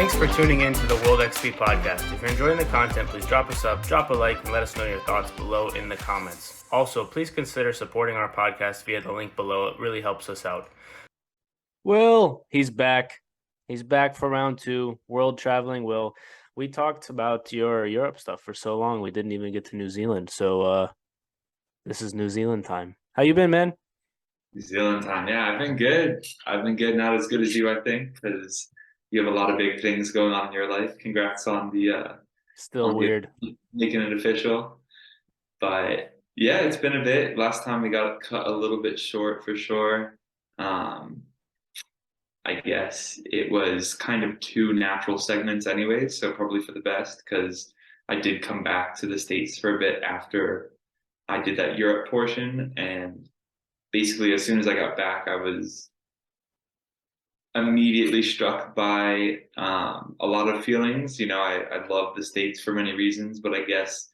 Thanks for tuning in to the World XP podcast. If you're enjoying the content, please drop us up, drop a like, and let us know your thoughts below in the comments. Also, please consider supporting our podcast via the link below. It really helps us out. Will, he's back. He's back for round 2, world traveling. Will, we talked about your Europe stuff for so long, we didn't even get to New Zealand. So this is New Zealand time. How you been, man? New Zealand time. Yeah, I've been good. Not as good as you, I think, because you have a lot of big things going on in your life. Congrats on Still weird. Making it official. But yeah, it's been a bit. Last time we got cut a little bit short for sure. I guess it was kind of 2 natural segments anyway, so probably for the best because I did come back to the States for a bit after I did that Europe portion. And basically, as soon as I got back, I was immediately struck by a lot of feelings. You know, I love the States for many reasons, but I guess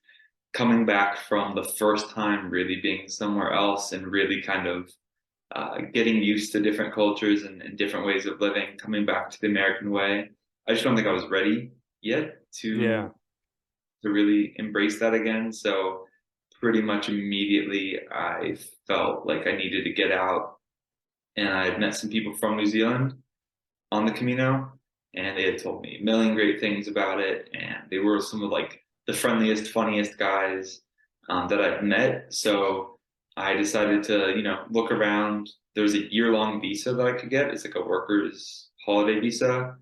coming back from the first time really being somewhere else and really kind of getting used to different cultures and different ways of living, coming back to the American way. I just don't think I was ready yet to really embrace that again. So pretty much immediately I felt like I needed to get out, and I had met some people from New Zealand on the Camino, and they had told me a million great things about it, and they were some of like the friendliest, funniest guys that I've met. So I decided to, look around. There's a year-long visa that I could get. It's like a worker's holiday visa.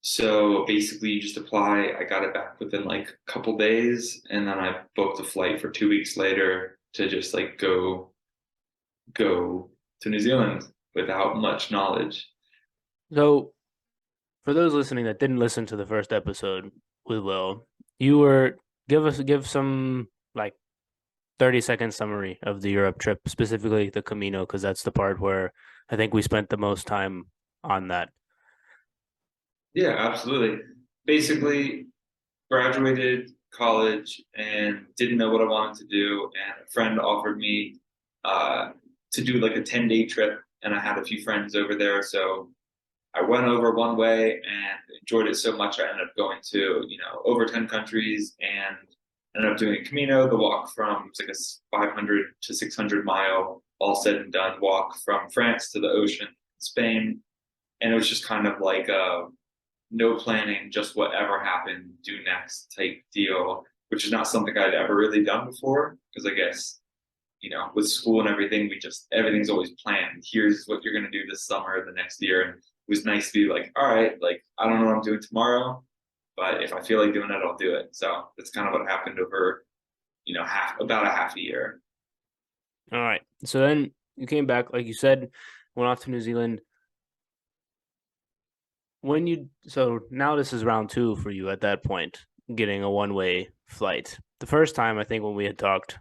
So basically you just apply. I got it back within like a couple days, and then I booked a flight for 2 weeks later to just like go to New Zealand without much knowledge. So for those listening that didn't listen to the first episode with Will, you were give some like 30-second summary of the Europe trip, specifically the Camino, because that's the part where I think we spent the most time on that. Yeah, absolutely. Basically, graduated college and didn't know what I wanted to do, and a friend offered me to do like a 10-day trip, and I had a few friends over there, so I went over one way and enjoyed it so much I ended up going to, over 10 countries, and ended up doing a Camino, the walk from, it's like a 500 to 600 mile, all said and done, walk from France to the ocean, Spain. And it was just kind of like no planning, just whatever happened, do next type deal, which is not something I'd ever really done before. Because I guess, with school and everything, everything's always planned. Here's what you're going to do this summer, the next year. And it was nice to be like, all right, like, I don't know what I'm doing tomorrow, but if I feel like doing it, I'll do it. So that's kind of what happened over, about a half a year. All right. So then you came back, like you said, went off to New Zealand. So now this is round 2 for you at that point, getting a one-way flight. The first time, I think when we had talked,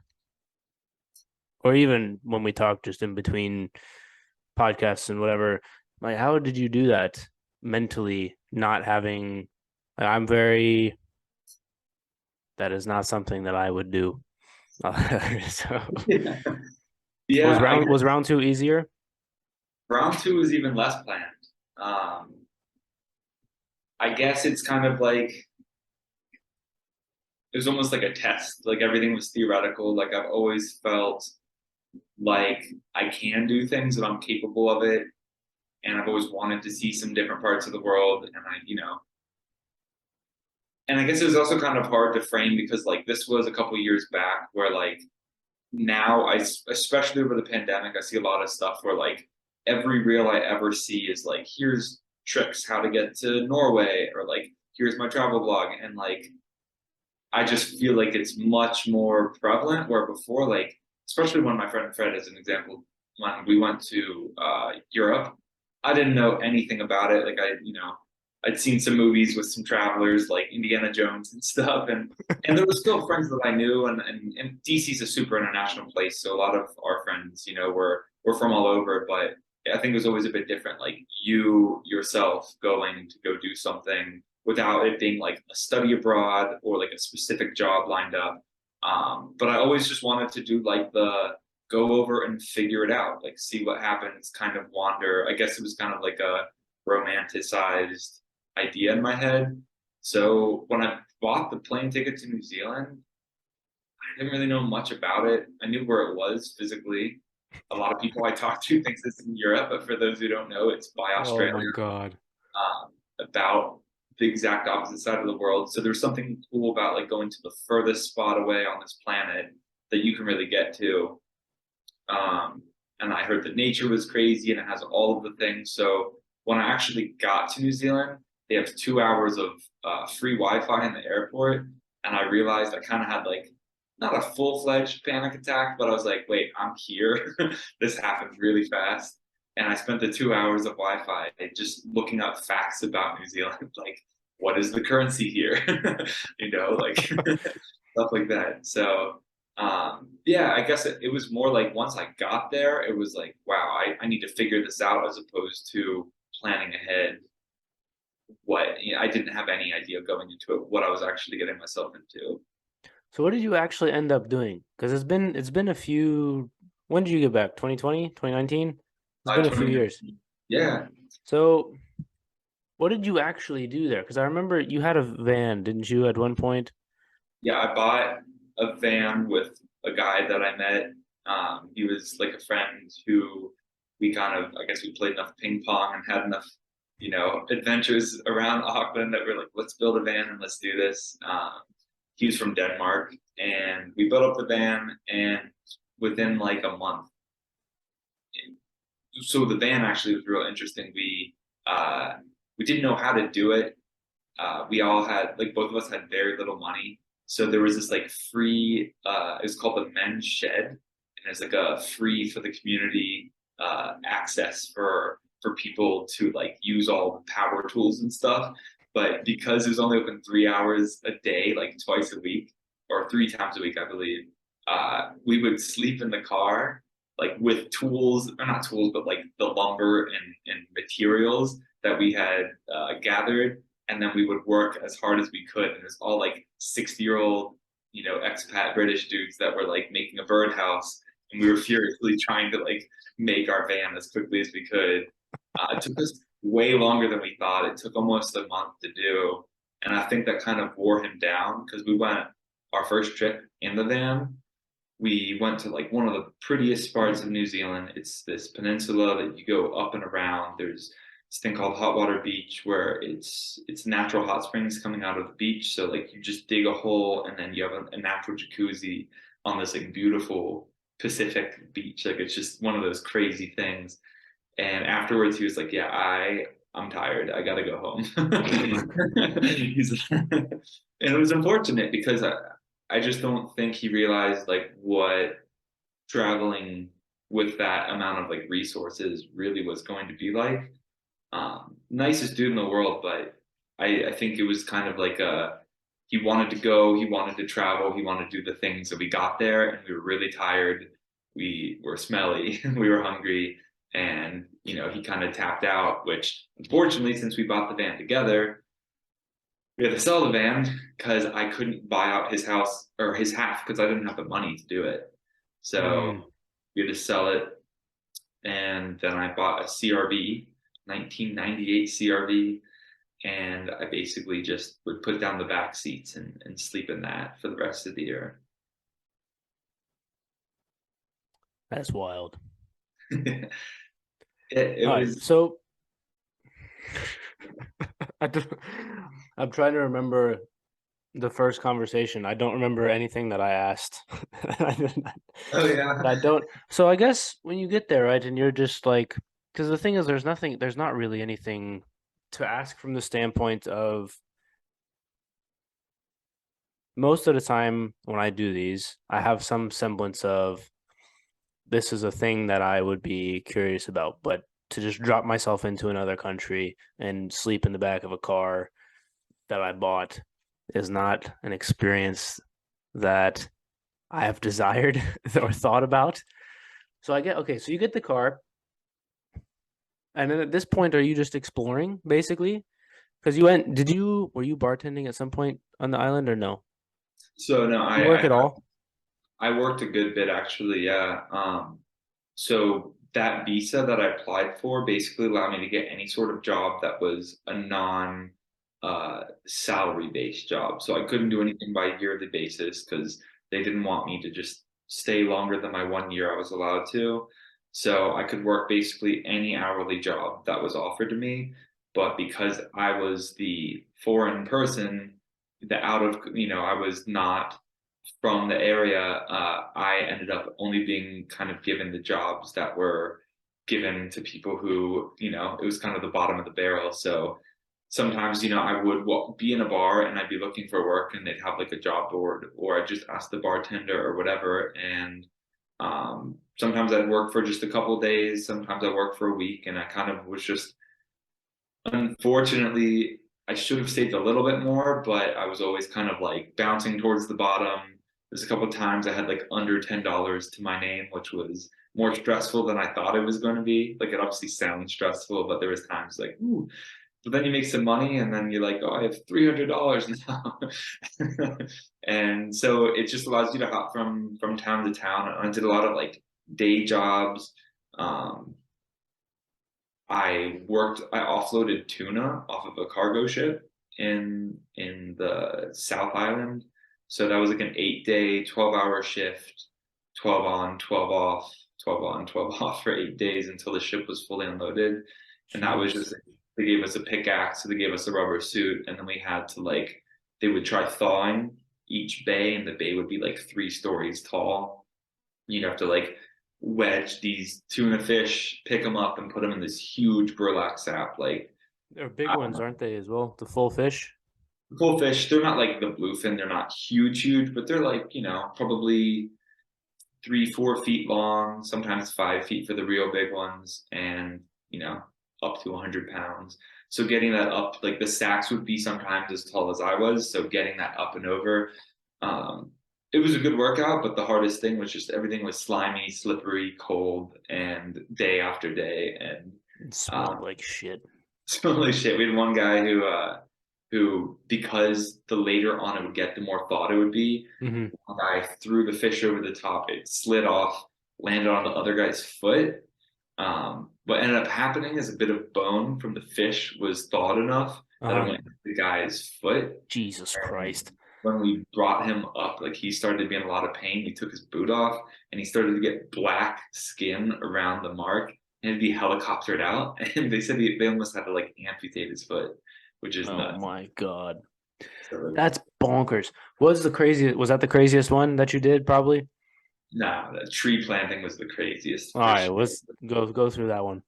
or even when we talked just in between podcasts and whatever, like, how did you do that mentally, not having, that is not something that I would do. So Yeah. Was round 2 easier? Round 2 was even less planned. I guess it's kind of like, it was almost like a test. Like everything was theoretical. Like I've always felt like I can do things, that I'm capable of it. And I've always wanted to see some different parts of the world. And and I guess it was also kind of hard to frame because like this was a couple years back where like now especially over the pandemic, I see a lot of stuff where like every reel I ever see is like, here's tricks, how to get to Norway, or like, here's my travel blog. And like, I just feel like it's much more prevalent where before, like, especially when my friend Fred, as an example, when we went to Europe, I didn't know anything about it. Like I'd seen some movies with some travelers like Indiana Jones and stuff, and there were still friends that I knew, and DC's a super international place, so a lot of our friends, were from all over, but I think it was always a bit different, like you yourself going to go do something without it being like a study abroad or like a specific job lined up. But I always just wanted to do like the go over and figure it out, like see what happens, kind of wander. I guess it was kind of like a romanticized idea in my head. So when I bought the plane ticket to New Zealand, I didn't really know much about it. I knew where it was physically. A lot of people I talked to thinks it's in Europe, but for those who don't know, it's by Oh my Australia, God. about the exact opposite side of the world. So there's something cool about like going to the furthest spot away on this planet that you can really get to. Um, and I heard that nature was crazy and it has all of the things. So when I actually got to New Zealand, they have 2 hours of free Wi-Fi in the airport, and I realized I kind of had like not a full-fledged panic attack, but I was like, wait, I'm here. This happened really fast. And I spent the 2 hours of Wi-Fi just looking up facts about New Zealand, like what is the currency here, like stuff like that. So yeah, I guess it was more like once I got there, it was like, wow, I need to figure this out as opposed to planning ahead. I didn't have any idea going into it what I was actually getting myself into. So what did you actually end up doing? Because it's been a few. When did you get back? 2020, 2019? It's been a few years. 2019. Yeah, So what did you actually do there? Because I remember you had a van, didn't you, at one point? yeah, I bought a van with a guy that I met. He was like a friend who we kind of, I guess we played enough ping pong and had enough, adventures around Auckland that we're like, let's build a van and let's do this. He was from Denmark, and we built up the van, and within like a month, so the van actually was real interesting. We didn't know how to do it. We all had like both of us had very little money, so there was this like free. It was called the men's shed, and it's like a free for the community access for people to like use all the power tools and stuff. But because it was only open 3 hours a day, like twice a week or 3 times a week, I believe, we would sleep in the car like with tools, or not tools, but like the lumber and materials that we had gathered, and then we would work as hard as we could. And it was all like 60-year-old, expat British dudes that were like making a birdhouse, and we were furiously trying to like make our van as quickly as we could. It took us way longer than we thought. It took almost a month to do, and I think that kind of wore him down because we went our first trip in the van. We went to like one of the prettiest parts of New Zealand. It's this peninsula that you go up and around. There's this thing called Hot Water Beach where it's natural hot springs coming out of the beach. So like you just dig a hole and then you have a natural jacuzzi on this like beautiful Pacific beach. Like it's just one of those crazy things. And afterwards he was like, yeah, I'm tired. I gotta go home. And it was unfortunate because I just don't think he realized like what traveling with that amount of like resources really was going to be like. Nicest dude in the world, but I think it was kind of like he wanted to go, he wanted to travel, he wanted to do the things. So we got there and we were really tired. We were smelly, we were hungry, and he kind of tapped out, which unfortunately, since we bought the van together, we had to sell the van because I couldn't buy out his house or his half because I didn't have the money to do it. Mm. So we had to sell it. And then I bought a CRV, 1998 CRV. And I basically just would put down the back seats and sleep in that for the rest of the year. That's wild. It All right, was, so I don't- I'm trying to remember the first conversation. I don't remember anything that I asked. oh yeah. I don't. So I guess when you get there, right, and you're just like, because the thing is, there's not really anything to ask from the standpoint of most of the time when I do these, I have some semblance of this is a thing that I would be curious about, but to just drop myself into another country and sleep in the back of a car that I bought is not an experience that I have desired or thought about. So I get okay, so you get the car, and then at this point, are you just exploring basically? Because were you bartending at some point on the island or no? So no, You work at all? I worked a good bit actually, yeah. So that visa that I applied for basically allowed me to get any sort of job that was a non salary-based job. So I couldn't do anything by yearly basis because they didn't want me to just stay longer than my 1 year I was allowed to. So I could work basically any hourly job that was offered to me. But because I was the foreign person, I was not from the area, I ended up only being kind of given the jobs that were given to people who, it was kind of the bottom of the barrel. So sometimes, I would be in a bar and I'd be looking for work and they'd have like a job board, or I'd just ask the bartender or whatever. And sometimes I'd work for just a couple of days, sometimes I worked for a week, and I kind of was just, unfortunately, I should have saved a little bit more, but I was always kind of like bouncing towards the bottom. There's a couple of times I had like under $10 to my name, which was more stressful than I thought it was going to be. Like, it obviously sounds stressful, but there was times like, ooh. But then you make some money and then you're like, oh, I have $300 now. And so it just allows you to hop from town to town. And I did a lot of like day jobs. I offloaded tuna off of a cargo ship in the South Island. So that was like an 8-day, 12-hour shift, 12 on, 12 off, 12 on, 12 off for 8 days until the ship was fully unloaded. And that was just, they gave us a pickaxe, so they gave us a rubber suit, and then we had to like, they would try thawing each bay, and the bay would be like 3 stories tall. You'd have to like wedge these tuna fish, pick them up, and put them in this huge burlap sack. Like, They're big ones, aren't they, as well? The full fish. full fish, they're not like the bluefin. They're not huge, but they're like, probably 3-4 feet long, sometimes 5 feet for the real big ones, and up to 100 pounds. So getting that up, like the sacks would be sometimes as tall as I was. So getting that up and over, it was a good workout, but the hardest thing was just everything was slimy, slippery, cold, and day after day. And It smelled like shit. smelled like shit. We had one guy who, because the later on it would get, the more thawed it would be, Mm-hmm. one guy threw the fish over the top. It slid off, landed on the other guy's foot. What ended up happening is a bit of bone from the fish was thawed enough that it went to the guy's foot. Jesus Christ. When we brought him up, like, he started to be in a lot of pain. He took his boot off and he started to get black skin around the mark and be helicoptered out. And they said they almost had to like amputate his foot, which is nuts. Oh my God. So, That's bonkers. Was that the craziest one that you did, probably? nah, the tree planting was the craziest. All right, let's go through that one.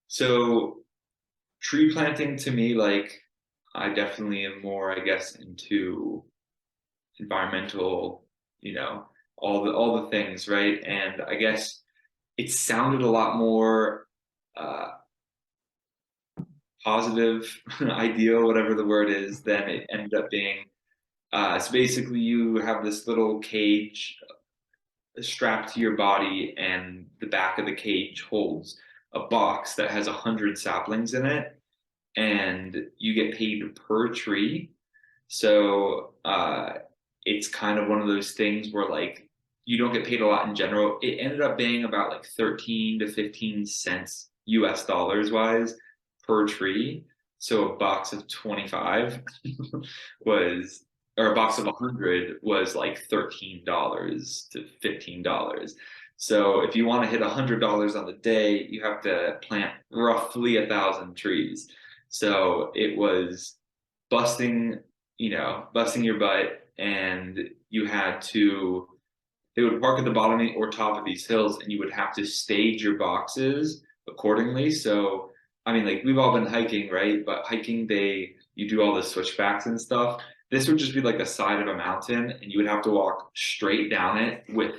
So tree planting, to me, like, I definitely am more, I guess, into environmental, all the things, right? And I guess it sounded a lot more positive, ideal, whatever the word is, than it ended up being. So basically, you have this little cage strapped to your body, and the back of the cage holds a box that has 100 saplings in it, and you get paid per tree. So it's kind of one of those things where, like, you don't get paid a lot in general. It ended up being about like 13 to 15 cents US dollars wise per tree. So a box of 25 was, or a box of 100 was like $13 to $15. So if you want to hit $100 on the day, you have to plant roughly 1,000 trees. So it was busting your butt, and they would park at the bottom or top of these hills, and you would have to stage your boxes accordingly. So, I mean, like, we've all been hiking, right? But hiking, you do all the switchbacks and stuff. This would just be like a side of a mountain, and you would have to walk straight down it with,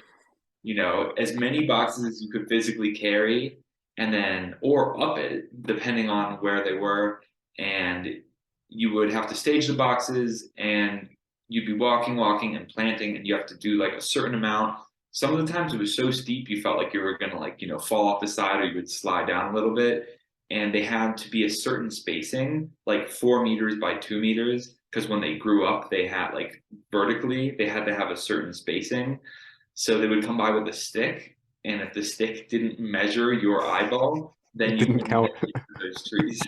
as many boxes as you could physically carry, and then, or up it, depending on where they were. And you would have to stage the boxes, and you'd be walking and planting, and you have to do like a certain amount. Some of the times it was so steep you felt like you were gonna, like, fall off the side, or you would slide down a little bit. And they had to be a certain spacing, like 4 meters by 2 meters, because when they grew up, they had, like, vertically, they had to have a certain spacing. So they would come by with a stick, and if the stick didn't measure your eyeball, then It you didn't can count. get those trees.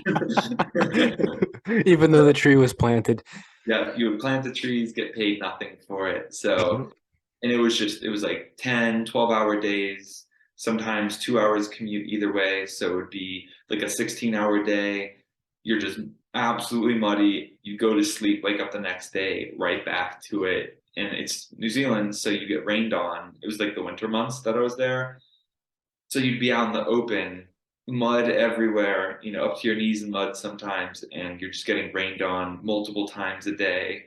Even though the tree was planted. Yeah, you would plant the trees, get paid nothing for it. So, and it was like 10, 12-hour days, sometimes 2 hours commute either way. So it would be like a 16-hour day. You're just absolutely muddy. You go to sleep, wake up the next day, right back to it. And it's New Zealand, so you get rained on. It was like the winter months that I was there. So you'd be out in the open, mud everywhere, up to your knees in mud sometimes, and you're just getting rained on multiple times a day.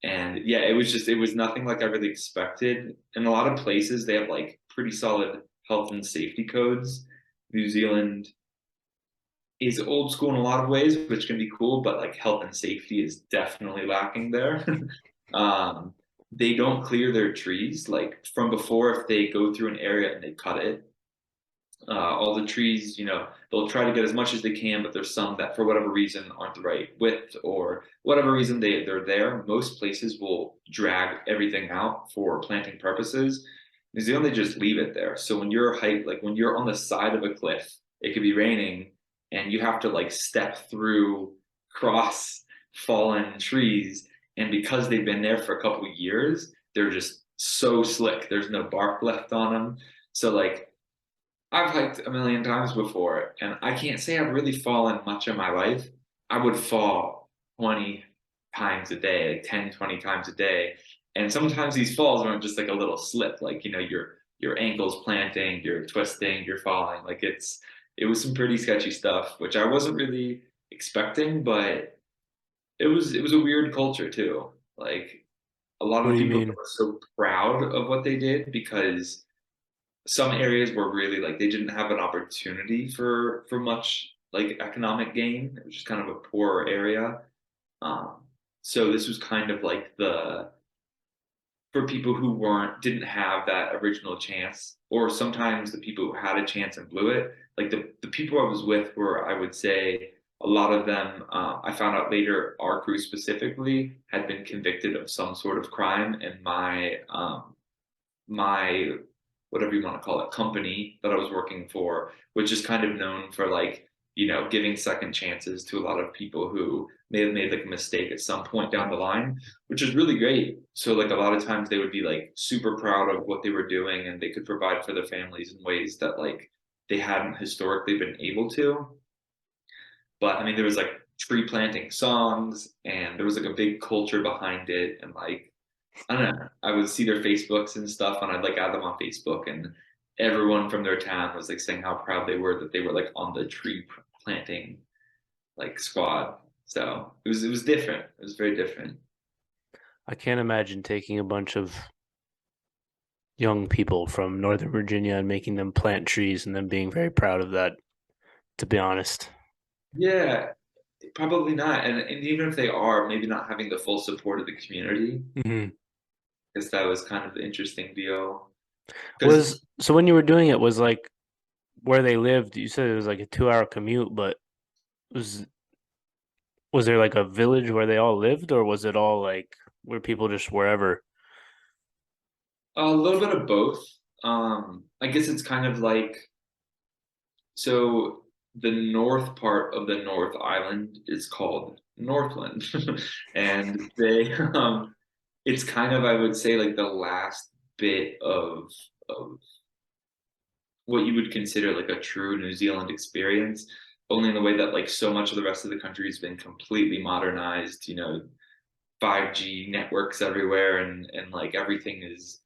And yeah, it was nothing like I really expected. In a lot of places, they have like pretty solid health and safety codes. New Zealand is old school in a lot of ways, which can be cool, but like health and safety is definitely lacking there. um, they don't clear their trees like from before. If they go through an area and they cut it, all the trees, they'll try to get as much as they can, but there's some that for whatever reason aren't the right width or whatever reason they're there. Most places will drag everything out for planting purposes. New Zealand, they just leave it there. So when you're like when you're on the side of a cliff, it could be raining and you have to like step through cross fallen trees. And because they've been there for a couple of years, they're just so slick. There's no bark left on them. So like I've hiked a million times before, and I can't say I've really fallen much in my life. I would fall 20 times a day, like 10, 20 times a day. And sometimes these falls aren't just like a little slip, like, your ankles planting, you're twisting, you're falling. Like it was some pretty sketchy stuff, which I wasn't really expecting, but it was a weird culture too. Like a lot of What the do you people mean? were so proud of what they did because some areas were really like they didn't have an opportunity for much like economic gain. It was just kind of a poor area. Um, so this was kind of like the for people who didn't have that original chance, or sometimes the people who had a chance and blew it. Like the people I was with were, I would say, a lot of them. I found out later, our crew specifically had been convicted of some sort of crime, and my whatever you want to call it company that I was working for, which is kind of known for like giving second chances to a lot of people who may have made like a mistake at some point down the line, which is really great. So like a lot of times they would be like super proud of what they were doing and they could provide for their families in ways that like they hadn't historically been able to. But I mean, there was like tree planting songs and there was like a big culture behind it. And like, I don't know, I would see their Facebooks and stuff and I'd like add them on Facebook and everyone from their town was like saying how proud they were that they were like on the tree planting like squad. So it was different. It was very different. I can't imagine taking a bunch of young people from Northern Virginia and making them plant trees and then being very proud of that, to be honest. Yeah, probably not. And even if they are, maybe not having the full support of the community, Hmm. because that was kind of the interesting deal. Because Was so when you were doing it, was like where they lived, you said it was like a 2 hour commute, but was was there like a village where they all lived, or was it all like where people just wherever? a little bit of both. I guess it's kind of like so the north part of the North Island is called Northland, and it's kind of I would say like the last bit of what you would consider like a true New Zealand experience, only in the way that like so much of the rest of the country has been completely modernized, 5G networks everywhere and like everything is,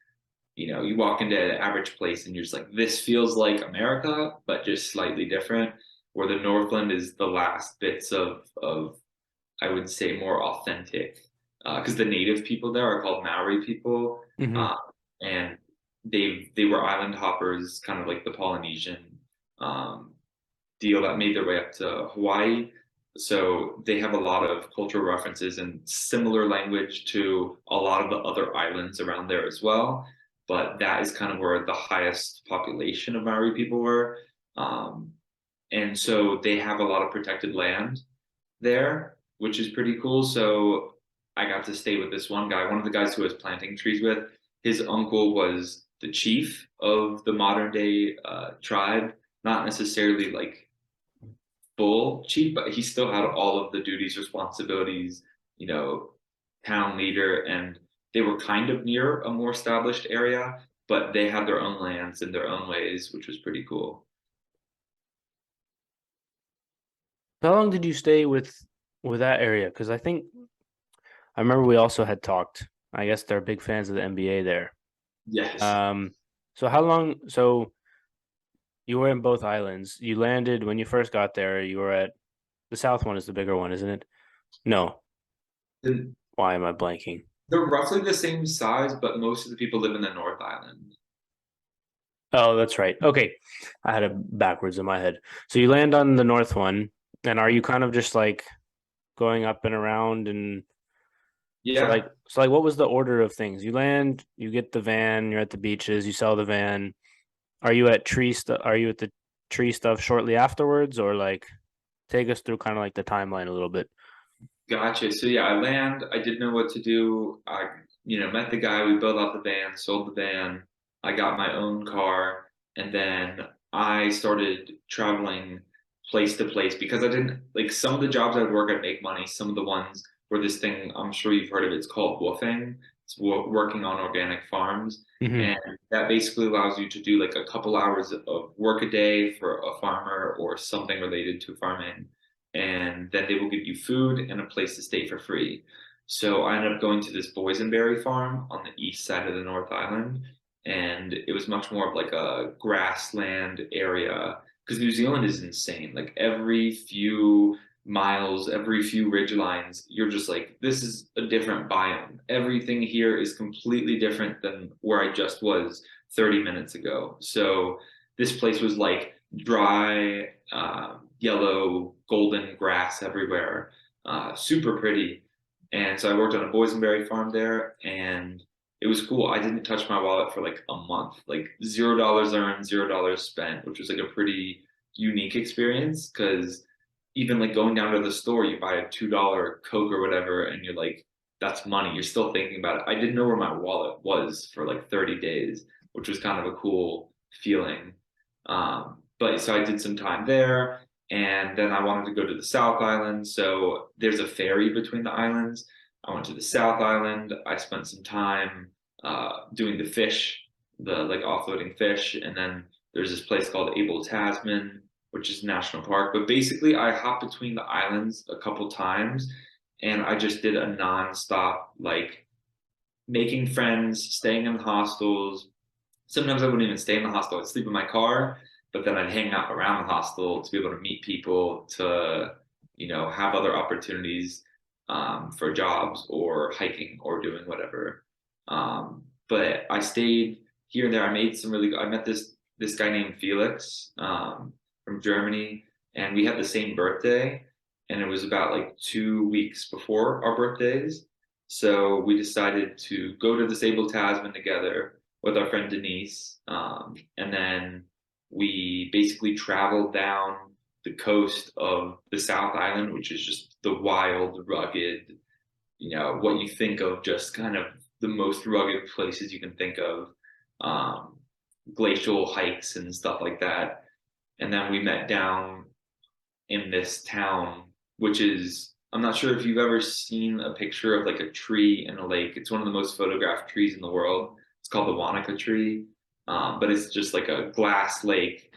you walk into an average place and you're just like, this feels like America, but just slightly different. Where the Northland is the last bits of I would say more authentic, because the native people there are called Maori people, Hmm. uh, and they were island hoppers, kind of like the Polynesian um, deal that made their way up to Hawaii. So they have a lot of cultural references and similar language to a lot of the other islands around there as well. But that is kind of where the highest population of Maori people were. Um, and so they have a lot of protected land there, which is pretty cool. So I got to stay with this one guy, one of the guys who I was planting trees with. His uncle was the chief of the modern day tribe, not necessarily like full chief, but he still had all of the duties, responsibilities, you know, town leader, and they were kind of near a more established area, but they had their own lands and their own ways, which was pretty cool. How long did you stay with that area? Because I remember we also had talked. I guess they're big fans of the NBA there. Yes. Um, so how long? So you were in both islands. You landed when you first got there. You were at the south one is the bigger one, isn't it? No. The- Why am I blanking? They're roughly the same size, but most of the people live in the North Island. Oh, that's right. Okay. I had it backwards in my head. So you land on the north one, and are you kind of just like going up and around and Yeah. so like what was the order of things? You land, you get the van, you're at the beaches, you sell the van. Are you at the tree stuff shortly afterwards, or like take us through kind of like the timeline a little bit? Gotcha. So yeah, I land. I didn't know what to do. I, met the guy. We built out the van, sold the van. I got my own car, and then I started traveling place to place because I didn't like some of the jobs I'd work, I'd make money. Some of the ones were this thing I'm sure you've heard of. It's called woofing. It's working on organic farms, Hmm. and that basically allows you to do like a couple hours of work a day for a farmer or something related to farming, and then they will give you food and a place to stay for free. So I ended up going to this boysenberry farm on the east side of the North Island, and it was much more of like a grassland area because New Zealand is insane. Like every few miles, every few ridge lines, you're just like, this is a different biome. Everything here is completely different than where I just was 30 minutes ago. So this place was like dry, yellow, golden grass everywhere, super pretty. And so I worked on a boysenberry farm there, and it was cool. I didn't touch my wallet for like a month, like $0 earned, $0 spent, which was like a pretty unique experience because even like going down to the store, you buy a $2 Coke or whatever, and you're like, that's money. You're still thinking about it. I didn't know where my wallet was for like 30 days, which was kind of a cool feeling. But so I did some time there, and then I wanted to go to the South Island. So there's a ferry between the islands. I went to the South Island. I spent some time doing the fish, the like offloading fish, and then there's this place called Abel Tasman, which is a national park. But basically, I hopped between the islands a couple times, and I just did a nonstop like making friends, staying in hostels. Sometimes I wouldn't even stay in the hostel. I'd sleep in my car, but then I'd hang out around the hostel to be able to meet people, to, have other opportunities for jobs or hiking or doing whatever. But I stayed here and there. I met this guy named Felix from Germany, and we had the same birthday, and it was about like 2 weeks before our birthdays. So we decided to go to the Sable Tasman together with our friend Denise. And then we basically traveled down the coast of the South Island, which is just the wild, rugged, what you think of just kind of the most rugged places you can think of, um, glacial hikes and stuff like that. And then we met down in this town, which is, I'm not sure if you've ever seen a picture of like a tree in a lake. It's one of the most photographed trees in the world. It's called the Wanaka tree, but it's just like a glass lake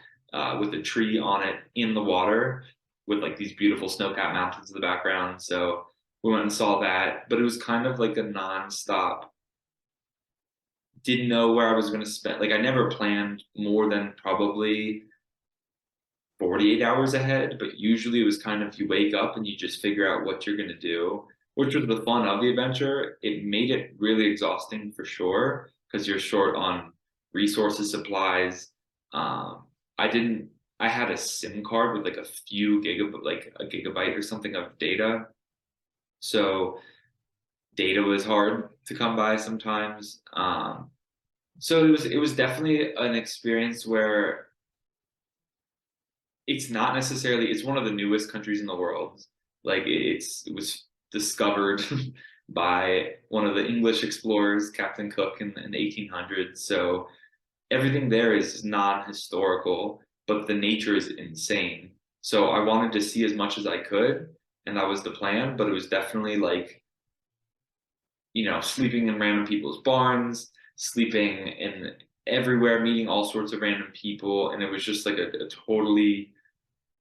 with a tree on it in the water with like these beautiful snow-capped mountains in the background. So we went and saw that, but it was kind of like a non-stop. Didn't know where I was going to spend. Like I never planned more than probably 48 hours ahead, but usually it was kind of you wake up and you just figure out what you're going to do, which was the fun of the adventure. It made it really exhausting for sure because you're short on resources, supplies. Um, I didn't, I had a SIM card with like a few gigabyte, like a gigabyte or something of data. So data was hard to come by sometimes. So it was definitely an experience where it's one of the newest countries in the world. Like it was discovered by one of the English explorers, Captain Cook, in the 1800s. So everything there is non-historical, but the nature is insane. So I wanted to see as much as I could, and that was the plan. But it was definitely like, sleeping in random people's barns, sleeping in everywhere, meeting all sorts of random people, and it was just like a totally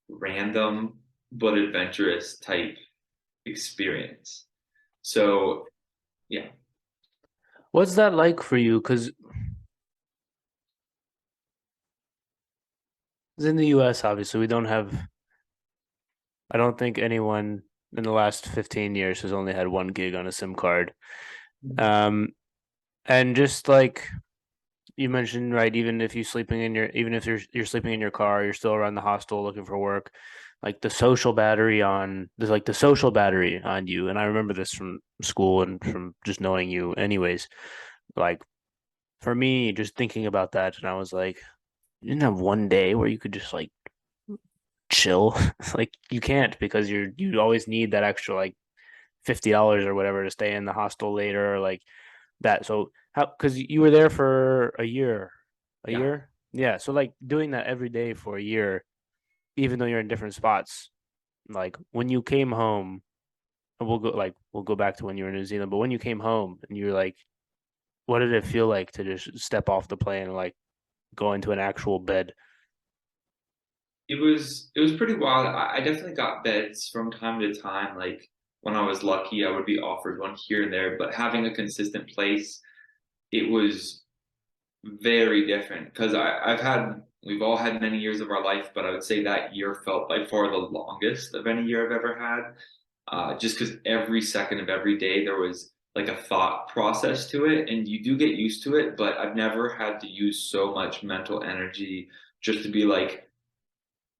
random but adventurous type experience. So yeah, What's that like for you? Because in the US, obviously, we don't have, I don't think anyone in the last 15 years has only had one gig on a SIM card. Um, and just like you mentioned, right, even if you're sleeping in your car, you're still around the hostel looking for work. Like the social battery on you. And I remember this from school and from just knowing you anyways. Like for me, just thinking about that, and I was like, you didn't have one day where you could just like chill. Like you can't because you always need that extra like $50 or whatever to stay in the hostel later or like that. So how because you were there for a yeah. year? Yeah. So like doing that every day for a year, even though you're in different spots, like when you came home, and we'll go back to when you were in New Zealand, but when you came home and you're like, what did it feel like to just step off the plane and like go into an actual bed? It was pretty wild. I definitely got beds from time to time. Like when I was lucky, I would be offered one here and there, but having a consistent place, it was very different because we've all had many years of our life, but I would say that year felt by far the longest of any year I've ever had. Just because every second of every day there was like a thought process to it, and you do get used to it, but I've never had to use so much mental energy just to be like,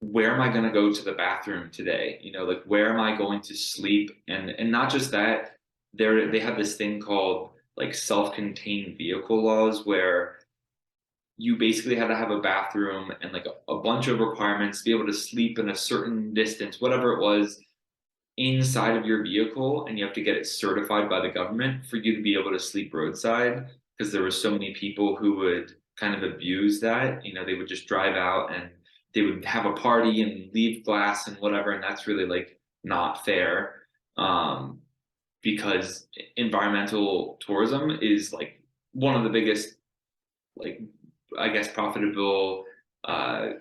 where am I going to go to the bathroom today? Like where am I going to sleep? And not just that, they have this thing called like self-contained vehicle laws where you basically had to have a bathroom and like a bunch of requirements to be able to sleep in a certain distance, whatever it was, inside of your vehicle, and you have to get it certified by the government for you to be able to sleep roadside because there were so many people who would kind of abuse that. They would just drive out and they would have a party and leave glass and whatever, and that's really like not fair. Because environmental tourism is like one of the biggest, like, I guess, profitable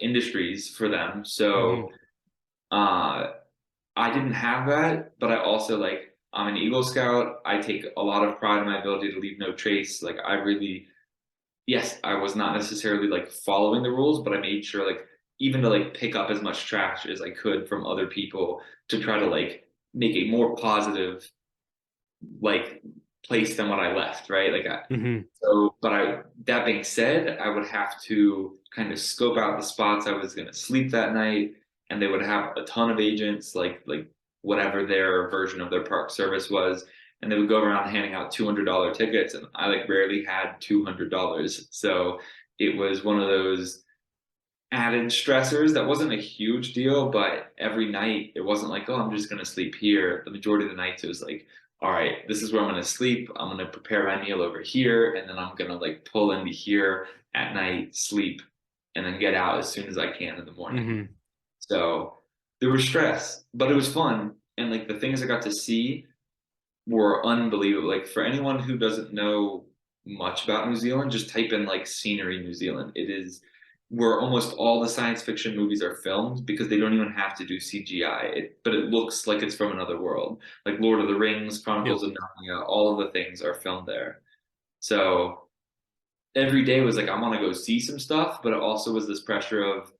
industries for them. So Hmm. uh, I didn't have that, but I also like, I'm an Eagle Scout. I take a lot of pride in my ability to leave no trace. Like I really, yes, I was not necessarily like following the rules, but I made sure like even to like pick up as much trash as I could from other people to try to like make a more positive like place than what I left, right? Hmm. That being said, I would have to kind of scope out the spots I was going to sleep that night, and they would have a ton of agents, like whatever their version of their park service was, and they would go around handing out $200 tickets, and I like rarely had $200, so it was one of those added stressors that wasn't a huge deal, but every night it wasn't like, oh, I'm just gonna sleep here. The majority of the nights it was like, all right, this is where I'm gonna sleep. I'm gonna prepare my meal over here, and then I'm gonna like pull into here at night, sleep, and then get out as soon as I can in the morning. Hmm. So there was stress, but it was fun. And like the things I got to see were unbelievable. Like for anyone who doesn't know much about New Zealand, just type in like scenery New Zealand. It is where almost all the science fiction movies are filmed because they don't even have to do CGI. But it looks like it's from another world. Like Lord of the Rings, Yep. Chronicles of Narnia, all of the things are filmed there. So every day was like, I want to go see some stuff, but it also was this pressure of,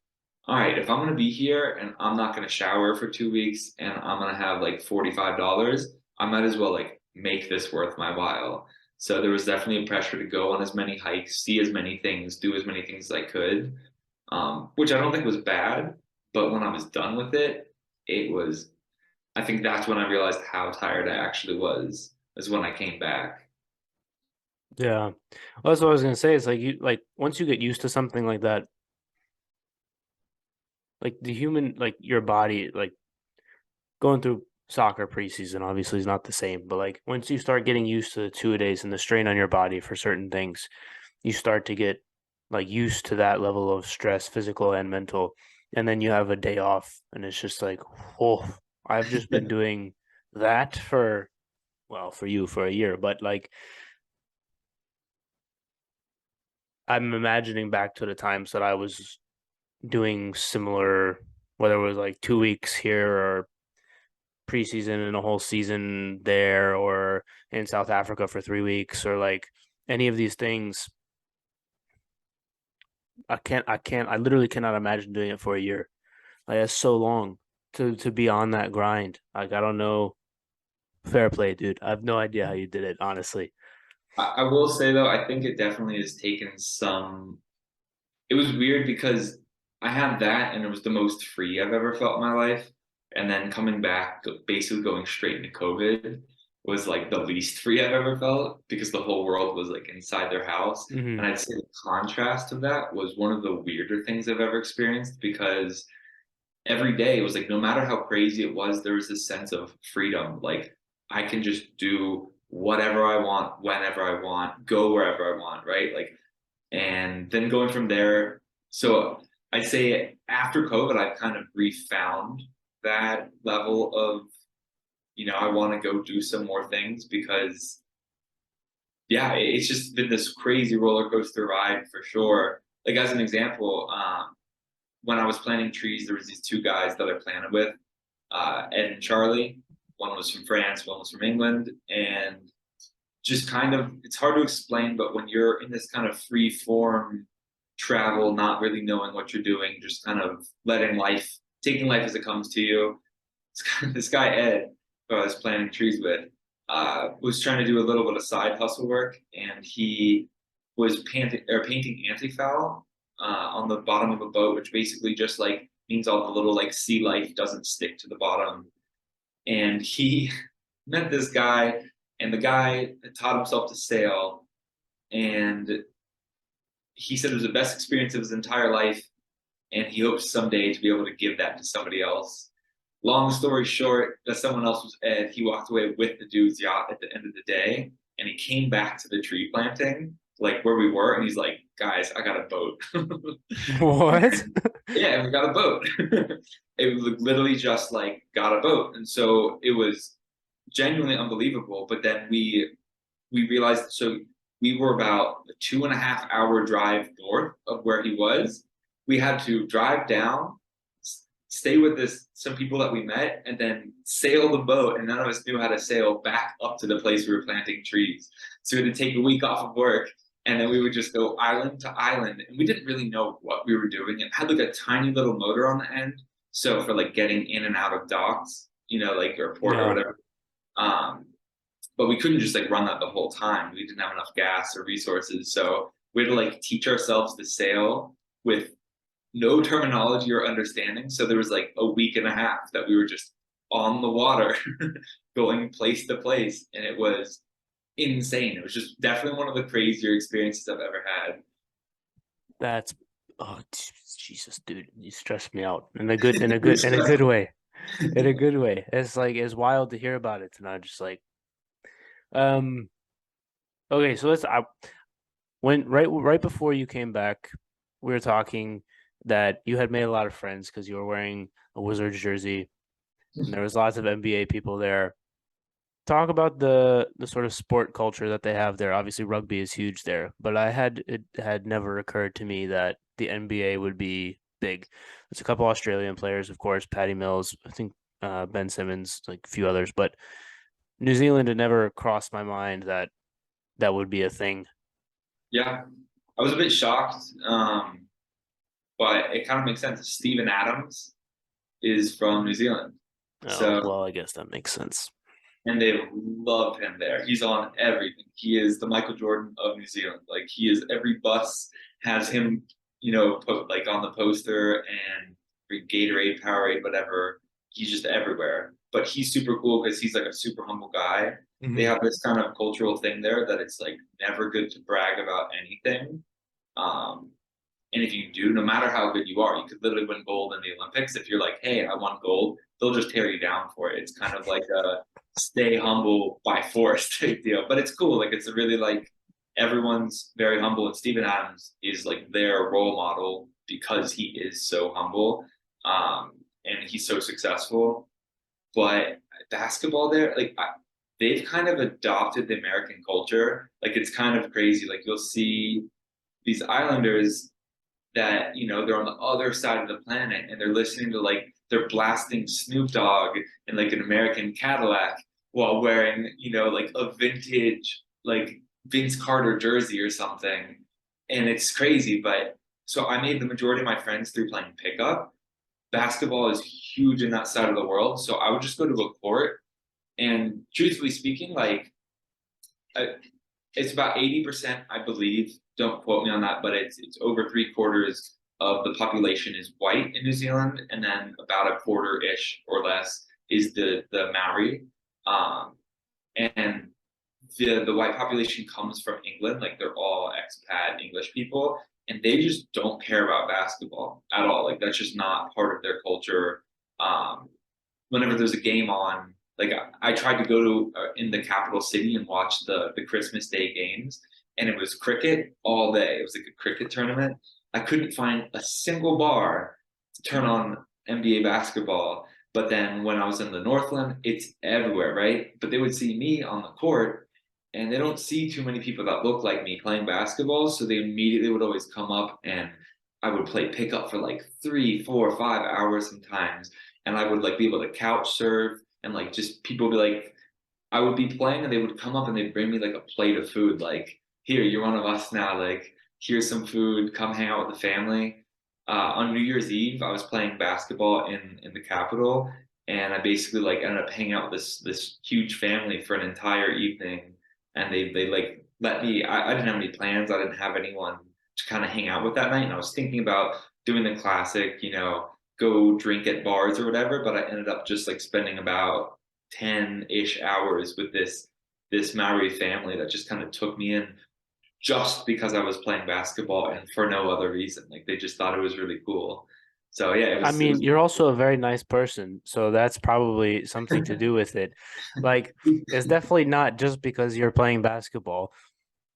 all right, if I'm going to be here and I'm not going to shower for 2 weeks and I'm going to have like $45, I might as well like make this worth my while. So there was definitely a pressure to go on as many hikes, see as many things, do as many things as I could, which I don't think was bad. But when I was done with it, it was, I think that's when I realized how tired I actually was, is when I came back. Yeah. Well, that's what I was gonna say. It's like you like once you get used to something like that, like the human, like your body, like going through soccer preseason obviously is not the same, but like once you start getting used to the 2 days and the strain on your body for certain things, you start to get like used to that level of stress, physical and mental. and then you have a day off, and it's just like, oh, I've just been doing that for, well, for you for a year, but like I'm imagining back to the times that I was doing similar, whether it was like 2 weeks here or preseason and a whole season there, or in South Africa for 3 weeks, or like any of these things. I literally cannot imagine doing it for a year. Like that's so long to be on that grind. Like I don't know. Fair play, dude. I have no idea how you did it, honestly. I will say though, I think it definitely has taken some. It was weird because I had that and it was the most free I've ever felt in my life. And then coming back, basically going straight into COVID was like the least free I've ever felt because the whole world was like inside their house. Hmm. And I'd say the contrast of that was one of the weirder things I've ever experienced because every day it was like no matter how crazy it was, there was this sense of freedom. Like I can just do whatever I want, whenever I want, go wherever I want, right? Like and then going from there, so I'd say after COVID, I've kind of refound that level of, I want to go do some more things because, yeah, it's just been this crazy roller coaster ride for sure. Like as an example, when I was planting trees, there was these two guys that I planted with, Ed and Charlie. One was from France, one was from England, and just kind of it's hard to explain, but when you're in this kind of free form travel, not really knowing what you're doing, just kind of letting life, taking life as it comes to you. This guy Ed, who I was planting trees with, was trying to do a little bit of side hustle work, and he was painting anti-foul on the bottom of a boat, which basically just like means all the little like sea life doesn't stick to the bottom. And he met this guy, and the guy taught himself to sail, and he said it was the best experience of his entire life, and he hopes someday to be able to give that to somebody else. Long story short, that someone else was Ed. He walked away with the dude's yacht at the end of the day, and he came back to the tree planting, like where we were, and he's like, "Guys, I got a boat." What? Yeah, we got a boat. It was literally just like got a boat, and so it was genuinely unbelievable. But then we realized so we were about a 2.5 hour drive north of where he was. We had to drive down, stay with some people that we met, and then sail the boat. And none of us knew how to sail back up to the place we were planting trees. So we had to take a week off of work, and then we would just go island to island. And we didn't really know what we were doing. It had like a tiny little motor on the end. So for like getting in and out of docks, like or port or Yeah. whatever. Um, but we couldn't just like run that the whole time. We didn't have enough gas or resources. So we had to like teach ourselves to sail with no terminology or understanding. So there was like a week and a half that we were just on the water going place to place. And it was insane. It was just definitely one of the crazier experiences I've ever had. That's oh Jesus, dude, you stressed me out in a good in a good way. In a good way. It's like it's wild to hear about it, and I'm just like, um, okay, so when right before you came back, we were talking that you had made a lot of friends because you were wearing a Wizards jersey, and there was lots of NBA people there. Talk about the sort of sport culture that they have there. Obviously, rugby is huge there, but it had never occurred to me that the NBA would be big. There's a couple Australian players, of course, Patty Mills, I think Ben Simmons, like a few others, but New Zealand had never crossed my mind that that would be a thing. Yeah, I was a bit shocked, but it kind of makes sense. Steven Adams is from New Zealand. Oh, So well, I guess that makes sense. and they love him there. He's on everything. He is the Michael Jordan of New Zealand. Like he is every bus has him, put like on the poster and Gatorade, Powerade, whatever. He's just everywhere. But he's super cool because he's like a super humble guy. They Mhm. have this kind of cultural thing there that it's like never good to brag about anything. Um, and if you do, no matter how good you are, you could literally win gold in the Olympics. If you're like, hey, I won gold, they'll just tear you down for it. It's kind of like a stay humble by force type deal. But it's cool. Like it's a really like everyone's very humble. And Steven Adams is like their role model because he is so humble. and he's so successful. But basketball there, like they've kind of adopted the American culture. Like it's kind of crazy. Like you'll see these islanders that they're on the other side of the planet and they're listening to like they're blasting Snoop Dogg in like an American Cadillac while wearing like a vintage like Vince Carter jersey or something, and it's crazy. But so I made the majority of my friends through playing pickup. Basketball is huge in that side of the world, so I would just go to a court, and truthfully speaking, like I, it's about 80%, I believe. Don't quote me on that, but it's over three-quarters of the population is white in New Zealand, and then about a quarter ish or less is the Maori. Um, and the white population comes from England, like they're all expat English people, and they just don't care about basketball at all. Like that's just not part of their culture. Um, Whenever there's a game on, like I tried to go to in the capital city and watch the Christmas Day games, and it was cricket all day. It was like a cricket tournament. I couldn't find a single bar to turn on NBA basketball. But then when I was in the Northland, it's everywhere, right? But they would see me on the court, and they don't see too many people that look like me playing basketball, so they immediately would always come up, and I would play pickup for like 3, 4, 5 hours sometimes, and I would like be able to couch serve, and like just people would be like, I would be playing and they would come up and they'd bring me like a plate of food, like, here, you're one of us now, like here's some food, come hang out with the family. On New Year's Eve, I was playing basketball in the capital, and I basically like ended up hanging out with this huge family for an entire evening, and they like let me. I didn't have any plans. I didn't have anyone to kind of hang out with that night, and I was thinking about doing the classic, go drink at bars or whatever, but I ended up just like spending about 10-ish hours with this Maori family that just kind of took me in just because I was playing basketball and for no other reason. Like they just thought it was really cool. So yeah, I it mean, you're also a very nice person, so that's probably something to do with it. Like, it's was definitely not just because you're playing basketball.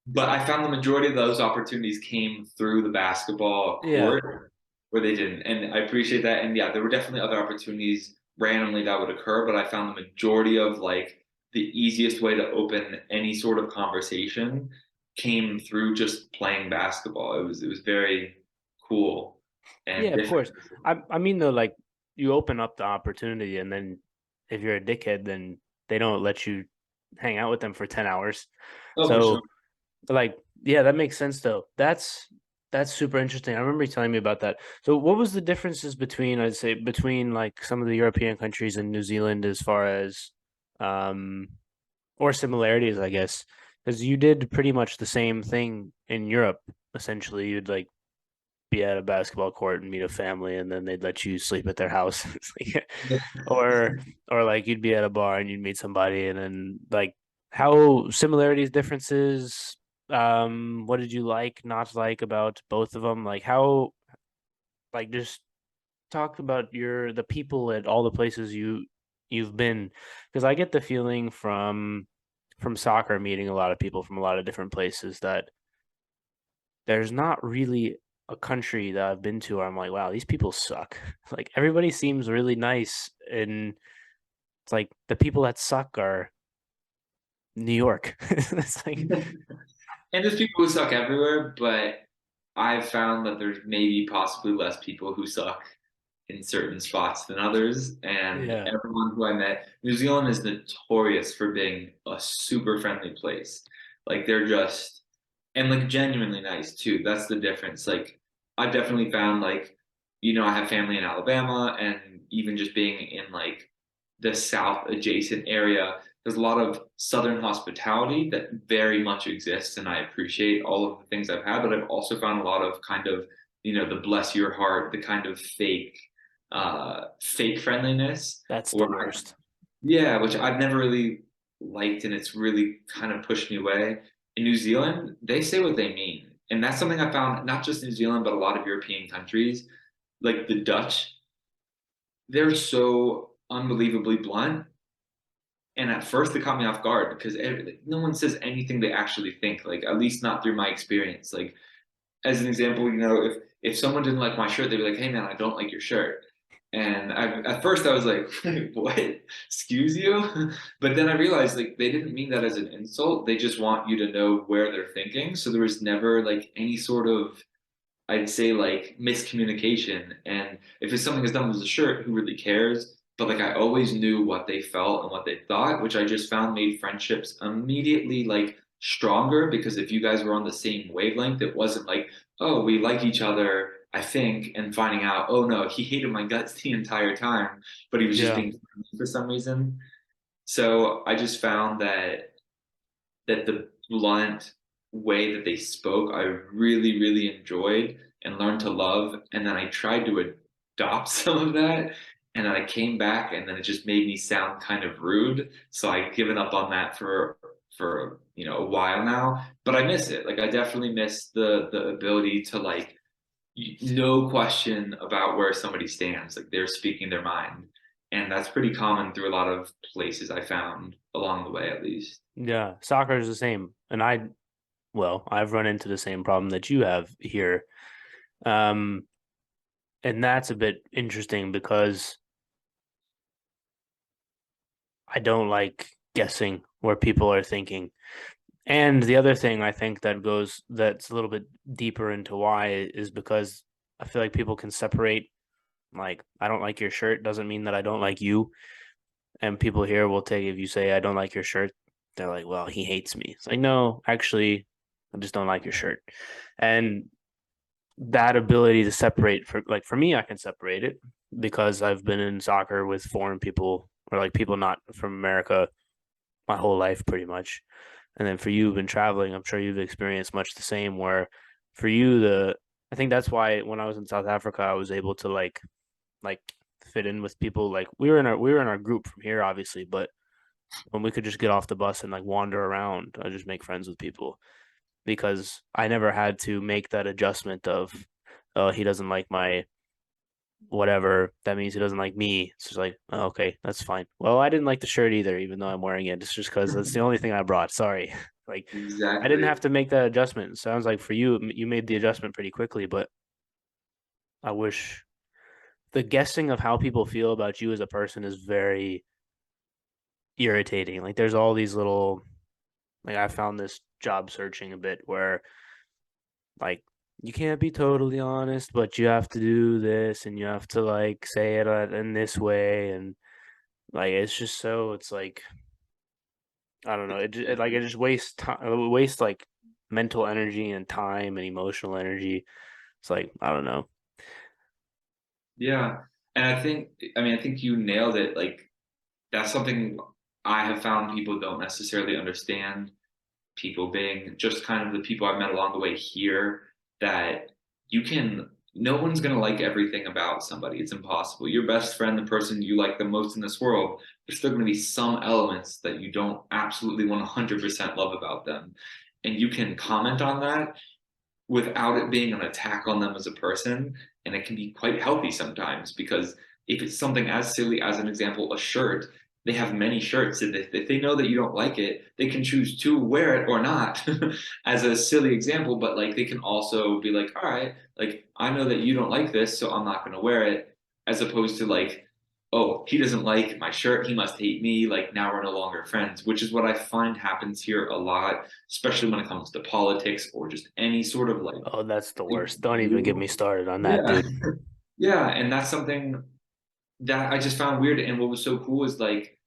but I found the majority of those opportunities came through the basketball Yeah. court where they didn't. And I appreciate that. And yeah, there were definitely other opportunities randomly that would occur, but I found the majority of like the easiest way to open any sort of conversation came through just playing basketball. It was very cool and Yeah, of different. course. I mean though, like you open up the opportunity and then if you're a dickhead, then they don't let you hang out with them for 10 hours. Oh, for sure. So like, yeah, that makes sense though. That's super interesting. I remember you telling me about that. So what was the differences between, I'd say, between like some of the European countries and New Zealand as far as um or similarities, I guess, because you did pretty much the same thing in Europe. Essentially, you'd like be at a basketball court and meet a family, and then they'd let you sleep at their house. or or like you'd be at a bar and you'd meet somebody, and then like how similarities, differences. What did you like, not like about both of them? Like how, like just talk about the people at all the places you've been, because I get the feeling from soccer meeting a lot of people from a lot of different places that there's not really a country that I've been to where I'm like, wow, these people suck. Like everybody seems really nice, and it's like the people that suck are New York. It's like, And there's people who suck everywhere, but I've found that there's maybe possibly less people who suck in certain spots than others. And yeah, everyone who I met, New Zealand is notorious for being a super friendly place. Like they're just, and like genuinely nice too. That's the difference. Like I've definitely found like, I have family in Alabama, and even just being in like the South adjacent area, there's a lot of Southern hospitality that very much exists, and I appreciate all of the things I've had. But I've also found a lot of kind of, the bless your heart, the kind of fake friendliness, that's the or worst. yeah, which I've never really liked, and it's really kind of pushed me away. In New Zealand, they say what they mean, and that's something I found not just in New Zealand, but a lot of European countries, like the Dutch. They're so unbelievably blunt, and at first it caught me off guard because no one says anything they actually think. Like at least not through my experience. Like as an example, if someone didn't like my shirt, they'd be like, "Hey man, I don't like your shirt." And at first I was like, what? Excuse you? But then I realized like they didn't mean that as an insult. They just want you to know where they're thinking. So there was never like any sort of, I'd say, like miscommunication. And if it's something as dumb as a shirt, who really cares? But like I always knew what they felt and what they thought, which I just found made friendships immediately like stronger, because if you guys were on the same wavelength, it wasn't like, oh, we like each other, I think, and finding out, oh no, he hated my guts the entire time, but he was just Yeah. being funny for some reason. So I just found that the blunt way that they spoke, I really, really enjoyed and learned to love. And then I tried to adopt some of that. And then I came back and then it just made me sound kind of rude. So I've given up on that for a while now. But I miss it. Like I definitely miss the ability to like no question about where somebody stands. Like they're speaking their mind. And that's pretty common through a lot of places I found along the way, at least. Yeah. Soccer is the same. And I've run into the same problem that you have here. Um, and that's a bit interesting because I don't like guessing where people are thinking. And the other thing I think that's a little bit deeper into why is because I feel like people can separate, like, I don't like your shirt doesn't mean that I don't like you. And people here will take, if you say I don't like your shirt, they're like, well, he hates me. It's like, no, actually, I just don't like your shirt. And that ability to separate, for me, I can separate it because I've been in soccer with foreign people, or like people not from America, my whole life pretty much. And then for you, who've been traveling, I'm sure you've experienced much the same. Where for you, I think that's why when I was in South Africa, I was able to like fit in with people. Like we were in our group from here, obviously, but when we could just get off the bus and like wander around, I just make friends with people because I never had to make that adjustment of, oh, he doesn't like my whatever. That means he doesn't like me. It's just like, oh, okay, that's fine. Well, I didn't like the shirt either, even though I'm wearing it. It's just because that's the only thing I brought. Sorry. Like, I didn't Exactly. have to make that adjustment. It sounds like for you, you made the adjustment pretty quickly, but I wish the guessing of how people feel about you as a person is very irritating. Like, there's all these little, like, I found this job searching a bit where, like, you can't be totally honest, but you have to do this and you have to, like, say it in this way. And, like, it's just so, it's like, I don't know. It just wastes time, it wastes like mental energy and time and emotional energy. It's like, I don't know. Yeah. And I think you nailed it. Like, that's something I have found people don't necessarily understand. People being just kind of the people I've met along the way here, that no one's going to like everything about somebody. It's impossible. Your best friend, the person you like the most in this world, there's still going to be some elements that you don't absolutely 100% love about them. And you can comment on that without it being an attack on them as a person. And it can be quite healthy sometimes, because if it's something as silly as, an example, a shirt, they have many shirts. And if they know that you don't like it, they can choose to wear it or not, as a silly example. But like they can also be like, all right, like I know that you don't like this, so I'm not going to wear it, as opposed to like, oh, he doesn't like my shirt, he must hate me. Like now we're no longer friends, which is what I find happens here a lot, especially when it comes to politics or just any sort of like Oh, that's the big worst. Don't even get me deal. started on that, Yeah. dude. Yeah. And that's something that I just found weird. And what was so cool is like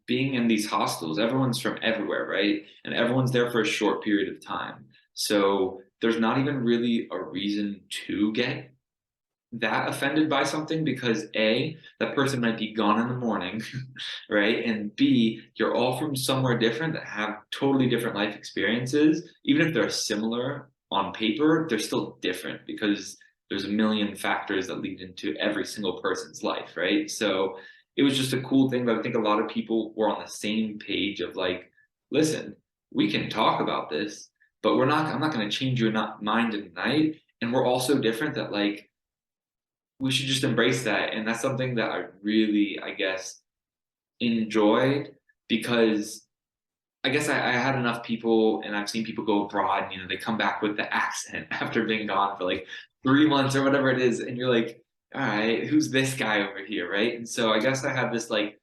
being in these hostels, everyone's from everywhere, right? And everyone's there for a short period of time. So there's not even really a reason to get that offended by something, because A, that person might be gone in the morning, right? And B, you're all from somewhere different that have totally different life experiences. Even if they're similar on paper, they're still different because there's a million factors that lead into every single person's life, right? So it was just a cool thing that I think a lot of people were on the same page of like, listen, we can talk about this, but I'm not going to change your mind tonight. And we're all so different that like, we should just embrace that. And that's something that I really, I guess, enjoyed, because I guess I had enough people, and I've seen people go abroad and, they come back with the accent after being gone for like 3 months or whatever it is. And you're like, all right, who's this guy over here, right? And so I guess I had this like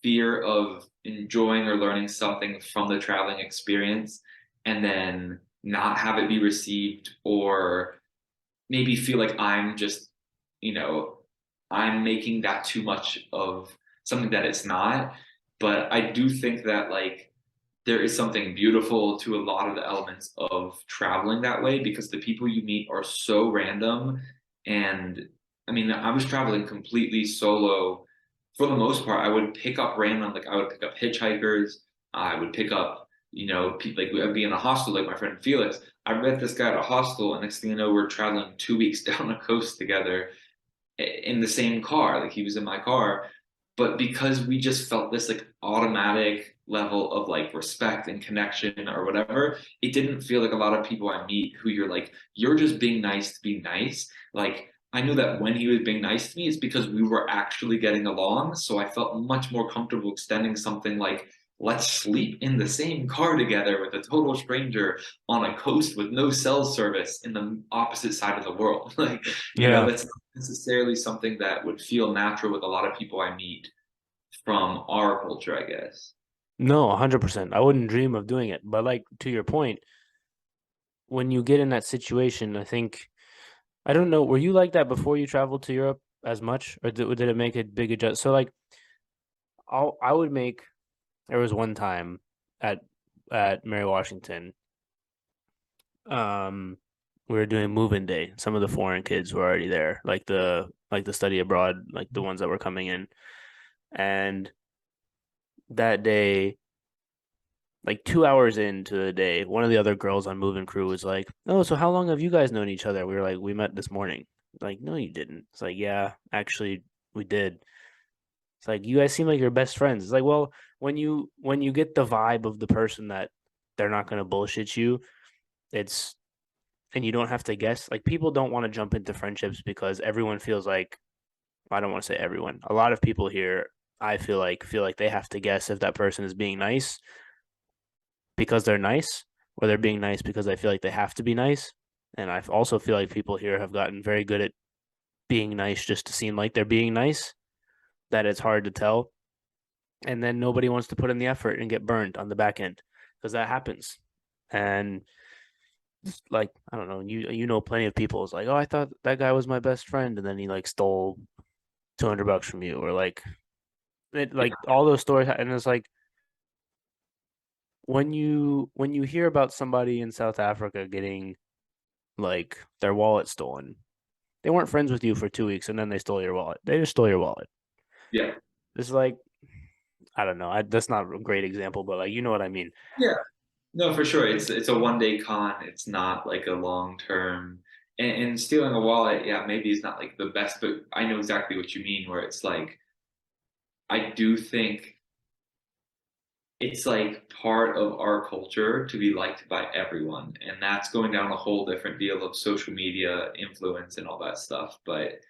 fear of enjoying or learning something from the traveling experience and then not have it be received, or maybe feel like I'm just, you know, I'm making that too much of something that it's not. But I do think that like there is something beautiful to a lot of the elements of traveling that way, because the people you meet are so random. And I mean, I was traveling completely solo for the most part. I would pick up random, like I would pick up hitchhikers, I would pick up, like I'd be in a hostel, like my friend Felix. I met this guy at a hostel, and next thing you know, we're traveling 2 weeks down the coast together in the same car. Like he was in my car, but because we just felt this like automatic level of like respect and connection or whatever, it didn't feel like a lot of people I meet who you're like, you're just being nice to be nice. Like I knew that when he was being nice to me, it's because we were actually getting along. So I felt much more comfortable extending something like, let's sleep in the same car together with a total stranger on a coast with no cell service in the opposite side of the world. Like, Yeah. that's not necessarily something that would feel natural with a lot of people I meet from our culture, I guess. No, 100%. I wouldn't dream of doing it. But like to your point, when you get in that situation, I think I don't know, were you like that before you traveled to Europe as much, or did it make a big adjust? So like I would make there was one time at Mary Washington, um we were doing move-in day. Some of the foreign kids were already there, like the study abroad, like the ones that were coming in. And that day, like 2 hours into the day, one of the other girls on moving crew was like, "Oh, so how long have you guys known each other?" We were like, "We met this morning." Like, "No, you didn't." It's like, "Yeah, actually, we did." It's like, "You guys seem like you're best friends." It's like, well, when you get the vibe of the person that they're not gonna bullshit you, it's and you don't have to guess. Like, people don't want to jump into friendships because everyone feels like, I don't want to say everyone. A lot of people here, I feel like they have to guess if that person is being nice because they're nice, or they're being nice because I feel like they have to be nice. And I also feel like people here have gotten very good at being nice just to seem like they're being nice, that it's hard to tell. And then nobody wants to put in the effort and get burned on the back end because that happens. And like, I don't know, you know plenty of people is like, "Oh, I thought that guy was my best friend," and then he like stole $200 from you, or like all those stories. And it's like when you hear about somebody in South Africa getting like their wallet stolen, they weren't friends with you for 2 weeks and then they stole your wallet. They just stole your wallet. Yeah. It's like, I don't know. That's not a great example, but like, you know what I mean? Yeah. No, for sure. It's a 1 day con. It's not like a long term. And stealing a wallet, yeah, maybe is not like the best, but I know exactly what you mean, where it's like I do think it's like part of our culture to be liked by everyone. And that's going down a whole different deal of social media influence and all that stuff. But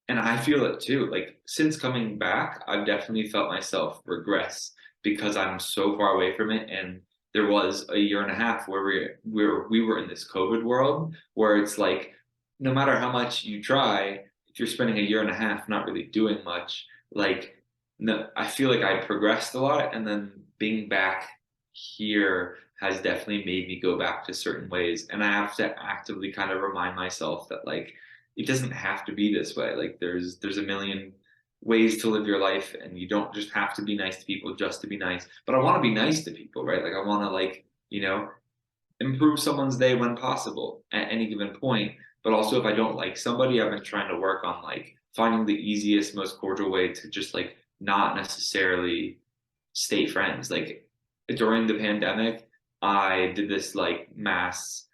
and I feel it too. Like since coming back, I've definitely felt myself regress because I'm so far away from it. And there was a year and a half where we were in this COVID world where it's like no matter how much you try, if you're spending a year and a half not really doing much, like no, I feel like I progressed a lot, and then being back here has definitely made me go back to certain ways. And I have to actively kind of remind myself that like it doesn't have to be this way. Like there's a million ways to live your life, and you don't just have to be nice to people just to be nice. But I want to be nice to people, right? Like I want to like, improve someone's day when possible at any given point. But also if I don't like somebody, I've been trying to work on like finding the easiest, most cordial way to just like not necessarily stay friends. Like during the pandemic, I did this like mass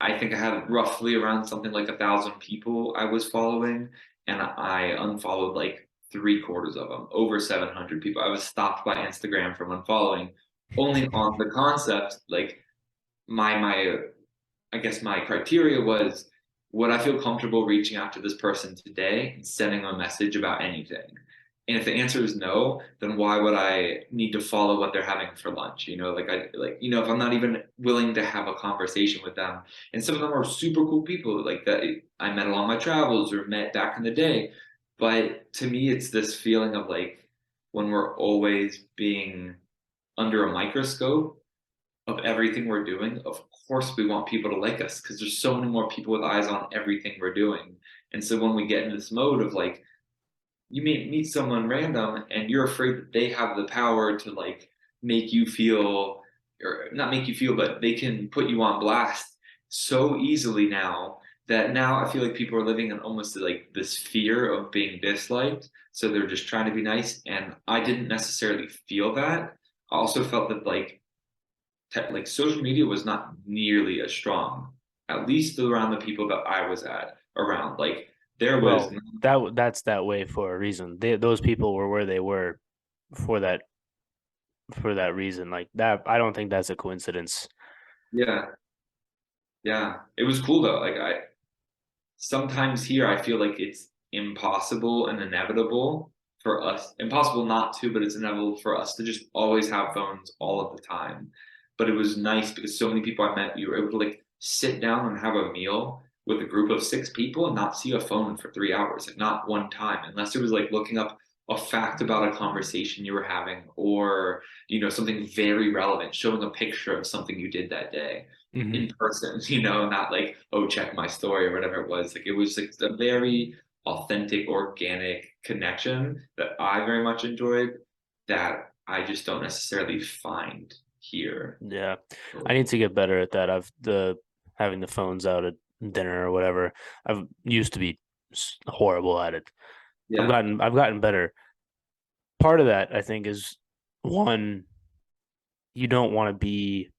I think I had roughly around something like 1,000 people I was following, and I unfollowed like three-quarters of them, over 700 people. I was stopped by Instagram from unfollowing only on the concept, like my I guess my criteria was, would I feel comfortable reaching out to this person today and sending them a message about anything? And if the answer is no, then why would I need to follow what they're having for lunch? If I'm not even willing to have a conversation with them, and some of them are super cool people like that I met along my travels or met back in the day. But to me, it's this feeling of like when we're always being under a microscope of everything we're doing, of course we want people to like us because there's so many more people with eyes on everything we're doing. And so when we get in this mode of like, you may meet someone random and you're afraid that they have the power to like make you feel, or not make you feel, but they can put you on blast so easily now, that now I feel like people are living in almost like this fear of being disliked. So they're just trying to be nice. And I didn't necessarily feel that. I also felt that like social media was not nearly as strong, at least around the people that I was at around. Like there was, Well, that's that way for a reason. Those people were where they were for that reason. Like that, I don't think that's a coincidence. yeah, yeah. It was cool though. Like sometimes here I feel like it's impossible and inevitable for us, impossible not to, but it's inevitable for us to just always have phones all of the time. But it was nice because so many people I met, you were able to like sit down and have a meal with a group of 6 people and not see a phone for 3 hours, like not one time, unless it was like looking up a fact about a conversation you were having, or something very relevant, showing a picture of something you did that day Hmm. in person, not like, oh, check my story or whatever it was. Like it was like a very authentic, organic connection that I very much enjoyed, that I just don't necessarily find here. Yeah, I need to get better at that. I've the having the phones out at dinner or whatever. I've used to be horrible at it. Yeah, I've gotten better. Part of that, I think, is one, you don't want to be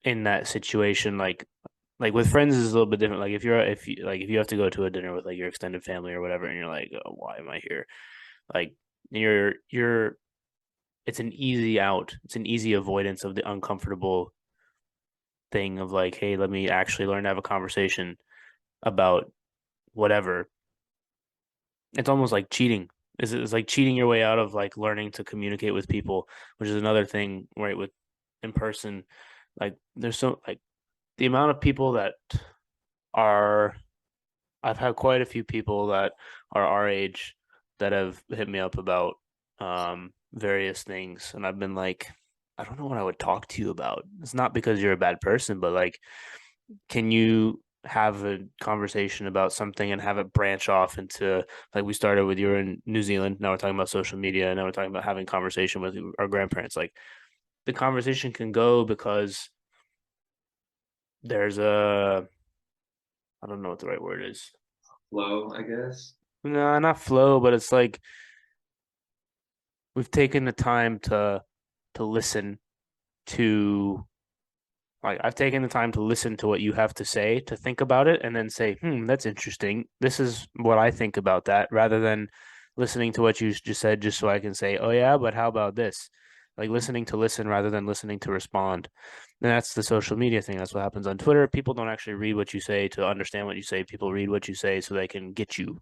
in that situation. Like with friends is a little bit different. Like if you have to go to a dinner with like your extended family or whatever, and you're like, oh, why am I here? Like you're it's an easy out. It's an easy avoidance of the uncomfortable thing of like, hey, let me actually learn to have a conversation about whatever. It's almost like cheating. It's like cheating your way out of like learning to communicate with people, which is another thing, right? With in person, like there's so like the amount of people that are I've had quite a few people that are our age that have hit me up about various things, and I've been like, I don't know what I would talk to you about. It's not because you're a bad person, but like, can you have a conversation about something and have it branch off into like we started with you in New Zealand, now we're talking about social media, and now we're talking about having conversation with our grandparents. Like the conversation can go because there's a I don't know what the right word is. flow, I guess. No, not flow, but it's like we've taken the time to listen to like I've taken the time to listen to what you have to say, to think about it, and then say, that's interesting. This is what I think about that, rather than listening to what you just said just so I can say, oh yeah, but how about this? Like listening to listen rather than listening to respond. And that's the social media thing. That's what happens on Twitter. People don't actually read what you say to understand what you say. People read what you say so they can get you.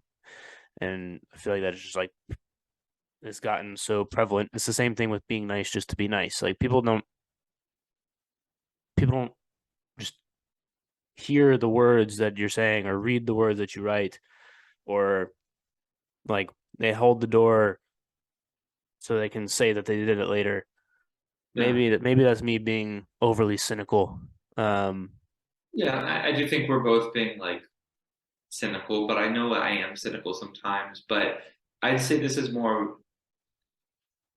And I feel like that is just like it's gotten so prevalent. It's the same thing with being nice just to be nice. Like people don't just hear the words that you're saying or read the words that you write, or like they hold the door so they can say that they did it later. Yeah. Maybe that's me being overly cynical. Um Yeah, I do think we're both being like cynical, but I know I am cynical sometimes. But I'd say this is more,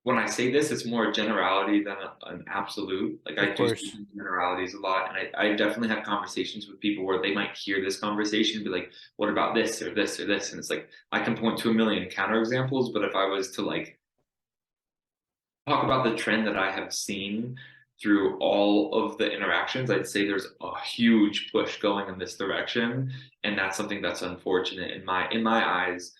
when I say this, it's more a generality than an absolute. Like of I do speak course. in generalities a lot, and I definitely have conversations with people where they might hear this conversation and be like, "What about this or this or this?" And it's like I can point to a million counterexamples, but if I was to like talk about the trend that I have seen through all of the interactions, I'd say there's a huge push going in this direction, and that's something that's unfortunate in my eyes.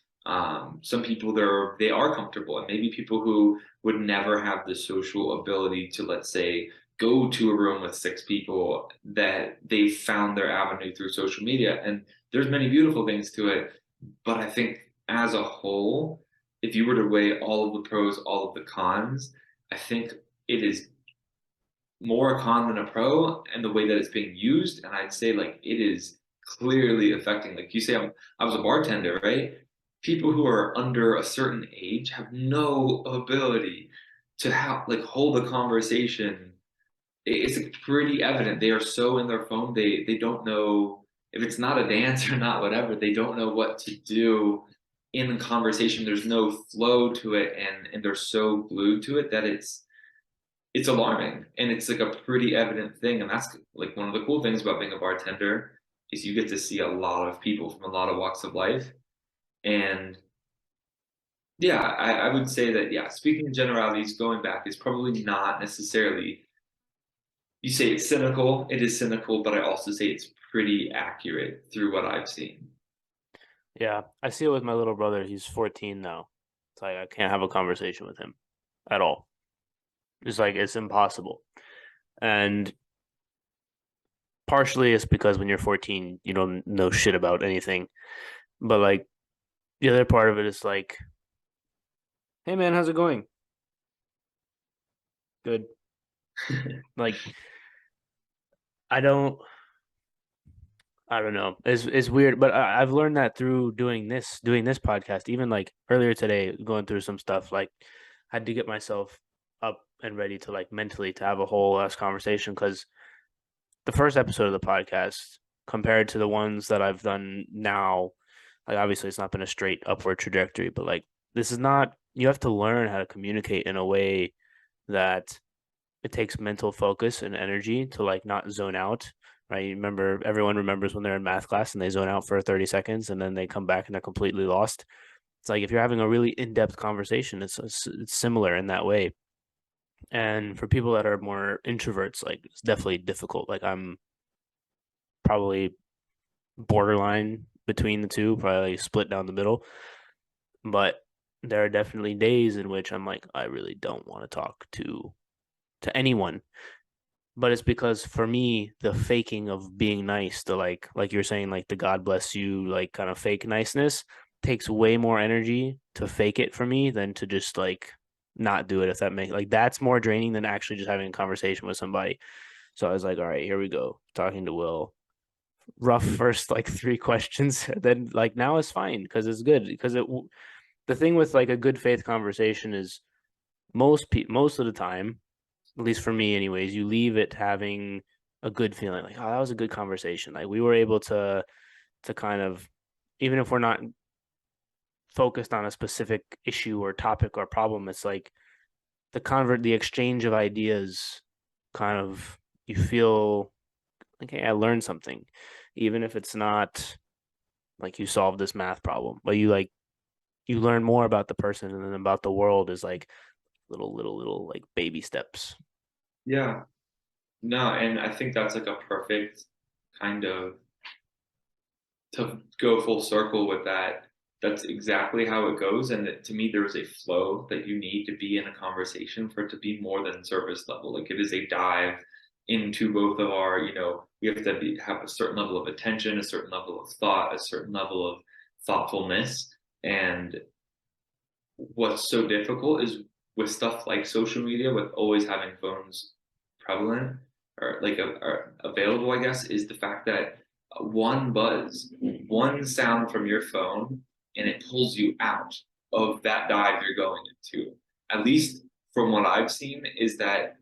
Some people they are comfortable, and maybe people who would never have the social ability to, let's say, go to a room with 6 people, that they've found their avenue through social media, and there's many beautiful things to it. But I think as a whole, if you were to weigh all of the pros, all of the cons, I think it is more a con than a pro, and the way that it's being used. And I'd say like it is clearly affecting, like you say, I was a bartender, right? People who are under a certain age have no ability to have like hold a conversation. It's pretty evident they are so in their phone, they don't know if it's not a dance or not, whatever, they don't know what to do in the conversation. There's no flow to it, and they're so glued to it that it's alarming, and it's like a pretty evident thing. And that's like one of the cool things about being a bartender is you get to see a lot of people from a lot of walks of life. And yeah, I would say that, yeah, speaking in generalities, going back is probably not necessarily, you say it's cynical, it is cynical, but I also say it's pretty accurate through what I've seen. Yeah, I see it with my little brother. He's 14 now. It's like I can't have a conversation with him at all. It's like it's impossible. And partially it's because when you're 14, you don't know shit about anything. But like the other part of it is like, hey man, how's it going? Good. Like I don't I don't know. It's weird, but I've learned that through doing this podcast. Even like earlier today, going through some stuff, like I had to get myself up and ready to like mentally to have a whole ass conversation because the first episode of the podcast compared to the ones that I've done now, like obviously it's not been a straight upward trajectory, but like this is not. You have to learn how to communicate in a way that it takes mental focus and energy to like not zone out, right? You remember everyone remembers when they're in math class and they zone out for 30 seconds and then they come back and they're completely lost. It's like if you're having a really in-depth conversation, it's similar in that way. And for people that are more introverts, like it's definitely difficult. Like I'm probably borderline between the two, probably split down the middle. But there are definitely days in which I'm like, I really don't want to talk to anyone. But it's because for me, the faking of being nice, the like you're saying, like the God bless you, like kind of fake niceness takes way more energy to fake it for me than to just like not do it. If that makes like that's more draining than actually just having a conversation with somebody. So I was like, all right, here we go. Talking to Will. Rough first like three questions. Then like now it's fine because it's good. Because the thing with like a good faith conversation is most of the time, at least for me anyways, you leave it having a good feeling like, oh, that was a good conversation. Like we were able to kind of, even if we're not focused on a specific issue or topic or problem, it's like the exchange of ideas kind of, you feel like, hey, I learned something. Even if it's not like you solved this math problem, but you learn more about the person and then about the world is like little like baby steps. Yeah, no, and I think that's like a perfect kind of, to go full circle with that. That's exactly how it goes. And to me, there is a flow that you need to be in a conversation for it to be more than surface level. Like it is a dive into both of our, we have to have a certain level of attention, a certain level of thought, a certain level of thoughtfulness. And what's so difficult is with stuff like social media, with always having phones prevalent or like are available, I guess, is the fact that one buzz, one sound from your phone, and it pulls you out of that dive you're going into. At least from what I've seen, is that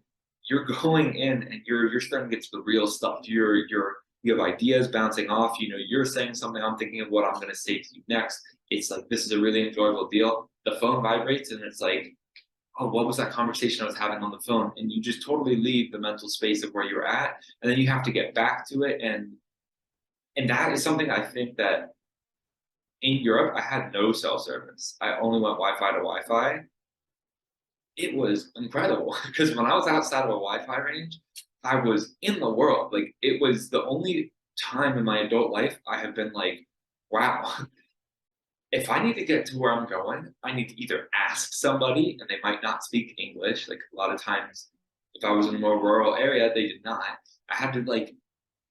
you're going in and you're starting to get to the real stuff. You have ideas bouncing off. You're saying something. I'm thinking of what I'm going to say to you next. It's like this is a really enjoyable deal. The phone vibrates and it's like, oh, what was that conversation I was having on the phone? And you just totally leave the mental space of where you're at, and then you have to get back to it. And that is something I think that in Europe I had no cell service. I only went Wi-Fi to Wi-Fi. It was incredible because when I was outside of a Wi-Fi range, I was in the world. Like it was the only time in my adult life I have been like, wow, if I need to get to where I'm going, I need to either ask somebody and they might not speak English. Like a lot of times, if I was in a more rural area, they did not. I had to like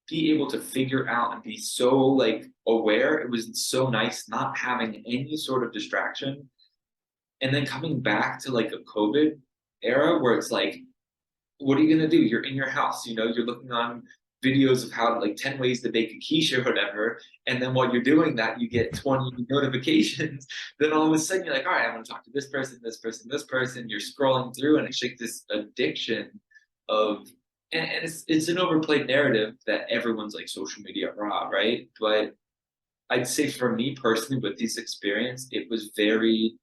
be able to figure out and be so like aware. It was so nice not having any sort of distraction. And then coming back to like a COVID era where it's like, what are you gonna do? You're in your house, you're looking on videos of how like 10 ways to bake a quiche or whatever. And then while you're doing that, you get 20 notifications. Then all of a sudden you're like, all right, I'm gonna talk to this person, this person, this person. You're scrolling through and it's like this addiction of and it's an overplayed narrative that everyone's like social media raw, right? But I'd say for me personally with this experience, it was very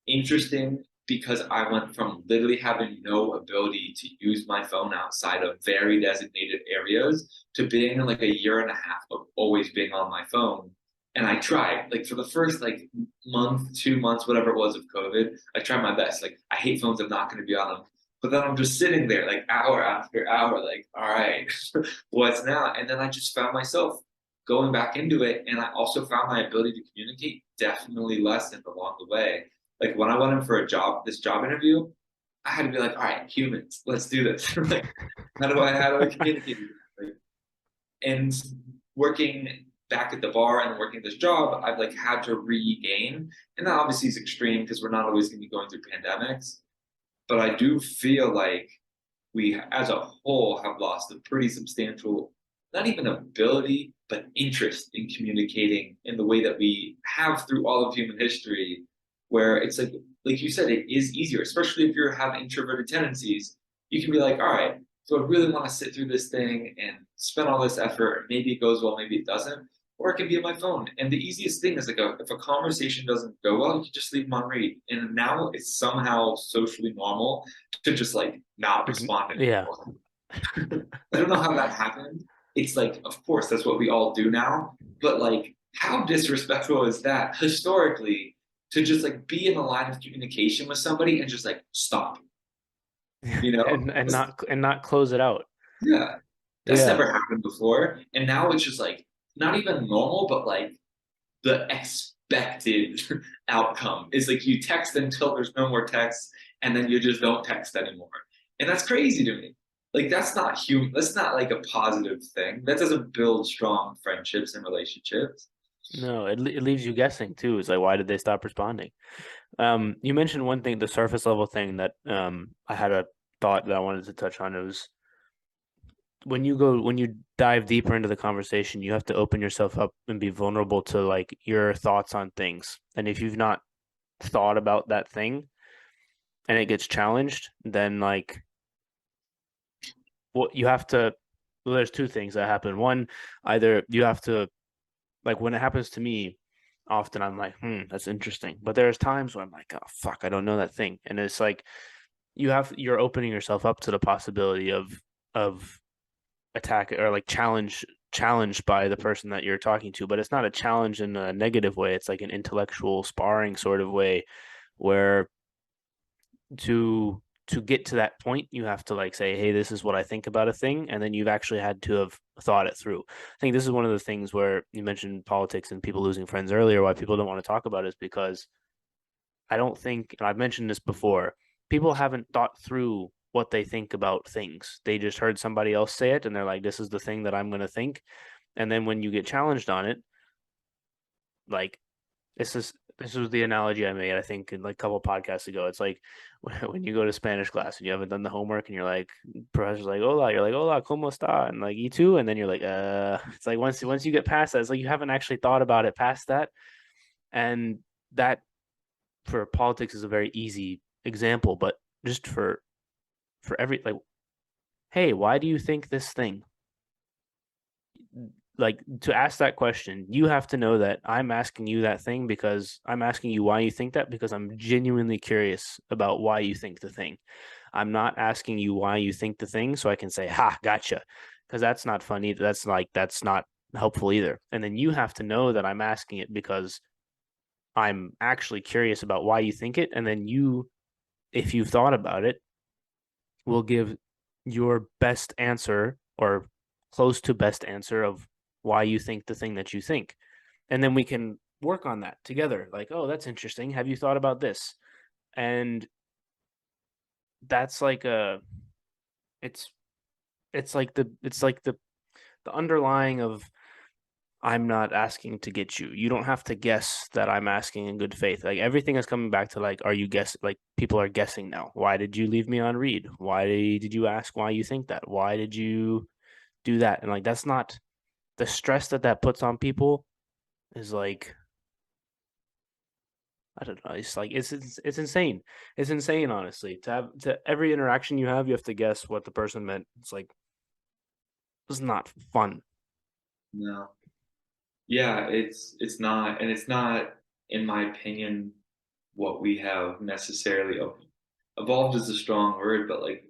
interesting because I went from literally having no ability to use my phone outside of very designated areas to being in like a year and a half of always being on my phone. And I tried, like for the first like month, 2 months, whatever it was of COVID, I tried my best. Like I hate phones, I'm not gonna be on them. But then I'm just sitting there like hour after hour, like, all right, what's now? And then I just found myself going back into it. And I also found my ability to communicate definitely lessened along the way. Like when I went in for this job interview, I had to be like, all right, humans, let's do this. Like, how do I communicate? Like, and working back at the bar and working this job, I've like had to regain, and that obviously is extreme because we're not always going to be going through pandemics. But I do feel like we, as a whole, have lost a pretty substantial, not even ability, but interest in communicating in the way that we have through all of human history, where it's like you said, it is easier, especially if you have introverted tendencies. You can be like, all right, so I really want to sit through this thing and spend all this effort. Maybe it goes well, maybe it doesn't. Or it can be on my phone. And the easiest thing is like if a conversation doesn't go well, you can just leave them on read. And now it's somehow socially normal to just like not respond Yeah. anymore. I don't know how that happened. It's like, of course, that's what we all do now. But like, how disrespectful is that historically to just like be in a line of communication with somebody and just like stop, you know? And not close it out. Yeah, that's Yeah. never happened before. And now it's just like not even normal, but like the expected outcome is like you text until there's no more text, and then you just don't text anymore. And that's crazy to me. Like that's not human. That's not like a positive thing. That doesn't build strong friendships and relationships. No, it leaves you guessing too. It's like, why did they stop responding? You mentioned one thing, the surface level thing that I had a thought that I wanted to touch on. It was when you dive deeper into the conversation, you have to open yourself up and be vulnerable to like your thoughts on things. And if you've not thought about that thing and it gets challenged, then like what you have to well, there's two things that happen. One, either you have to like when it happens to me, often I'm like, that's interesting. But there's times where I'm like, oh fuck, I don't know that thing. And it's like you're opening yourself up to the possibility of attack or like challenged by the person that you're talking to, but it's not a challenge in a negative way. It's like an intellectual sparring sort of way where to get to that point, you have to like say, hey, this is what I think about a thing, and then you've actually had to have thought it through. I think this is one of the things where you mentioned politics and people losing friends earlier, why people don't want to talk about it is because I don't think, and I've mentioned this before, people haven't thought through what they think about things. They just heard somebody else say it and they're like, this is the thing that I'm going to think. And then when you get challenged on it, like this was the analogy I made, I think, in like a couple podcasts ago. It's like when you go to Spanish class and you haven't done the homework and you're like, professor's like, hola, you're like, hola, ¿cómo está? And like, you too. And then you're like, it's like once you get past that, it's like you haven't actually thought about it past that. And that for politics is a very easy example, but just for every like, hey, why do you think this thing? Like to ask that question, you have to know that I'm asking you that thing because I'm asking you why you think that because I'm genuinely curious about why you think the thing. I'm not asking you why you think the thing so I can say, ha, gotcha. Because that's not funny. That's not helpful either. And then you have to know that I'm asking it because I'm actually curious about why you think it. And then you, if you've thought about it, will give your best answer or close to best answer of why you think the thing that you think. And then we can work on that together. Like, oh, that's interesting. Have you thought about this? And that's like a it's it's like the underlying of I'm not asking to get you. You don't have to guess that I'm asking in good faith. Like everything is coming back to like, are you guess like people are guessing now. Why did you leave me on read? Why did you ask why you think that? Why did you do that? And like that's not the stress that that puts on people is like I don't know. It's like it's insane. It's insane, honestly. To have to every interaction you have to guess what the person meant. It's like it's not fun. No. Yeah, it's not, and it's not, in my opinion, what we have necessarily evolved is a strong word, but like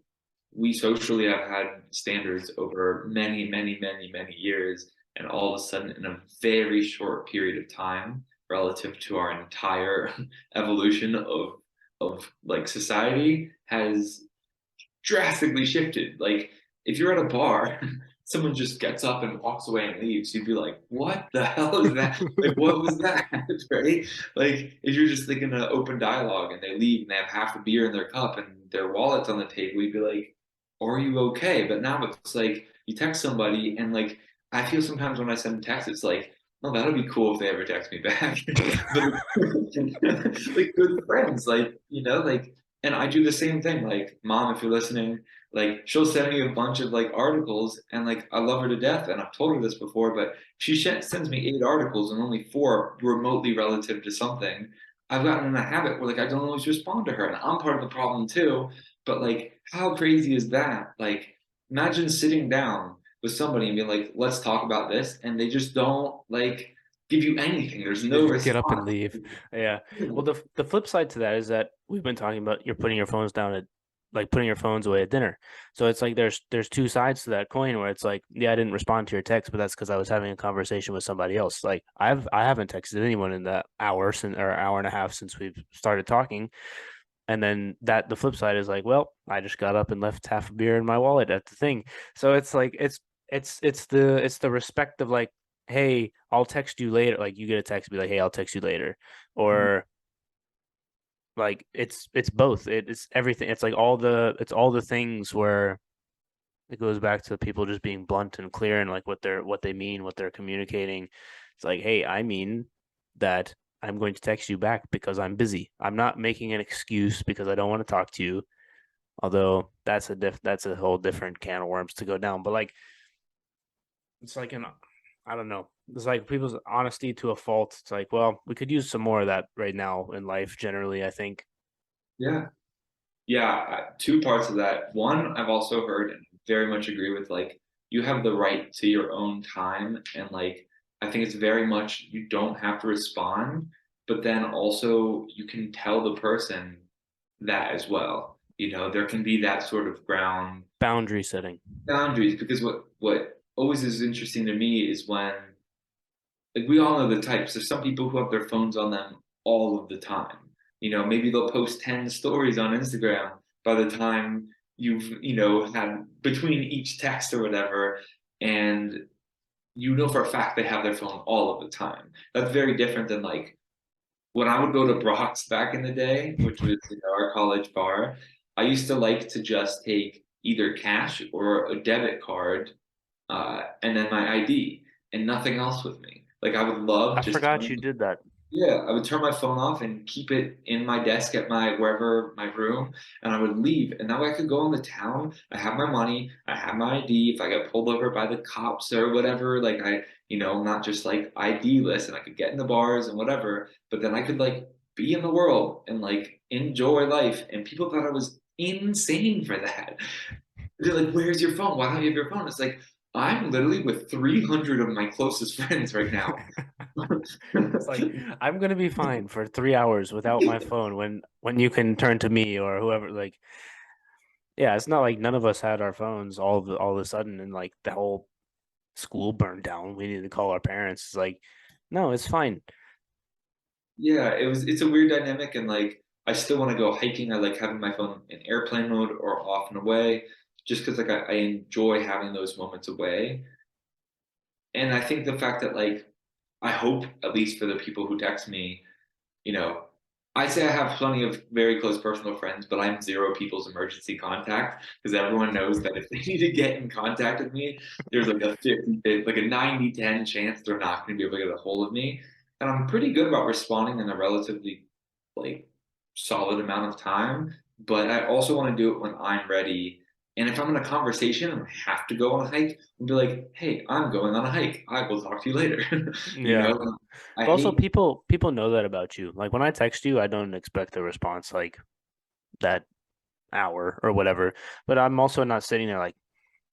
we socially have had standards over many, many, many, many years, and all of a sudden, in a very short period of time, relative to our entire evolution of like society, has drastically shifted. Like if you're at a bar, someone just gets up and walks away and leaves, you'd be like, "What the hell is that? Like, what was that?" Right? Like if you're just thinking an open dialogue and they leave and they have half a beer in their cup and their wallet's on the table, you'd be like, "Are you okay?" But now it's like you text somebody and like I feel sometimes when I send texts, it's like, "Oh, that'll be cool if they ever text me back." But like good friends, like like and I do the same thing. Like, mom, if you're listening, like she'll send me a bunch of like articles, and like I love her to death. And I've told her this before, but she sends me 8 articles and only four remotely relative to something. I've gotten in a habit where like I don't always respond to her, and I'm part of the problem too. But like, how crazy is that? Like, imagine sitting down with somebody and being like, "Let's talk about this," and they just don't like give you anything. There's They no just get up and response. leave. Yeah. Well, the flip side to that is that we've been talking about you're putting your phones down at like putting your phones away at dinner. So it's like there's two sides to that coin where it's like, yeah, I didn't respond to your text, but that's because I was having a conversation with somebody else. Like I haven't texted anyone in that hour since or hour and a half since we've started talking. And then that the flip side is like, well, I just got up and left half a beer in my wallet at the thing. So it's like it's the respect of like, hey, I'll text you later. Like you get a text, be like, hey, I'll text you later, or like it's both. It's everything. It's like all the things where it goes back to people just being blunt and clear and like what they mean, what they're communicating. It's like, hey, I mean that I'm going to text you back because I'm busy. I'm not making an excuse because I don't want to talk to you. Although that's a whole different can of worms to go down. But like it's like an I don't know. It's like people's honesty to a fault. It's like, well, we could use some more of that right now in life generally, I think. Yeah. Yeah, two parts of that. One, I've also heard and very much agree with like you have the right to your own time, and like I think it's very much you don't have to respond, but then also you can tell the person that as well. There can be that sort of ground Boundary setting. boundaries, because what always is interesting to me is when like we all know the types. There's some people who have their phones on them all of the time. Maybe they'll post 10 stories on Instagram by the time you've, had between each text or whatever. And for a fact they have their phone all of the time. That's very different than like when I would go to Brock's back in the day, which was our college bar. I used to like to just take either cash or a debit card, and then my ID and nothing else with me. Like I would love I just forgot you did that. yeah, I would turn my phone off and keep it in my desk at my wherever my room, and I would leave. And that way I could go on the town. I have my money, I have my ID. If I get pulled over by the cops or whatever, like I'm not just like ID list, and I could get in the bars and whatever. But then I could like be in the world and like enjoy life. And people thought I was insane for that. They're like, "Where's your phone? Why don't you have your phone?" It's like I'm literally with 300 of my closest friends right now. It's like I'm gonna be fine for 3 hours without my phone when you can turn to me or whoever. Like, yeah, it's not like none of us had our phones all of a sudden and like the whole school burned down. We needed to call our parents. It's like, no, it's fine. Yeah, it's a weird dynamic, and like I still want to go hiking. I like having my phone in airplane mode or off and away, just because like I enjoy having those moments away. And I think the fact that like I hope, at least for the people who text me, you know, I say I have plenty of very close personal friends, but I'm zero people's emergency contact because everyone knows that if they need to get in contact with me, there's like a 50, like a 90-10 chance they're not going to be able to get a hold of me. And I'm pretty good about responding in a relatively like solid amount of time, but I also want to do it when I'm ready. And if I'm in a conversation and I have to go on a hike, I'll be like, "Hey, I'm going on a hike. I will talk to you later." You Yeah. know, I But also hate. people know that about you. Like when I text you, I don't expect a response like that hour or whatever. But I'm also not sitting there like,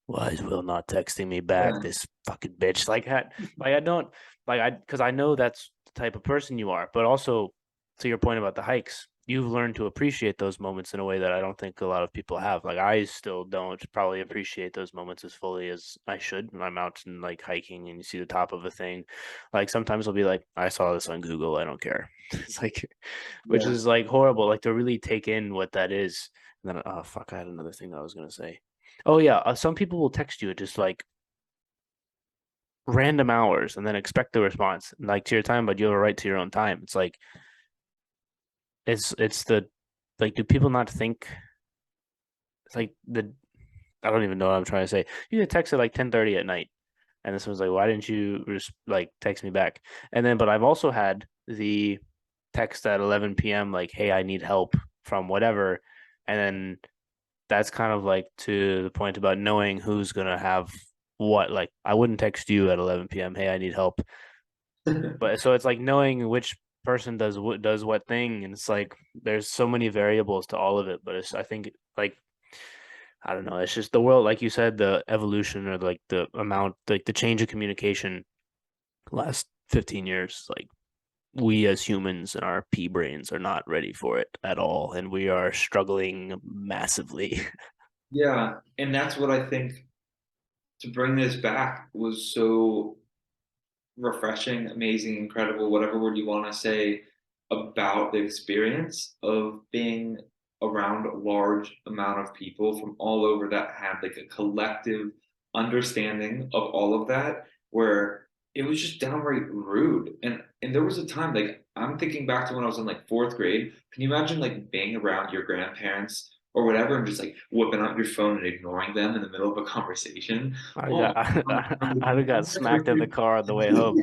why is Will not texting me back? Yeah. This fucking bitch. Like I don't like I because I know that's the type of person you are. But also to your point about the hikes, you've learned to appreciate those moments in a way that I don't think a lot of people have. Like I still don't probably appreciate those moments as fully as I should when I'm out and like hiking and you see the top of a thing. Like sometimes I'll be like, I saw this on Google, I don't care. It's like which Yeah. is like horrible, like to really take in what that is. And then oh fuck, I had another thing that I was gonna say. Oh yeah, some people will text you at just like random hours and then expect the response. Like to your time, but you have a right to your own time. It's like it's the like do people not think it's like the I don't even know what I'm trying to say. You get text at like 10:30 at night and this was like, why didn't you like text me back? And then but I've also had the text at 11 p.m. like, hey, I need help from whatever. And then that's kind of like to the point about knowing who's gonna have what. Like I wouldn't text you at 11 p.m. Hey, I need help. But so it's like knowing which person does what thing, and it's like there's so many variables to all of it. But it's I think like I don't know. It's just the world, like you said, the evolution or like the amount, like the change of communication last 15 years. Like we as humans and our pea brains are not ready for it at all, and we are struggling massively. Yeah, and that's what I think to bring this back was so refreshing, amazing, incredible, whatever word you want to say about the experience of being around a large amount of people from all over that had like a collective understanding of all of that, where it was just downright rude. And there was a time like I'm thinking back to when I was in like fourth grade. Can you imagine like being around your grandparents or whatever and just like whipping out your phone and ignoring them in the middle of a conversation? I Oh, got I got one smacked in the second. car on the way home.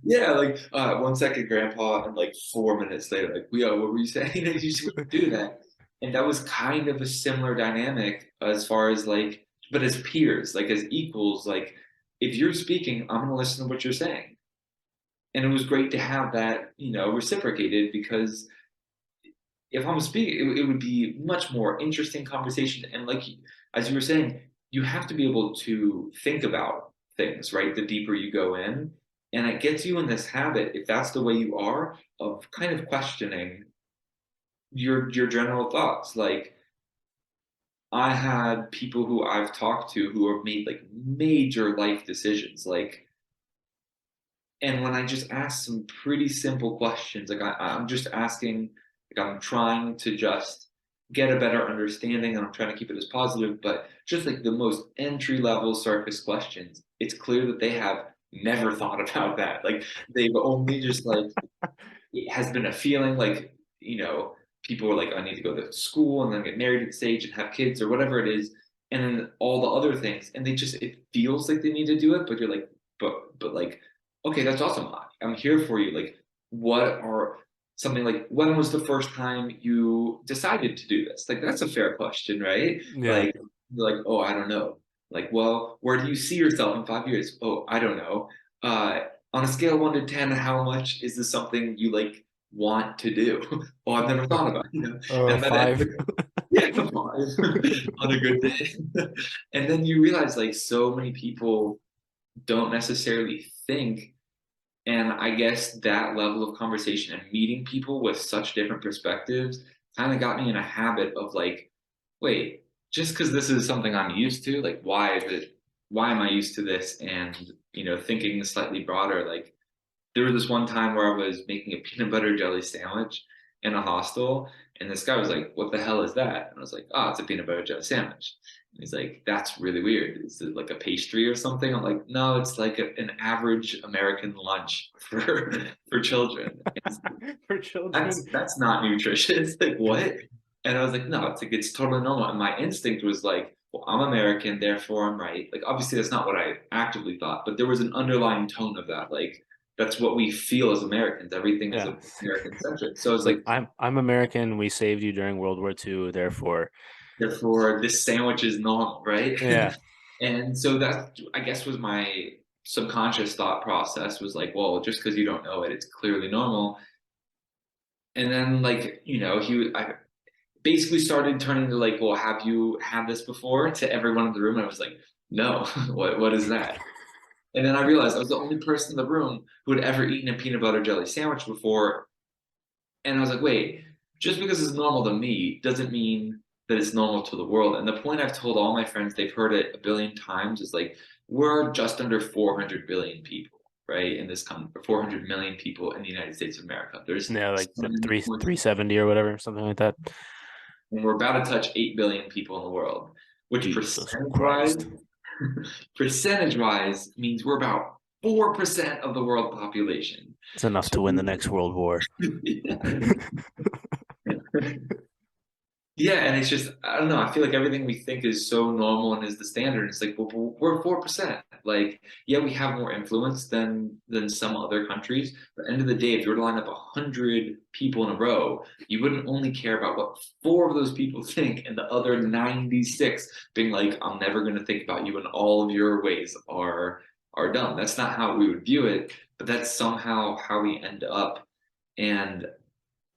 Yeah, like 1 second, grandpa, and like 4 minutes later, like, yo, what were you saying? And you just wouldn't do that. And that was kind of a similar dynamic as far as like, but as peers, like as equals, like if you're speaking, I'm gonna listen to what you're saying. And it was great to have that, reciprocated because if I'm speaking, it would be much more interesting conversation. And like as you were saying, you have to be able to think about things, right? The deeper you go in, and it gets you in this habit, if that's the way you are, of kind of questioning your general thoughts. Like I had people who I've talked to who have made like major life decisions, like and when I just ask some pretty simple questions, like I'm just asking, like I'm trying to just get a better understanding and I'm trying to keep it as positive, but just like the most entry level surface questions, it's clear that they have never thought about that. Like they've only just like it has been a feeling like, people are like, I need to go to school and then get married at this age and have kids or whatever it is. And then all the other things. And it feels like they need to do it, but you're like, but like, okay, that's awesome. I'm here for you. Like, what are something like, when was the first time you decided to do this? Like, that's a fair question, right? Yeah. Like, you're like, oh, I don't know. Like, well, where do you see yourself in 5 years? Oh, I don't know. Uh, on a scale of 1 to 10, how much is this something you like want to do? Oh, I've never thought about, and then Five. yeah, 5 on a good day. And then you realize like so many people don't necessarily think. And I guess that level of conversation and meeting people with such different perspectives kind of got me in a habit of like, wait, just because this is something I'm used to, like, why am I used to this? And, thinking slightly broader, like, there was this one time where I was making a peanut butter jelly sandwich in a hostel, And this guy was like, "What the hell is that?" And I was like, "Oh, it's a peanut butter jelly sandwich." And he's like, "That's really weird. Is it like a pastry or something?" I'm like, "No, it's like an average American lunch for children." For children. That's not nutritious. Like, what? And I was like, no, it's like it's totally normal. And my instinct was like, well, I'm American, therefore I'm right. Like, obviously that's not what I actively thought, but there was an underlying tone of that. Like, that's what we feel as Americans. Everything is Yeah. American centric. So I was It's like like, I'm American. We saved you during World War II. Therefore, therefore this sandwich is normal, right? yeah, And so that, I guess, was my subconscious thought process, was like, well, just because you don't know it, it's clearly normal. And then, like, I basically started turning to like, well, have you had this before, to everyone in the room. And I was like, no. What is that? And then I realized I was the only person in the room who had ever eaten a peanut butter jelly sandwich before. And I was like, wait, just because it's normal to me doesn't mean that it's normal to the world. And the point I've told all my friends, they've heard it a billion times, is like, we're just under 400 billion people, right? In this country, 400 million people in the United States of America. There's yeah, like the 7 370 or whatever, something like that. and we're about to touch 8 billion people in the world, which Jesus percentage wise, Christ. percentage wise means we're about 4% of the world population. It's enough So to win the next World War. yeah, and it's just, I don't know. I feel like everything we think is so normal and is the standard. It's like, well, we're 4%. Like, yeah, we have more influence than some other countries. But at the end of the day, if you were to line up 100 people in a row, you wouldn't only care about what 4 of those people think, and the other 96 being like, I'm never going to think about you, and all of your ways are dumb. That's not how we would view it, but that's somehow how we end up. And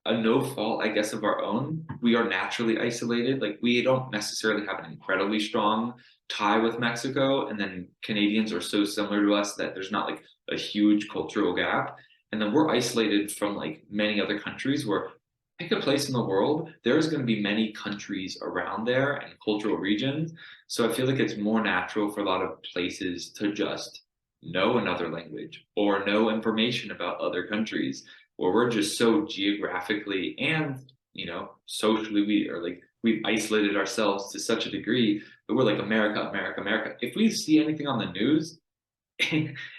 a no fault, I guess, of our own, we are naturally isolated. Like, we don't necessarily have an incredibly strong tie with Mexico, and then Canadians are so similar to us that there's not like a huge cultural gap. And then we're isolated from like many other countries, where pick a place in the world, there's going to be many countries around there and cultural regions. So I feel like it's more natural for a lot of places to just know another language or know information about other countries, where we're just so geographically and socially, we've isolated ourselves to such a degree that we're like, America, America, America. If we see anything on the news,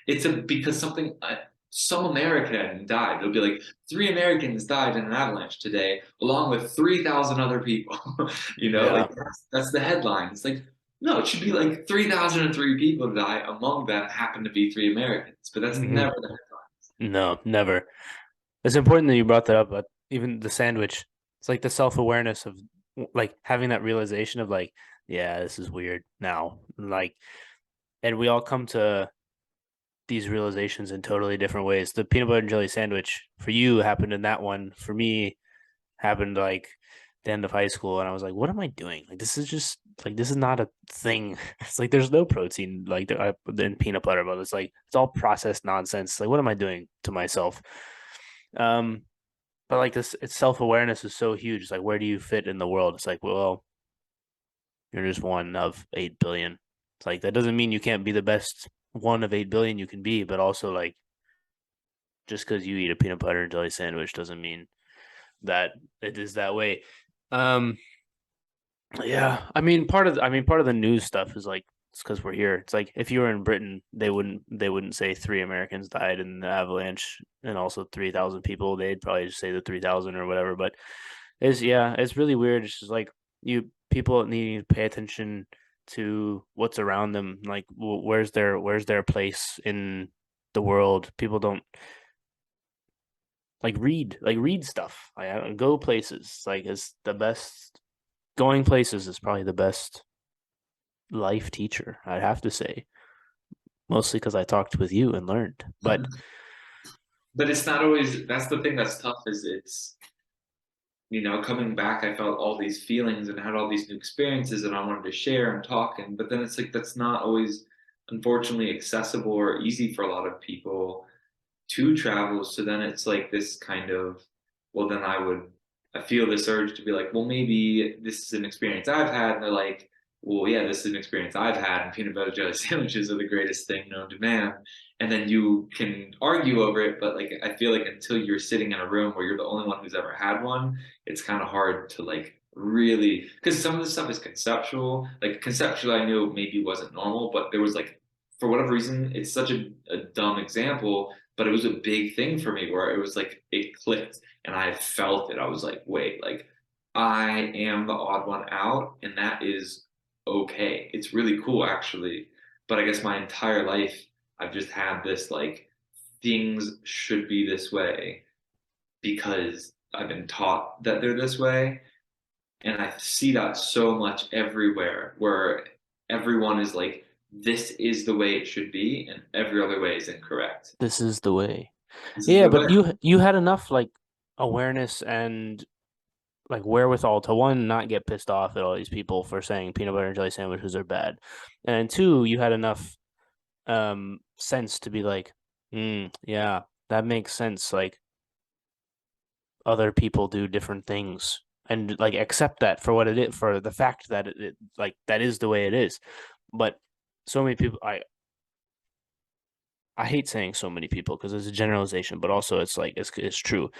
it's because some American died. It'll be like 3 Americans died in an avalanche today, along with 3,000 other people. Yeah. Like, that's the headline. It's like, no, it should be like 3,003 people die. Among that happen to be 3 Americans, but that's Hmm. never the headline. No, never. It's important that you brought that up, but even the sandwich, it's like the self-awareness of like having that realization of like, yeah, this is weird now. Like, and we all come to these realizations in totally different ways. The peanut butter and jelly sandwich for you happened in that one. For me, happened like the end of high school, and I was like, "What am I doing? Like, this is just like this is not a thing. It's like there's no protein like in peanut butter, but it's like it's all processed nonsense. Like, what am I doing to myself?" Um, but like this, it's self awareness is so huge. It's like, where do you fit in the world? It's like, well, you're just one of 8 billion. It's like that doesn't mean you can't be the best one of 8 billion you can be, but also like just because you eat a peanut butter and jelly sandwich doesn't mean that it is that way. Um, yeah, part of the news stuff is like it's because we're here. It's like if you were in Britain, they wouldn't say 3 Americans died in the avalanche and also 3,000 people. They'd probably just say the 3,000 or whatever. But it's really weird. It's just like you people need to pay attention to what's around them. Like where's their place in the world? People don't like read stuff. I don't go places. Like it's the best. Going places is probably the best life teacher, I'd have to say. Mostly because I talked with you and learned. But But it's not always, that's the thing that's tough, is it's, coming back, I felt all these feelings and had all these new experiences, and I wanted to share and talk. But then it's like, that's not always, unfortunately, accessible or easy for a lot of people to travel. So then it's like this kind of, well, I feel this urge to be like, well, maybe this is an experience I've had. And they're like, well, yeah, this is an experience I've had, and peanut butter jelly sandwiches are the greatest thing known to man. And then you can argue over it, but like I feel like until you're sitting in a room where you're the only one who's ever had one, it's kind of hard to like really, because some of the stuff is conceptual. Like conceptually, I knew it maybe wasn't normal, but there was like, for whatever reason, it's such a dumb example, but it was a big thing for me where it was like it clicked and I felt it. I was like, wait, like I am the odd one out, and that is okay. It's really cool actually. But I guess my entire life I've just had this like things should be this way because I've been taught that they're this way. And I see that so much everywhere where everyone is like, this is the way it should be, and every other way is incorrect. This is the way. This is Yeah, the but way. you had enough like awareness and like wherewithal to one, not get pissed off at all these people for saying peanut butter and jelly sandwiches are bad. And then two, you had enough sense to be like, yeah, that makes sense. Like other people do different things and like accept that for what it is, for the fact that it like that is the way it is. But so many people, I hate saying so many people because it's a generalization, but also it's like it's true.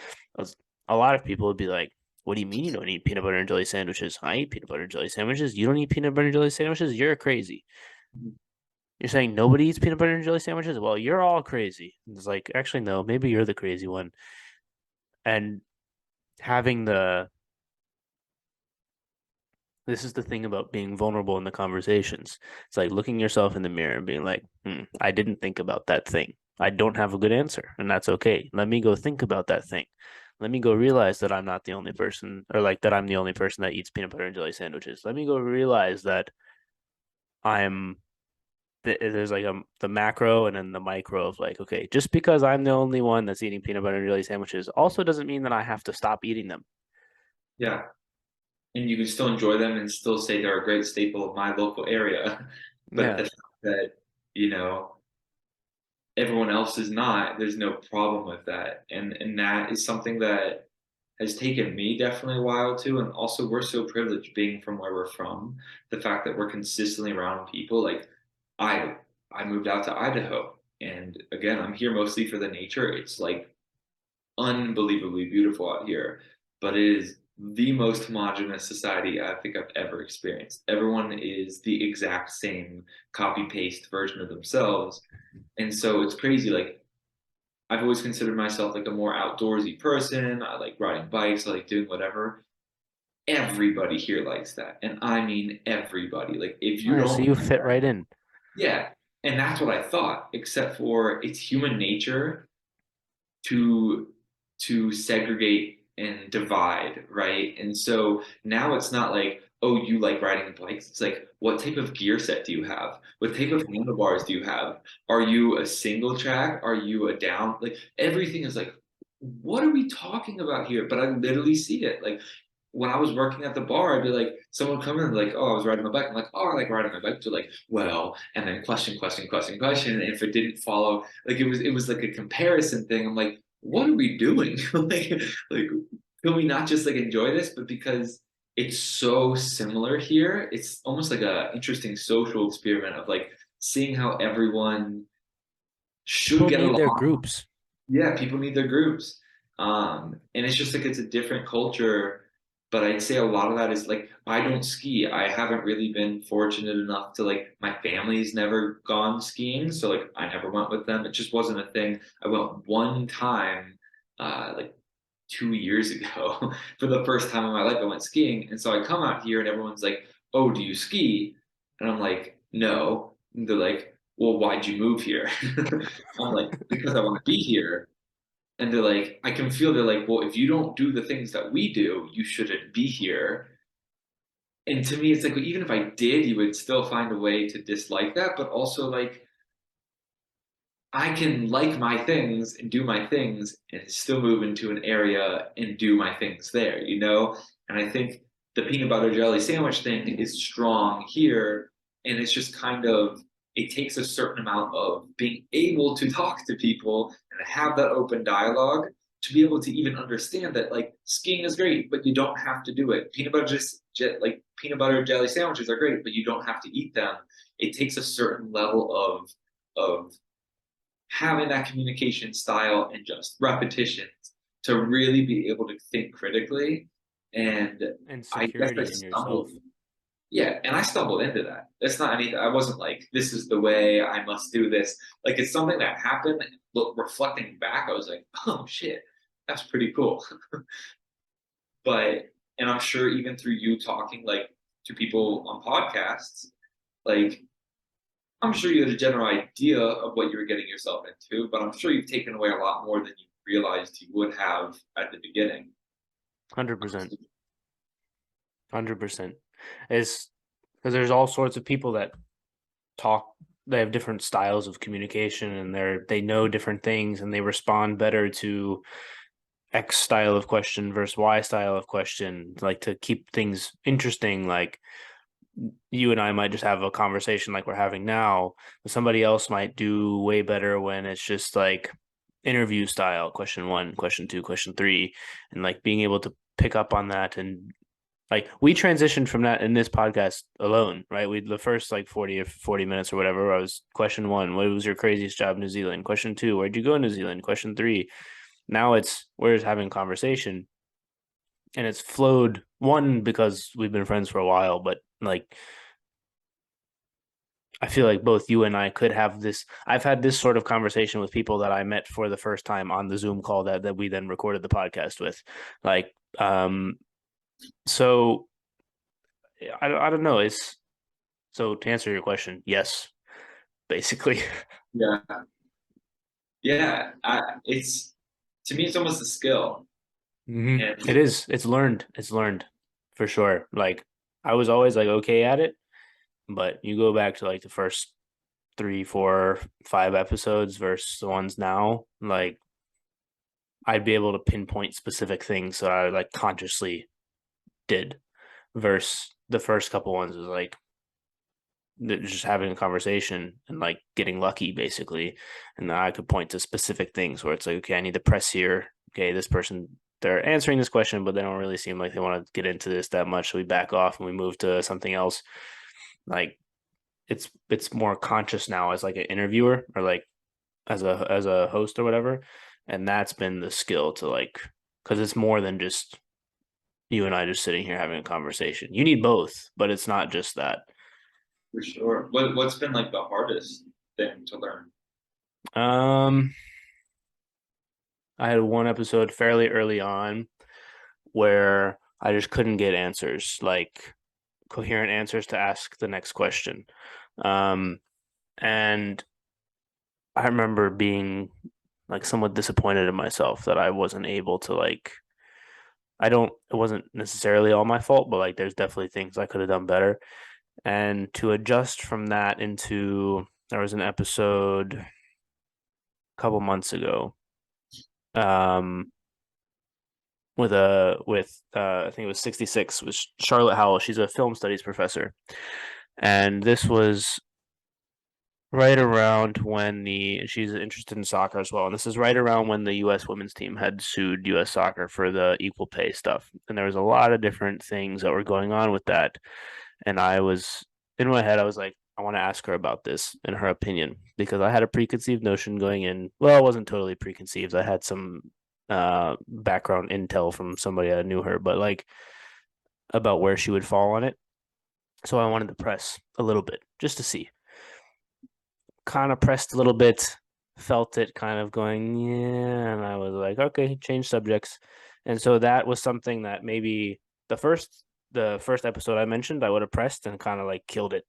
A lot of people would be like, "What do you mean you don't eat peanut butter and jelly sandwiches? I eat peanut butter and jelly sandwiches. You don't eat peanut butter and jelly sandwiches? You're crazy." You're saying nobody eats peanut butter and jelly sandwiches? Well, you're all crazy. It's like, actually, no, maybe you're the crazy one. And having the this is the thing about being vulnerable in the conversations. It's like looking yourself in the mirror and being like, I didn't think about that thing. I don't have a good answer, and that's okay. Let me go think about that thing. Let me go realize that I'm not the only person, or like that I'm the only person that eats peanut butter and jelly sandwiches. Let me go realize that I'm there's like the macro and then the micro of like, okay, just because I'm the only one that's eating peanut butter and jelly sandwiches also doesn't mean that I have to stop eating them. Yeah. And you can still enjoy them and still say they're a great staple of my local area. But Yeah. the fact that, you know, everyone else is not, there's no problem with that. And that is something that has taken me definitely a while too. And also we're so privileged being from where we're from. The fact that we're consistently around people, like I I moved out to Idaho. And again, I'm here mostly for the nature. It's like unbelievably beautiful out here, but it is the most homogenous society I think I've ever experienced. Everyone is the exact same copy paste version of themselves. And so it's crazy. Like, I've always considered myself like a more outdoorsy person. I like riding bikes, I like doing whatever. Everybody here likes that. And I mean everybody. Like, if All you right, so don't you like fit that, right in. yeah. And that's what I thought, except for it's human nature to segregate and divide, right? And so now it's not like, oh, you like riding bikes. It's like, what type of gear set do you have? What type of handlebars do you have? Are you a single track? Are you a down? Like everything is like, what are we talking about here? But I literally see it. Like when I was working at the bar, I'd be like, someone would come in like, oh, I was riding my bike. I'm like, oh, I like riding my bike. To like, well, and then question. And if it didn't follow, like it was like a comparison thing. I'm like, what are we doing? like, can we not just like enjoy this? But because it's so similar here, it's almost like a interesting social experiment of like seeing how everyone should People get need their along. groups. Yeah, people need their groups. And it's just like it's a different culture. But I'd say a lot of that is like I don't ski. I haven't really been fortunate enough to like my family's never gone skiing, so like I never went with them. It just wasn't a thing. I went one time, like 2 years ago, for the first time in my life. I went skiing, and so I come out here and everyone's like, "Oh, do you ski?" And I'm like, "No." And they're like, "Well, why'd you move here?" I'm like, "Because I want to be here." And they're like, I can feel they're like, well, if you don't do the things that we do, you shouldn't be here. And to me, it's like, well, even if I did, you would still find a way to dislike that. But also, like, I can like my things and do my things and still move into an area and do my things there, you know? And I think the peanut butter jelly sandwich thing is strong here. And it's just kind of, it takes a certain amount of being able to talk to people and have that open dialogue to be able to even understand that like skiing is great, but you don't have to do it. Like peanut butter jelly sandwiches are great, but you don't have to eat them. It takes a certain level of having that communication style and just repetitions to really be able to think critically. And And I guess I security in yourself. stumbled. Yeah, and I stumbled into that. It's not anything. I wasn't like, this is the way I must do this. Like it's something that happened. Look, reflecting back, I was like, oh shit, that's pretty cool. But and I'm sure even through you talking like to people on podcasts, like I'm sure you had a general idea of what you were getting yourself into, but I'm sure you've taken away a lot more than you realized you would have at the beginning. 100%. 100%. It's because there's all sorts of people that talk, they have different styles of communication, and they know different things, and they respond better to X style of question versus Y style of question, like to keep things interesting. Like you and I might just have a conversation like we're having now, but somebody else might do way better when it's just like interview style, question one, question two, question three, and like being able to pick up on that. And like we transitioned from that in this podcast alone, right? We the first like 40 minutes or whatever, I was question one, what was your craziest job in New Zealand? Question two, where'd you go in New Zealand? Question three. Now we're just having conversation, and it's flowed one because we've been friends for a while, but like I feel like both you and I could have this. I've had this sort of conversation with people that I met for the first time on the Zoom call that we then recorded the podcast with. Like, so I don't know. It's so to answer your question, yes, basically. Yeah, yeah. It's to me, it's almost a skill, and It is. It's learned. It's learned for sure. Like I was always like okay at it, but you go back to like the first three, four, five episodes versus the ones now, like I'd be able to pinpoint specific things that I like consciously did versus the first couple ones was like just having a conversation and like getting lucky basically. And I could point to specific things where it's like, okay, I need to press here. Okay, this person, they're answering this question, but they don't really seem like they want to get into this that much. So we back off and we move to something else. Like it's more conscious now as like an interviewer or like as a host or whatever. And that's been the skill to like because it's more than just you and I just sitting here having a conversation. You need both, but it's not just that. for sure. What's been like the hardest thing to learn? Um, I had one episode fairly early on where I just couldn't get answers, like coherent answers to ask the next question. Um, and I remember being like somewhat disappointed in myself that I wasn't able to like it wasn't necessarily all my fault, but like there's definitely things I could have done better. And to adjust from that into there was an episode a couple months ago um with I think it was 66 with Charlotte Howell. She's a film studies professor. And this was right around when she's interested in soccer as well. And this is right around when the US women's team had sued US soccer for the equal pay stuff. And there was a lot of different things that were going on with that. And I was in my head, I was like, I want to ask her about this and her opinion because I had a preconceived notion going in. Well, it wasn't totally preconceived. I had some background intel from somebody that knew her, but like about where she would fall on it. So I wanted to press a little bit just to see. Kind of pressed a little bit, felt it kind of going, yeah. And I was like, okay, change subjects. And so that was something that maybe the first episode I mentioned, I would have pressed and kind of like killed it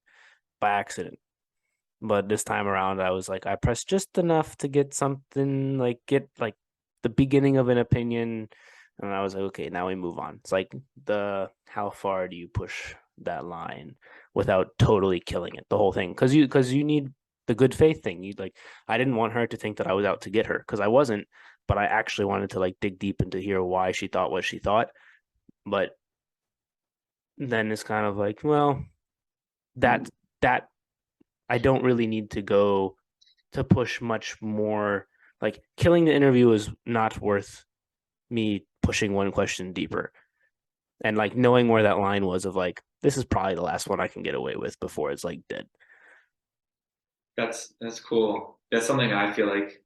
by accident. But this time around, I was like, I pressed just enough to get something like get like the beginning of an opinion. And I was like, okay, now we move on. It's like the how far do you push that line without totally killing it, the whole thing. Because you need the good faith thing. You like I didn't want her to think that I was out to get her because I wasn't, but I actually wanted to like dig deep into hear why she thought what she thought. But then it's kind of like, well, that I don't really need to go to push much more. Like killing the interview is not worth me pushing one question deeper and like knowing where that line was of like, this is probably the last one I can get away with before it's like dead. That's cool. That's something I feel like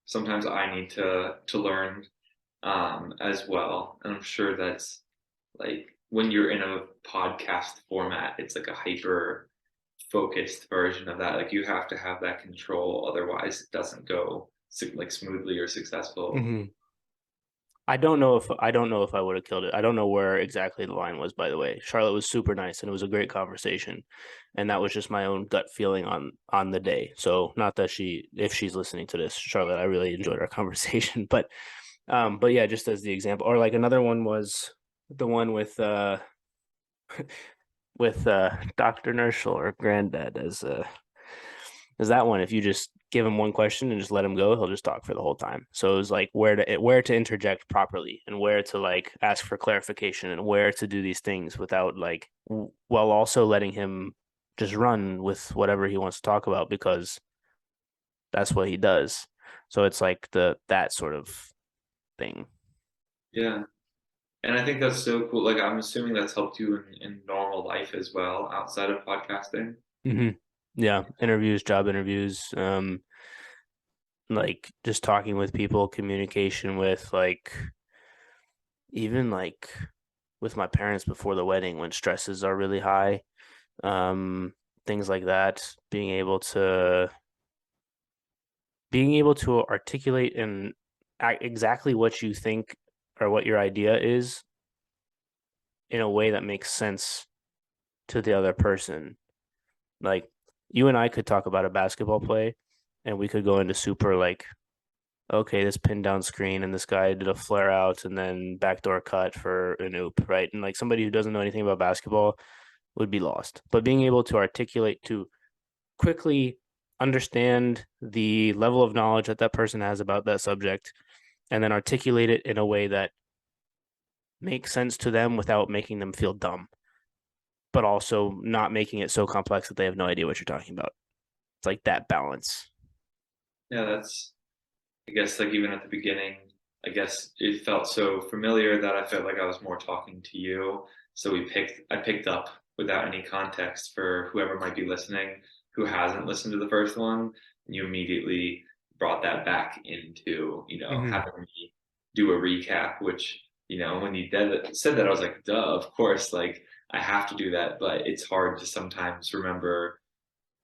sometimes I need to learn as well. And I'm sure that's like when you're in a podcast format, it's like a hyper focused version of that. Like you have to have that control, otherwise it doesn't go like smoothly or successful. Mm-hmm. I don't know if I would have killed it. I don't know where exactly the line was, by the way. Charlotte was super nice and it was a great conversation. And that was just my own gut feeling on the day. So not that if she's listening to this, Charlotte, I really enjoyed our conversation. But yeah, just as the example. Or like another one was the one with Dr. Nerschel or Granddad as that one. If you just give him one question and just let him go, he'll just talk for the whole time. So it was like where to interject properly and where to like ask for clarification and where to do these things without like while also letting him just run with whatever he wants to talk about because that's what he does. So it's like that sort of thing. Yeah. And I think that's so cool. Like I'm assuming that's helped you in normal life as well, outside of podcasting. Mm-hmm. Yeah, interviews, job interviews, like just talking with people, communication with like even like with my parents before the wedding when stresses are really high, um, things like that, being able to articulate and exactly what you think or what your idea is in a way that makes sense to the other person. Like you and I could talk about a basketball play and we could go into super like okay, this pin down screen and this guy did a flare out and then backdoor cut for an oop, right? And like somebody who doesn't know anything about basketball would be lost. But being able to articulate to quickly understand the level of knowledge that that person has about that subject and then articulate it in a way that makes sense to them without making them feel dumb, but also not making it so complex that they have no idea what you're talking about. It's like that balance. Yeah, that's I guess like even at the beginning, I guess it felt so familiar that I felt like I was more talking to you. So I picked up without any context for whoever might be listening who hasn't listened to the first one. And you immediately brought that back into, Mm-hmm. having me do a recap, which, when you said that, I was like, duh, of course, like I have to do that. But it's hard to sometimes remember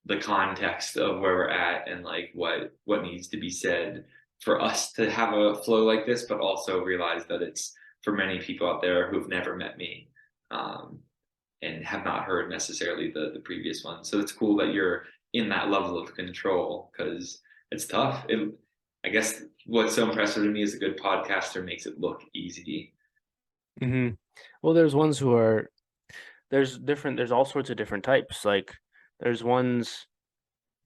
the context of where we're at and like what needs to be said for us to have a flow like this, but also realize that it's for many people out there who've never met me, um, and have not heard necessarily the previous one. So it's cool that you're in that level of control because it's tough. I guess what's so impressive to me is a good podcaster makes it look easy. Mm-hmm. Well, there's all sorts of different types. Like there's ones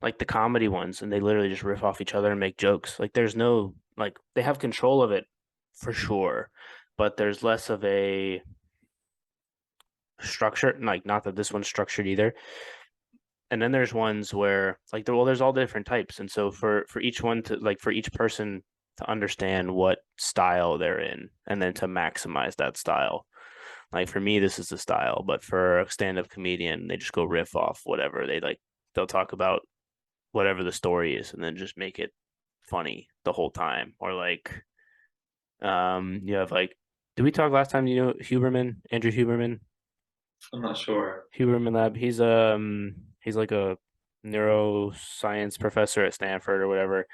like the comedy ones and they literally just riff off each other and make jokes. Like there's no like they have control of it for sure, but there's less of a structure. Like not that this one's structured either. And then there's ones where like there's all different types. And so for each one to like for each person to understand what style they're in and then to maximize that style. Like for me, this is the style, but for a stand-up comedian, they just go riff off whatever they like. They'll talk about whatever the story is and then just make it funny the whole time. Or like you have like did we talk last time, you know, Huberman, Andrew Huberman? I'm not sure. Huberman Lab. He's like a neuroscience professor at Stanford or whatever.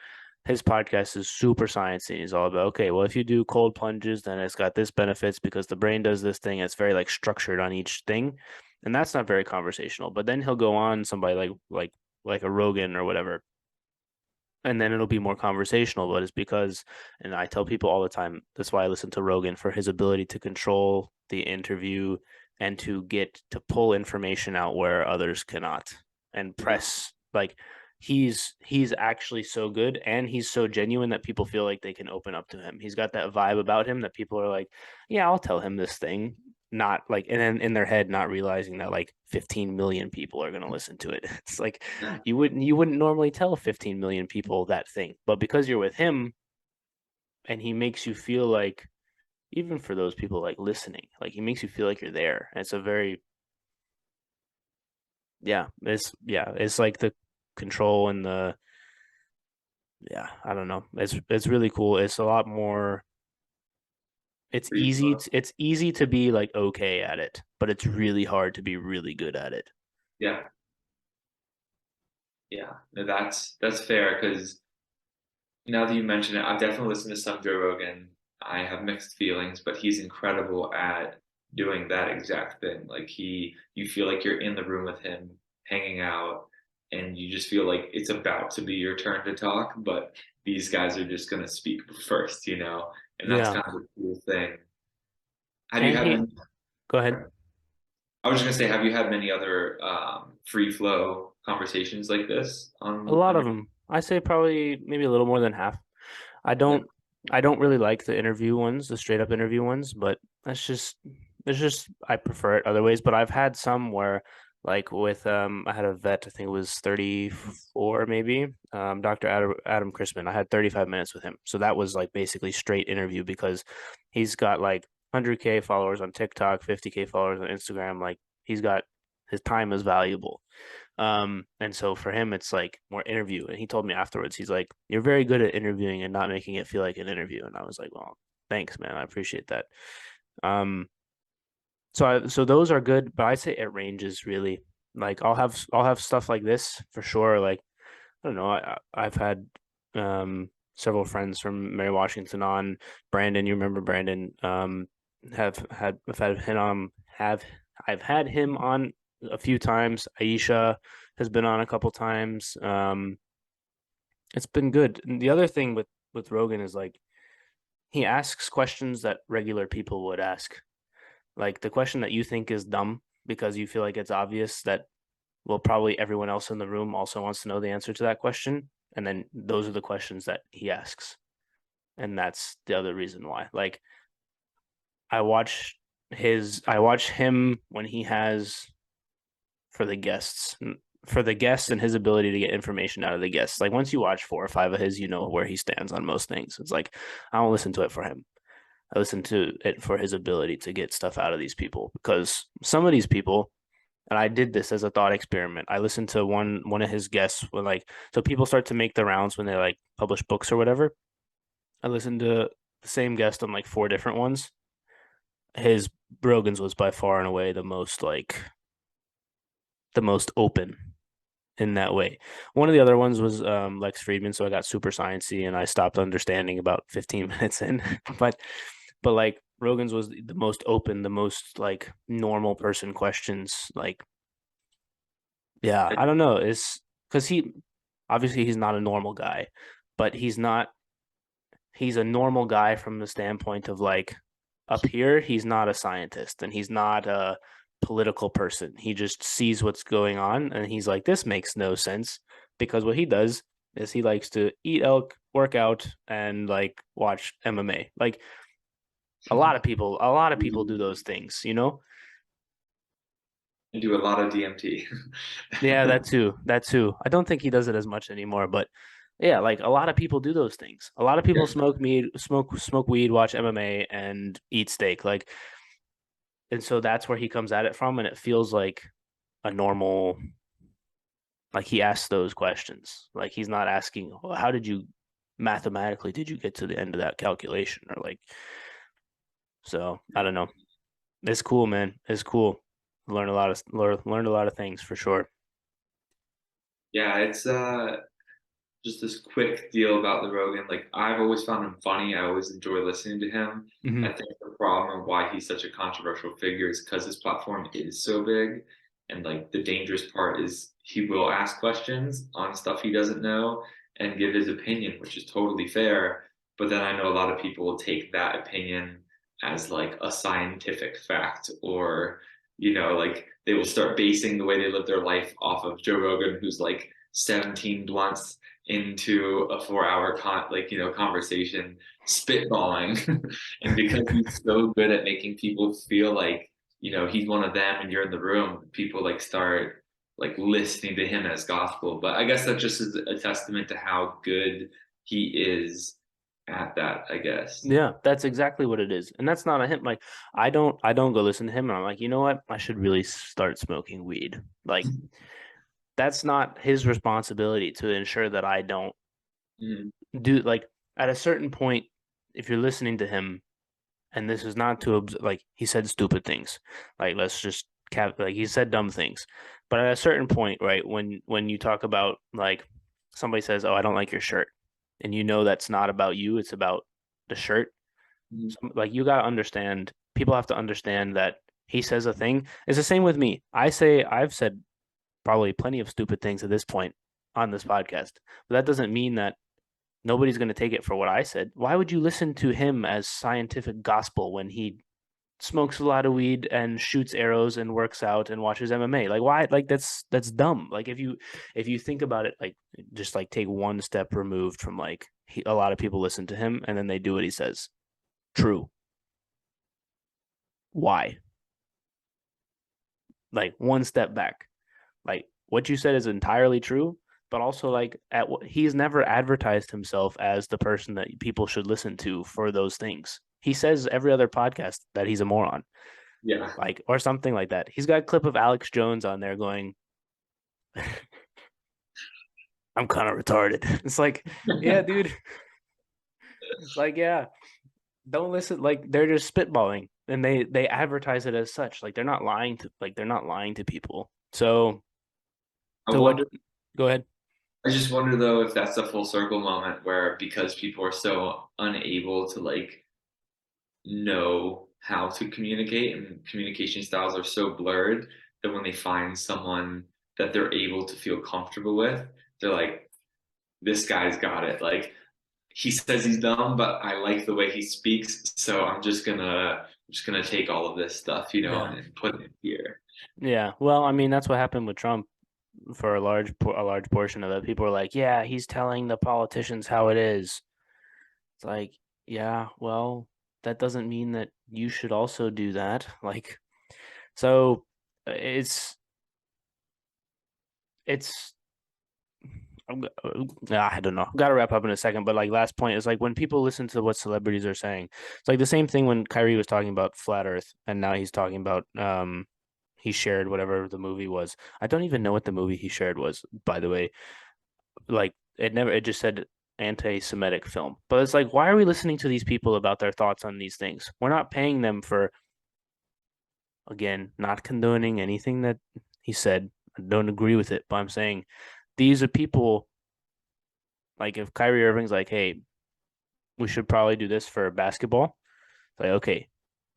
His podcast is super sciencey. He's all about okay, well, if you do cold plunges, then it's got this benefits because the brain does this thing. It's very like structured on each thing, and that's not very conversational. But then he'll go on somebody like a Rogan or whatever, and then it'll be more conversational. But it's because, and I tell people all the time, that's why I listen to Rogan for his ability to control the interview and to get to pull information out where others cannot and Yeah. press like he's actually so good and he's so genuine that people feel like they can open up to him. He's got that vibe about him that people are like, yeah, I'll tell him this thing. Not like, and then in their head, not realizing that like 15 million people are going to listen to it. It's like Yeah. you wouldn't normally tell 15 million people that thing, but because you're with him and he makes you feel like even for those people like listening, like he makes you feel like you're there. And it's a very it's like the control and the I don't know. It's really cool. It's a lot more Free flow. it's easy to be like okay at it, but it's really hard to be really good at it. Yeah, yeah. No, that's fair because now that you mention it, I've definitely listened to some Joe Rogan. I have mixed feelings, but he's incredible at doing that exact thing. Like you feel like you're in the room with him, hanging out, and you just feel like it's about to be your turn to talk, but these guys are just gonna speak first, you know? And that's Yeah. kind of a cool thing. Have you And had he many? go ahead. I was just gonna say, have you had many other free flow conversations like this A lot on of your? them. I say probably maybe a little more than half. I Yeah. don't I don't really like the interview ones, the straight up interview ones, but it's just I prefer it other ways. But I've had some where like with I had a vet, I think it was 34 maybe, Dr. Adam Chrisman. I had 35 minutes with him. So that was like basically straight interview because he's got like 100K followers on TikTok, 50K followers on Instagram. Like he's got his time is valuable. And so for him, it's like more interview. And he told me afterwards, he's like, "You're very good at interviewing and not making it feel like an interview." And I was like, "Well, thanks, man. I appreciate that." Um, so those are good, but I'd say it ranges really. Like I'll have stuff like this for sure. Like I don't know, I've had several friends from Mary Washington on. Brandon, you remember Brandon? I've had him have I've had him on a few times. Aisha has been on a couple times. It's been good. And the other thing with Rogan is like he asks questions that regular people would ask. Like the question that you think is dumb because you feel like it's obvious that well, probably everyone else in the room also wants to know the answer to that question. And then those are the questions that he asks. And that's the other reason why. Like I watch him when he has for the guests for the guests and his ability to get information out of the guests. Like once you watch 4 or 5 of his, you know where he stands on most things. It's like I don't listen to it for him. I listen to it for his ability to get stuff out of these people because some of these people and I did this as a thought experiment. I listened to one of his guests when like so people start to make the rounds when they like publish books or whatever. I listened to the same guest on like 4 different ones. His Rogan's was by far and away the most open in that way. One of the other ones was Lex Friedman, so I got super sciencey and I stopped understanding about 15 minutes in. but like Rogan's was the most open, the most like normal person questions. Like yeah, I don't know. It's because he obviously he's not a normal guy, but he's a normal guy from the standpoint of like up here, he's not a scientist and he's not a political person. He just sees what's going on and he's like, this makes no sense because what he does is he likes to eat elk, work out, and like watch MMA. Like a lot of people do those things, you know? And do a lot of DMT. Yeah, that too. That too. I don't think he does it as much anymore, but yeah, like a lot of people do those things. A lot of Yeah. people smoke weed, watch MMA, and eat steak. Like, and so that's where he comes at it from, and it feels like a normal. Like he asks those questions. Like he's not asking, well, how did you mathematically did you get to the end of that calculation, or like. So I don't know. It's cool, man. It's cool. Learned a lot of things for sure. Yeah, it's just this quick deal about the Rogan. Like I've always found him funny. I always enjoy listening to him. I Hmm. think the problem and why he's such a controversial figure is because his platform is so big. And like the dangerous part is he will ask questions on stuff he doesn't know and give his opinion, which is totally fair. But then I know a lot of people will take that opinion as like a scientific fact or, like they will start basing the way they live their life off of Joe Rogan, who's like 17 blunts into a 4 hour conversation spitballing and because he's so good at making people feel like he's one of them and you're in the room, people like start like listening to him as gospel. But I guess that just is a testament to how good he is at that, I guess. Yeah, that's exactly what it is. And that's not a him. Like I don't go listen to him and I'm like, you know what? I should really start smoking weed. Like that's not his responsibility to ensure that I don't Mhm. do like at a certain point, if you're listening to him, and this is not to like he said stupid things, like let's just like he said dumb things, but at a certain point, right, when you talk about like somebody says, "Oh, I don't like your shirt," and you know that's not about you, it's about the shirt. Mhm. So, like you got to understand, people have to understand that he says a thing. It's the same with me. I've said probably plenty of stupid things at this point on this podcast, but that doesn't mean that nobody's going to take it for what I said. Why would you listen to him as scientific gospel when he smokes a lot of weed and shoots arrows and works out and watches MMA? Like why? Like that's dumb. Like if you think about it, like just like take one step removed from like a lot of people listen to him and then they do what he says. True. Why? Like one step back. Like what you said is entirely true, but also like he's never advertised himself as the person that people should listen to for those things. He says every other podcast that he's a moron, Yeah. like or something like that. He's got a clip of Alex Jones on there going, "I'm kind of retarded." It's like, yeah, dude. It's like, yeah, don't listen. Like they're just spitballing, and they advertise it as such. Like they're not lying to people. So I so what? wonder Go ahead. I just wonder though if that's a full circle moment where because people are so unable to like know how to communicate and communication styles are so blurred that when they find someone that they're able to feel comfortable with, they're like, this guy's got it. Like he says he's dumb, but I like the way he speaks, so I'm just gonna take all of this stuff, Yeah. and put it here. Yeah. Well, I mean, that's what happened with Trump for a large portion of it. People are like, "Yeah, he's telling the politicians how it is." It's like, yeah, well, that doesn't mean that you should also do that. Like, so it's I don't know. Got to wrap up in a second, but like last point is like when people listen to what celebrities are saying, it's like the same thing when Kyrie was talking about flat Earth, and now he's talking about he shared whatever the movie was. I don't even know what the movie he shared was, by the way. Like it just said anti-Semitic film. But it's like, why are we listening to these people about their thoughts on these things? We're not paying them for, again, not condoning anything that he said. I don't agree with it, but I'm saying these are people like if Kyrie Irving's like, hey, we should probably do this for basketball. It's like, okay,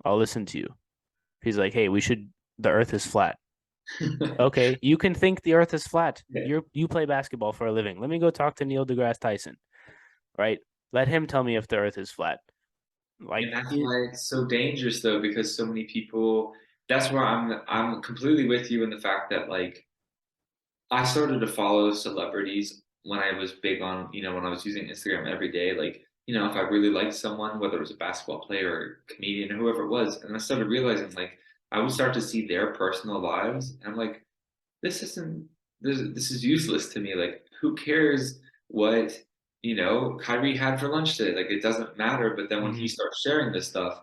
I'll listen to you. If he's like, hey, the earth is flat. Okay, you can think the earth is flat. Yeah. You play basketball for a living. Let me go talk to Neil deGrasse Tyson, right? Let him tell me if the earth is flat. And Like, that's why it's so dangerous though, because so many people that's where I'm completely with you in the fact that like I started to follow celebrities when I was big on, when I was using Instagram every day. Like, if I really liked someone, whether it was a basketball player or comedian or whoever it was, and I started realizing like I would start to see their personal lives, and I'm like, this isn't this is useless to me. Like, who cares what Kyrie had for lunch today? Like, it doesn't matter. But then when he mhm. starts sharing this stuff,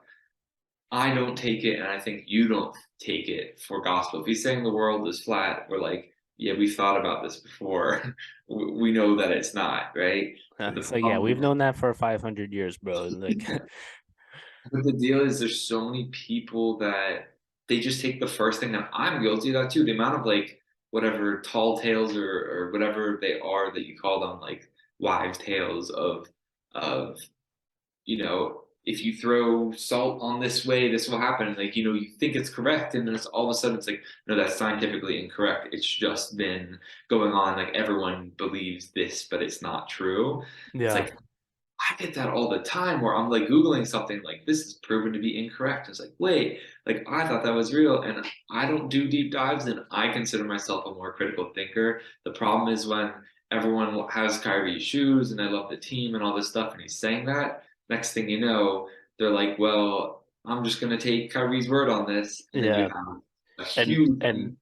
I don't take it, and I think you don't take it for gospel. If he's saying the world is flat, we're like, yeah, we thought about this before. We know that it's not, right? But the It's like, yeah, problem we've is, known that for 500 years, bro. Like, but the deal is, there's so many people that they just take the first thing, and I'm guilty of that too. The amount of like whatever tall tales or whatever they are that you call them, like wives' tales of if you throw salt on this way, this will happen. Like, you think it's correct, and then it's all of a sudden it's like, no, that's scientifically incorrect. It's just been going on. Like everyone believes this, but it's not true. It's yeah, like I get that all the time where I'm like Googling something like this is proven to be incorrect. It's like, wait, like I thought that was real. And I don't do deep dives, and I consider myself a more critical thinker. The problem is when everyone has Kyrie's shoes and I love the team and all this stuff, and he's saying that, next thing you know, they're like, well, I'm just gonna take Kyrie's word on this. And then you yeah, have a and huge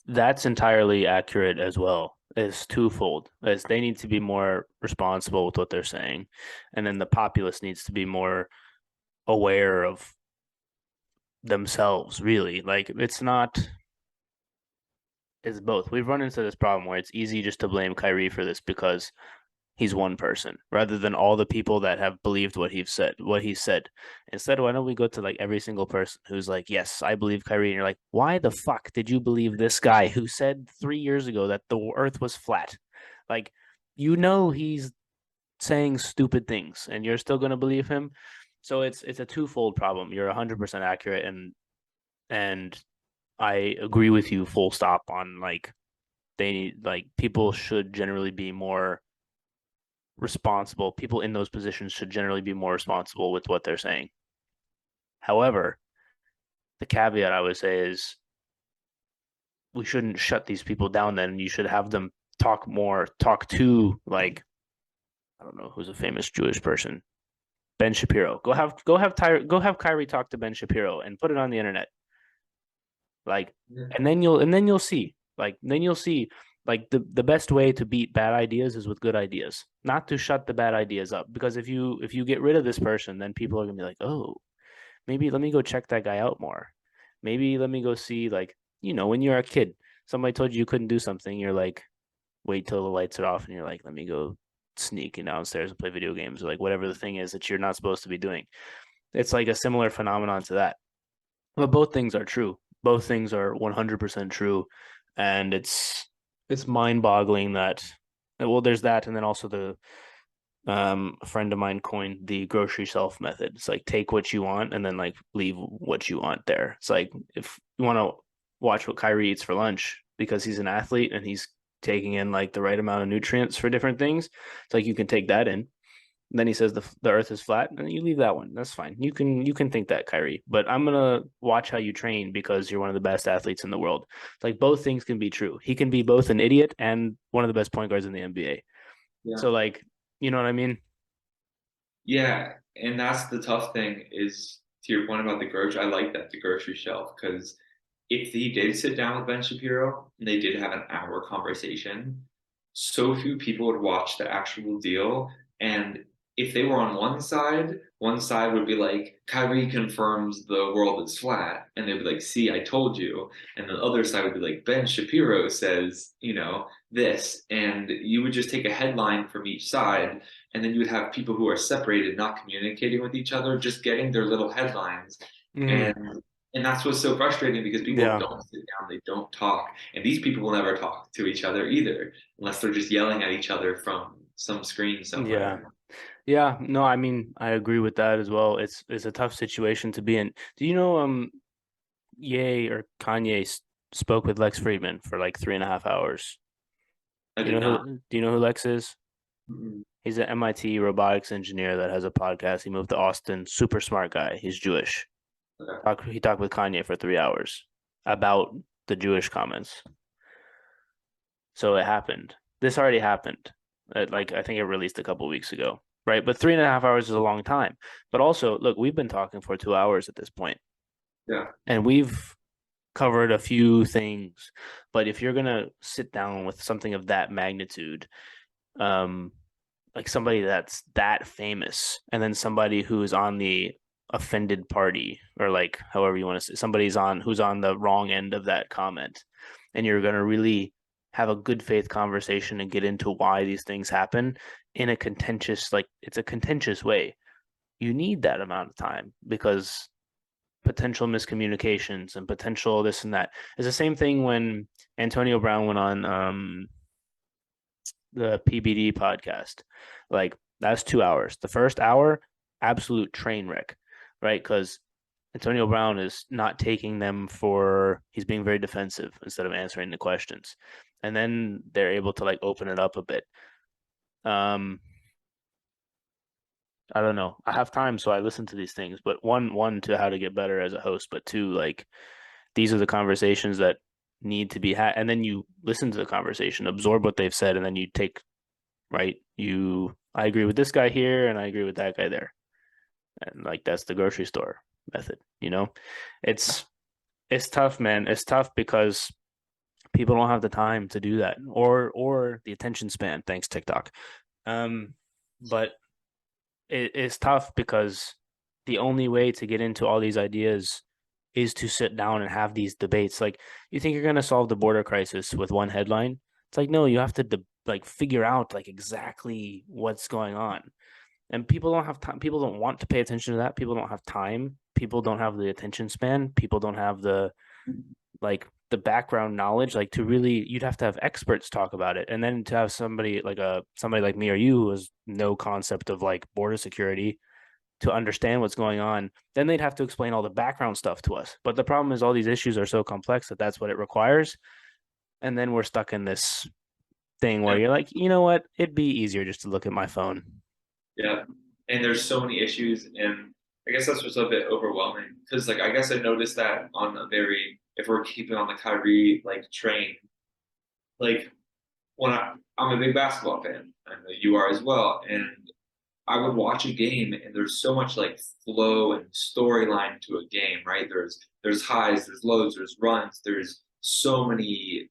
that's entirely accurate as well. is twofold. Is they need to be more responsible with what they're saying, and then the populace needs to be more aware of themselves. Really, like it's both. We've run into this problem where it's easy just to blame Kyrie for this because he's one person rather than all the people that have believed what he said. Instead, why don't we go to like every single person who's like, yes, I believe Kyrie. And you're like, why the fuck did you believe this guy who said 3 years ago that the earth was flat? Like, he's saying stupid things and you're still going to believe him. So it's a twofold problem. You're 100% accurate, and I agree with you full stop on like people should generally be more responsible. People in those positions should generally be more responsible with what they're saying. However, the caveat I would say is we shouldn't shut these people down. Then you should have them talk to like I don't know who's a famous Jewish person, Ben Shapiro. Go have Kyrie talk to Ben Shapiro and put it on the internet. Like, Yeah. and then you'll see. Like the best way to beat bad ideas is with good ideas, not to shut the bad ideas up. Because if you get rid of this person, then people are gonna be like, oh, maybe let me go check that guy out more. Maybe let me go see like, when you're a kid, somebody told you couldn't do something, you're like, wait till the lights are off and you're like, let me go sneak downstairs and play video games or like whatever the thing is that you're not supposed to be doing. It's like a similar phenomenon to that. But both things are true. Both things are 100% true, and it's mind-boggling that there's that, and then also a friend of mine coined the grocery shelf method. It's like take what you want and then like leave what you want there. It's like if you want to watch what Kyrie eats for lunch because he's an athlete and he's taking in like the right amount of nutrients for different things, it's like you can take that in. Then he says the earth is flat, and you leave that one. That's fine. You can think that, Kyrie. But I'm gonna watch how you train because you're one of the best athletes in the world. Like both things can be true. He can be both an idiot and one of the best point guards in the NBA. Yeah. So like, you know what I mean? Yeah, and that's the tough thing is to your point about the grocery. I like that the grocery shelf because if he did sit down with Ben Shapiro and they did have an hour conversation, so few people would watch the actual deal. And if they were on one side would be like, Kyrie confirms the world is flat. And they'd be like, see, I told you. And the other side would be like, Ben Shapiro says, this. And you would just take a headline from each side. And then you would have people who are separated, not communicating with each other, just getting their little headlines. Mm, And and that's what's so frustrating because people yeah, don't sit down, they don't talk. And these people will never talk to each other either, unless they're just yelling at each other from some screen yeah, somewhere. yeah. No, I mean I agree with that as well. It's a tough situation to be in. Do you know Ye or Kanye spoke with Lex Friedman for like 3.5 hours? I Do you did know not. who Lex is? Mhm. He's an MIT robotics engineer that has a podcast. He moved to Austin. Super smart guy. He's Jewish. Okay. He talked with Kanye for 3 hours about the Jewish comments. So it happened. This already happened. Like I think it released a couple weeks ago, right? But 3.5 hours is a long time. But also, look, we've been talking for 2 hours at this point, Yeah. and we've covered a few things. But if you're gonna sit down with something of that magnitude, um, like somebody that's that famous and then somebody who's on the offended party or like however you want to say somebody's on who's on the wrong end of that comment and you're going to really have a good faith conversation and get into why these things happen in a contentious it's a contentious way. You need that amount of time because potential miscommunications and potential this and that is the same thing when Antonio Brown went on the PBD podcast. Like that's 2 hours. The first hour, absolute train wreck, right? Because Antonio Brown is not taking them he's being very defensive instead of answering the questions. And then they're able to like open it up a bit. Um, I don't know. I have time, so I listen to these things. But one to how to get better as a host, but two, like these are the conversations that need to be had. And then you listen to the conversation, absorb what they've said, and then you take right? I agree with this guy here and I agree with that guy there. And like that's the grocery store method. It's it's tough, man. It's tough because people don't have the time to do that, or the attention span. Thanks, TikTok. But it's tough because the only way to get into all these ideas is to sit down and have these debates. Like, you think you're going to solve the border crisis with one headline? It's like, no, you have to like figure out like exactly what's going on. And people don't have time. People don't want to pay attention to that. People don't have time. People don't have the attention span. People don't have the the background knowledge, like to really, you'd have to have experts talk about it, and then to have somebody like me or you who has no concept of like border security to understand what's going on, then they'd have to explain all the background stuff to us. But the problem is all these issues are so complex that that's what it requires, and then we're stuck in this thing where Yeah. you're like, you know what, it'd be easier just to look at my phone. Yeah. And there's so many issues, and I guess that's what's a bit overwhelming because, like, I guess I noticed that on a very, if we're keeping on the Kyrie like train, like I'm a big basketball fan, I know you are as well, and I would watch a game and there's so much like flow and storyline to a game, right? There's highs, there's lows, there's runs, there's so many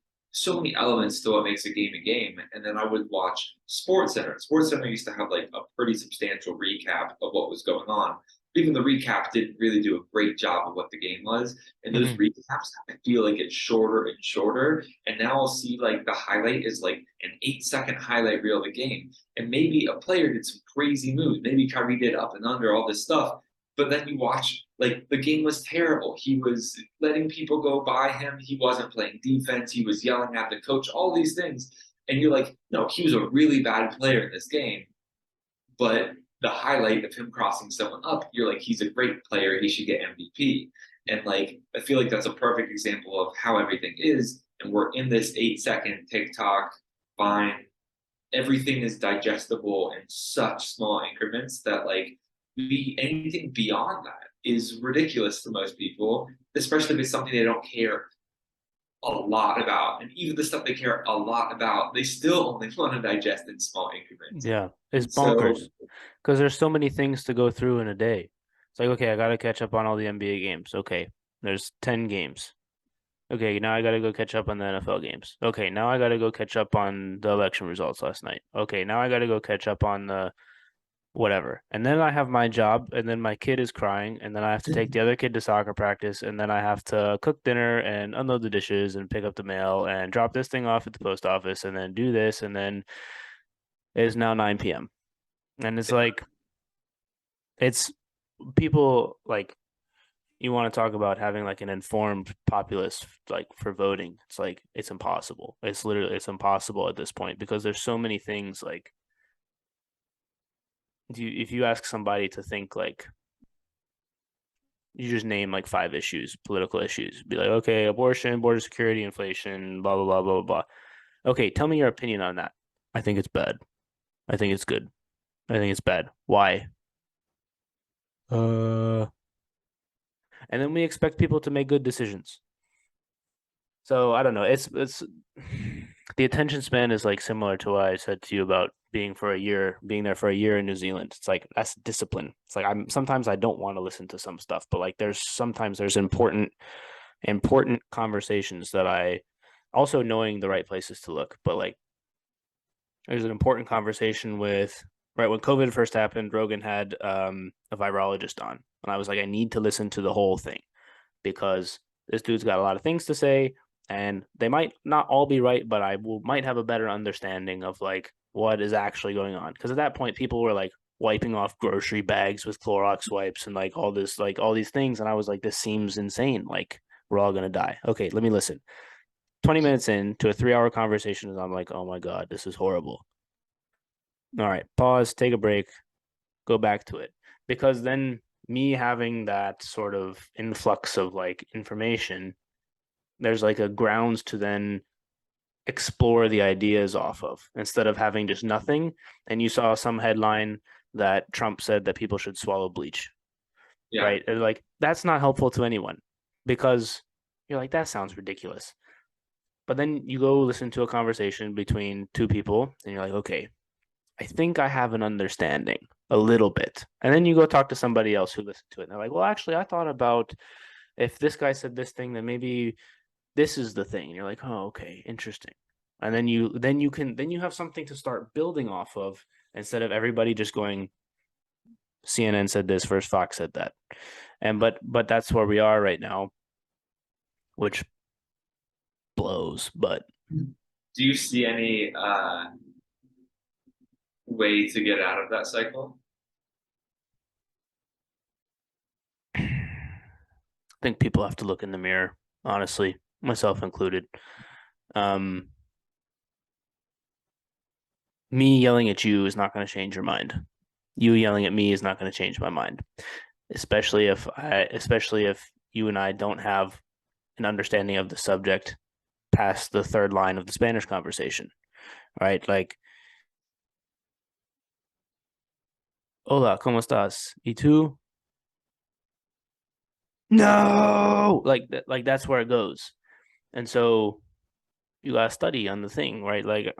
elements to what makes a game. And then I would watch Sports Center. Sports Center used to have like a pretty substantial recap of what was going on. Even the recap didn't really do a great job of what the game was. And those Mm-hmm. recaps, I feel like it's shorter and shorter. And now I'll see like the highlight is like an 8-second highlight reel of the game. And maybe a player did some crazy moves. Maybe Kyrie did up and under all this stuff. But then you watch, like, the game was terrible. He was letting people go by him. He wasn't playing defense. He was yelling at the coach, all these things. And you're like, no, he was a really bad player in this game. But the highlight of him crossing someone up, you're like, he's a great player. He should get MVP. And like, I feel like that's a perfect example of how everything is. And we're in this 8-second TikTok, fine. Everything is digestible in such small increments that like anything beyond that is ridiculous to most people, especially if it's something they don't care a lot about. And even the stuff they care a lot about, they still only want to digest in small increments. Yeah, it's And so, bonkers because there's so many things to go through in a day. It's like, okay, I got to catch up on all the NBA games. Okay, there's 10 games. Okay, now I got to go catch up on the NFL games. Okay, now I got to go catch up on the election results last night. Okay, now I got to go catch up on the whatever. And then I have my job, and then my kid is crying, and then I have to take the other kid to soccer practice, and then I have to cook dinner and unload the dishes and pick up the mail and drop this thing off at the post office and then do this, and then it is now 9 p.m. And it's like, it's people like, you want to talk about having like an informed populace like for voting. It's like, it's impossible. It's impossible at this point because there's so many things like, if you ask somebody to think like, you just name like 5 issues, political issues, be like, okay, abortion, border security, inflation, blah blah blah blah blah. Okay, tell me your opinion on that. I think it's bad. I think it's good. I think it's bad. Why? And then we expect people to make good decisions. So I don't know. It's the attention span is like similar to what I said to you about being there for a year in New Zealand. It's like, that's discipline. It's like, sometimes I don't want to listen to some stuff, but like there's important conversations that I also, knowing the right places to look, but like there's an important conversation with, right when COVID first happened, Rogan had a virologist on, and I was like, I need to listen to the whole thing because this dude's got a lot of things to say, and they might not all be right, but might have a better understanding of like what is actually going on. Because at that point, people were like wiping off grocery bags with Clorox wipes and like all this, like all these things, and I was like, this seems insane. Like, we're all gonna die. Okay, let me listen. 20 minutes into a 3-hour conversation, and I'm like, oh my God, this is horrible. All right, pause, take a break, go back to it. Because then me having that sort of influx of like information, there's like a grounds to then explore the ideas off of instead of having just nothing. And you saw some headline that Trump said that people should swallow bleach, yeah. right? And like, that's not helpful to anyone because you're like, that sounds ridiculous. But then you go listen to a conversation between 2 people and you're like, okay, I think I have an understanding a little bit. And then you go talk to somebody else who listened to it. And they're like, well, actually, I thought about if this guy said this thing, then maybe this is the thing. And you're like, oh, okay, interesting. And then you have something to start building off of instead of everybody just going, CNN said this versus Fox said that. And but that's where we are right now, which blows. But Do you see any way to get out of that cycle? I think people have to look in the mirror, honestly, myself included. Um, Me yelling at you is not going to change your mind. You yelling at me is not going to change my mind, especially if you and I don't have an understanding of the subject past the third line of the Spanish conversation, right? Like, hola, ¿cómo estás? ¿Y tú? No, like that's where it goes. And so you gotta study on the thing, right? Like,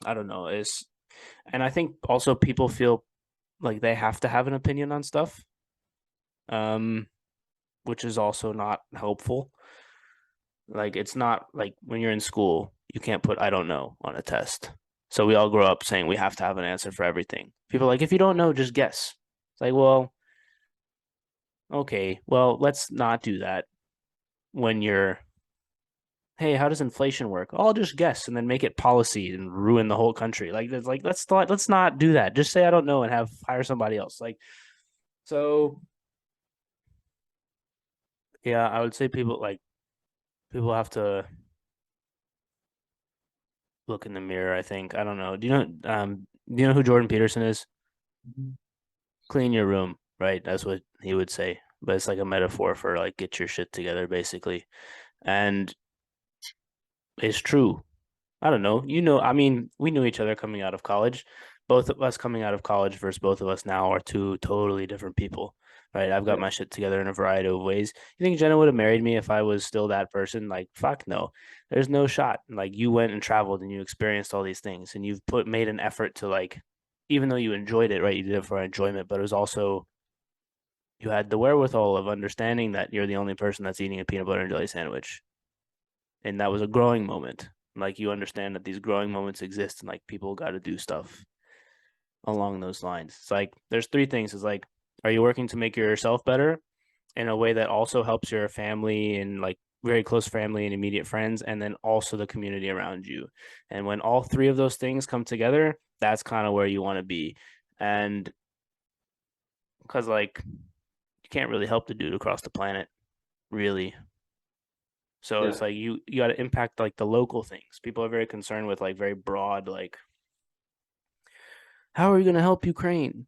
I don't know. And I think also people feel like they have to have an opinion on stuff, um, which is also not helpful. Like, it's not like when you're in school, you can't put "I don't know" on a test. So we all grow up saying we have to have an answer for everything. People are like, if you don't know, just guess. It's like, well, okay, well, let's not do that when you're, hey, how does inflation work? I'll just guess and then make it policy and ruin the whole country. Like, it's like let's not do that. Just say I don't know and hire somebody else. Like, so yeah, I would say people have to look in the mirror, I think. I don't know. Do you know who Jordan Peterson is? Clean your room, right? That's what he would say. But it's like a metaphor for like get your shit together, basically. And it's true. I don't know. I mean, we knew each other coming out of college. Both of us coming out of college versus both of us now are two totally different people, right? I've got Yeah. my shit together in a variety of ways. You think Jenna would have married me if I was still that person? Like, fuck no. There's no shot. Like, you went and traveled and you experienced all these things and you've made an effort to like, even though you enjoyed it, right? You did it for enjoyment, but it was also you had the wherewithal of understanding that you're the only person that's eating a peanut butter and jelly sandwich. And that was a growing moment. Like, you understand that these growing moments exist and like people got to do stuff along those lines. It's like there's three things. It's like, are you working to make yourself better in a way that also helps your family and like very close family and immediate friends, and then also the community around you? And when all three of those things come together, that's kind of where you want to be. And because like you can't really help the dude across the planet, really. So Yeah. it's like you got to impact like the local things. People are very concerned with like very broad, like, how are you going to help Ukraine?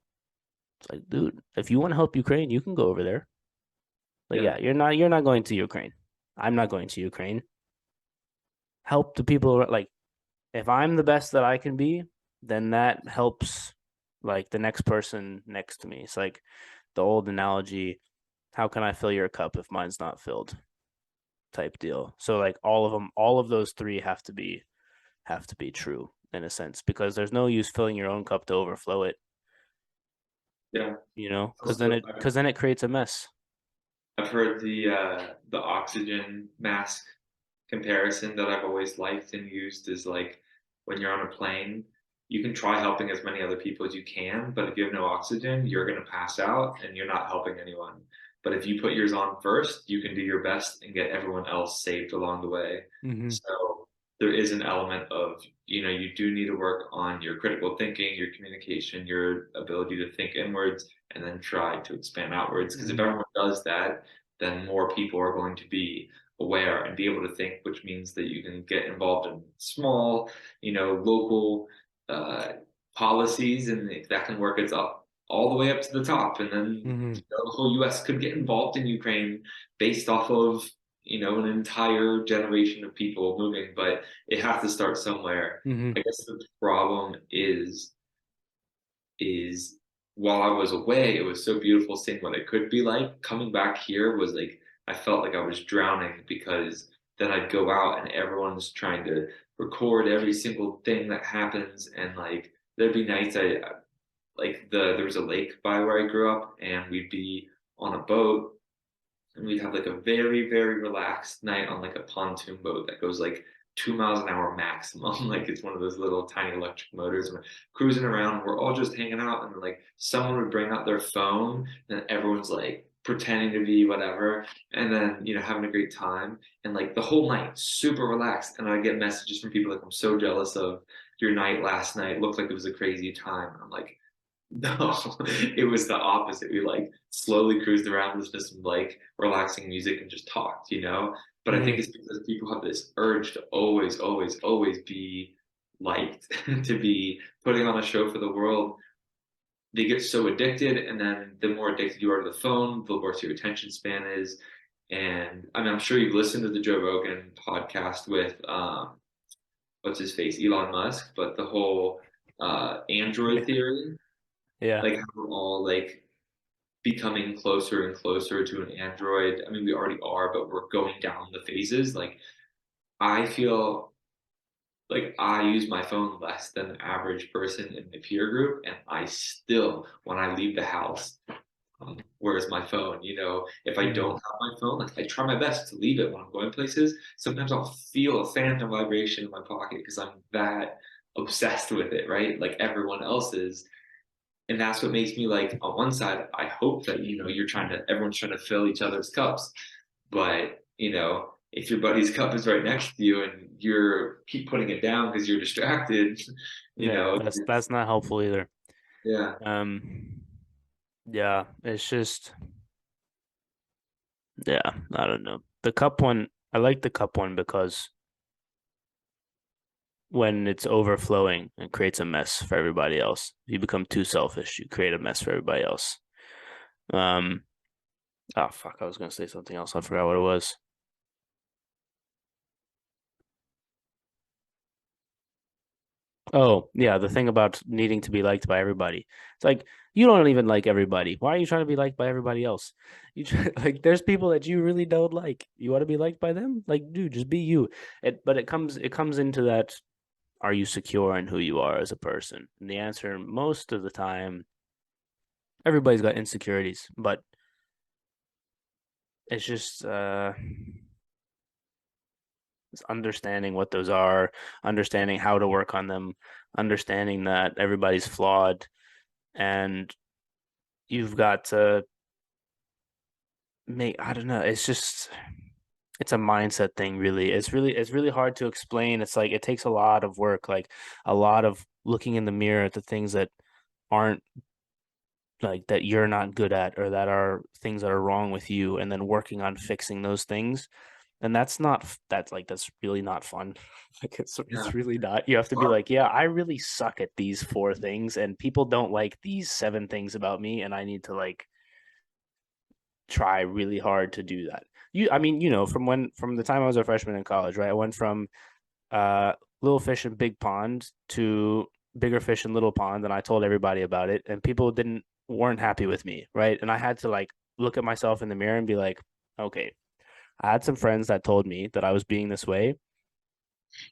It's like, dude, if you want to help Ukraine, you can go over there. Like, Yeah. yeah, you're not going to Ukraine. I'm not going to Ukraine. Help the people. Like, if I'm the best that I can be, then that helps like the next person next to me. It's like the old analogy, how can I fill your cup if mine's not filled? Type deal. So like all of them, all of those three have to be true in a sense, because there's no use filling your own cup to overflow it, Yeah. because then Also, it creates a mess. I've heard the oxygen mask comparison that I've always liked and used is like when you're on a plane, you can try helping as many other people as you can, but if you have no oxygen, you're going to pass out and you're not helping anyone. But if you put yours on first, you can do your best and get everyone else saved along the way. Mm-hmm. So there is an element of, you do need to work on your critical thinking, your communication, your ability to think inwards and then try to expand outwards. Because if Mm-hmm. everyone does that, then more people are going to be aware and be able to think, which means that you can get involved in small, local uh, policies, and if that can work its up all the way up to the top, and then Mm-hmm. the whole U.S. could get involved in Ukraine based off of an entire generation of people moving, but it has to start somewhere. Mm-hmm. I guess the problem is while I was away, it was so beautiful seeing what it could be like. Coming back here was like I felt like I was drowning because then I'd go out and everyone's trying to record every single thing that happens, and like there'd be nights there was a lake by where I grew up and we'd be on a boat and we'd have like a very, very relaxed night on like a pontoon boat that goes like 2 miles an hour maximum. Like it's one of those little tiny electric motors. And we're cruising around. We're all just hanging out, and then like someone would bring out their phone, and everyone's like pretending to be whatever, and then having a great time. And like the whole night, super relaxed. And I get messages from people like, "I'm so jealous of your night last night. It looked like it was a crazy time." And I'm like, no, it was the opposite. We like slowly cruised around, listened to some like relaxing music and just talked. But I think Mm-hmm. it's because people have this urge to always, always, always be liked, to be putting on a show for the world. They get so addicted, and then the more addicted you are to the phone, the worse your attention span is. And I mean, I'm sure you've listened to the Joe Rogan podcast with what's his face, Elon Musk, but the whole Android theory, Yeah. like how we're all like becoming closer and closer to an android. I mean, we already are, but we're going down the phases. Like I feel like I use my phone less than the average person in the peer group, and I still, when I leave the house, where's my phone? If I don't Mm-hmm. have my phone, like I try my best to leave it when I'm going places. Sometimes I'll feel a phantom vibration in my pocket because I'm that obsessed with it, right? Like everyone else is. And that's what makes me like, on one side, I hope that everyone's trying to fill each other's cups. But if your buddy's cup is right next to you and you're keep putting it down because you're distracted, you Yeah, know that's not helpful either. yeah. Um, yeah, it's just, yeah, I don't know. The cup one, I like the cup one because when it's overflowing, it creates a mess for everybody else. You become too selfish, you create a mess for everybody else. Um, oh fuck, I was gonna say something else. I forgot what it was. Oh, yeah, the thing about needing to be liked by everybody. It's like you don't even like everybody. Why are you trying to be liked by everybody else? Like there's people that you really don't like. You want to be liked by them? Like, dude, just be you. But it comes into that, are you secure in who you are as a person? And the answer most of the time, everybody's got insecurities, but it's just it's understanding what those are, understanding how to work on them, understanding that everybody's flawed, and you've got to make, I don't know, it's a mindset thing, really. It's really hard to explain. It's like it takes a lot of work, like a lot of looking in the mirror at the things that aren't, like, that you're not good at, or that are things that are wrong with you, and then working on fixing those things. And that's really not fun. Like it's Yeah. really not. You have to be like, yeah, I really suck at these four things, and people don't like these seven things about me, and I need to like try really hard to do that. I mean, from the time I was a freshman in college, right? I went from uh little fish in big pond to bigger fish in little pond, and I told everybody about it, and people didn't weren't happy with me, right? And I had to like look at myself in the mirror and be like, okay, I had some friends that told me that I was being this way.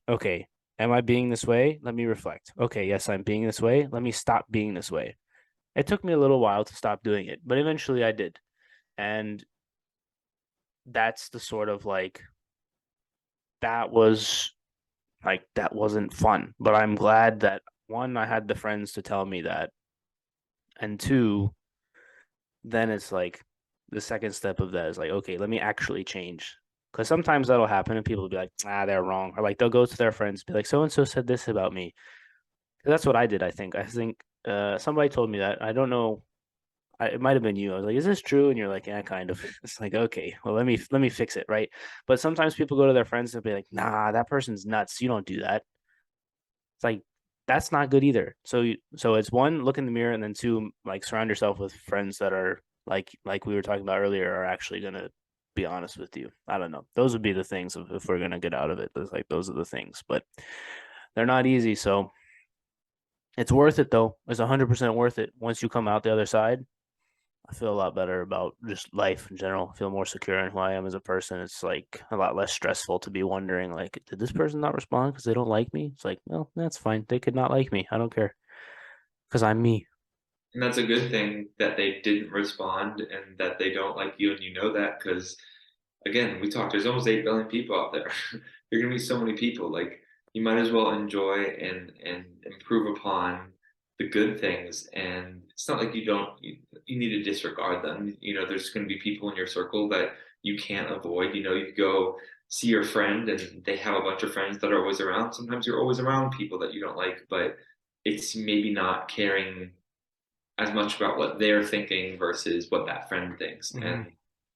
Okay, am I being this way? Let me reflect. Okay, yes, I'm being this way. Let me stop being this way. It took me a little while to stop doing it, but eventually I did. And that's the sort of like, that was that wasn't fun. But I'm glad that, one, I had the friends to tell me that, and two, then it's like the second step of that is like, okay, let me actually change. Because sometimes that'll happen and people will be like, they're wrong. Or like they'll go to their friends, be like, so and so said this about me. That's what I did, I think. I think somebody told me that. I don't know. It might have been you. I was like, "Is this true?" And you're like, "Yeah, kind of." It's like, okay, well, let me fix it, right? But sometimes people go to their friends and be like, "Nah, that person's nuts. You don't do that." It's like that's not good either. So it's one, look in the mirror, and then two, like surround yourself with friends that are like we were talking about earlier, are actually gonna be honest with you. I don't know. Those would be the things if we're gonna get out of it. It's like those are the things, but they're not easy. So it's worth it though. It's 100% worth it once you come out the other side. I feel a lot better about just life in general. I feel more secure in who I am as a person. It's like a lot less stressful to be wondering, like, did this person not respond because they don't like me? It's like, no, that's fine. They could not like me. I don't care because I'm me. And that's a good thing that they didn't respond and that they don't like you, and you know that because again, we talked. There's almost 8 billion people out there. You're gonna meet so many people. Like you might as well enjoy and improve upon the good things. And it's not like you need to disregard them. You know, there's gonna be people in your circle that you can't avoid. You know, you go see your friend and they have a bunch of friends that are always around. Sometimes you're always around people that you don't like, but it's maybe not caring as much about what they're thinking versus what that friend thinks. Mhm. And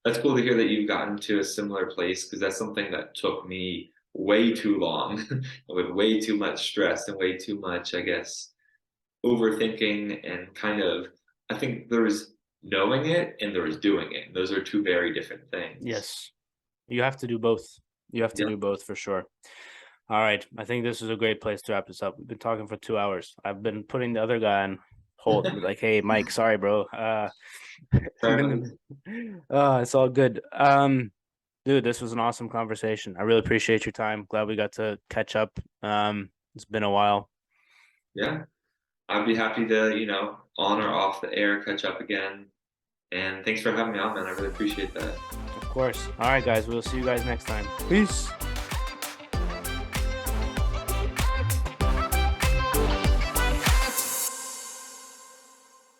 that's cool to hear that you've gotten to a similar place because that's something that took me way too long with way too much stress and way too much, I guess, overthinking and kind of, I think there was knowing it and there was doing it. Those are two very different things. Yes. You have to do both. You have to Yeah. do both for sure. All right. I think this is a great place to wrap this up. We've been talking for 2 hours. I've been putting the other guy on hold. Like, hey, Mike, sorry, bro. It's all good. Dude, this was an awesome conversation. I really appreciate your time. Glad we got to catch up. It's been a while. Yeah. I'd be happy to, on or off the air, catch up again. And thanks for having me on, man. I really appreciate that. Of course. All right, guys. We'll see you guys next time. Peace.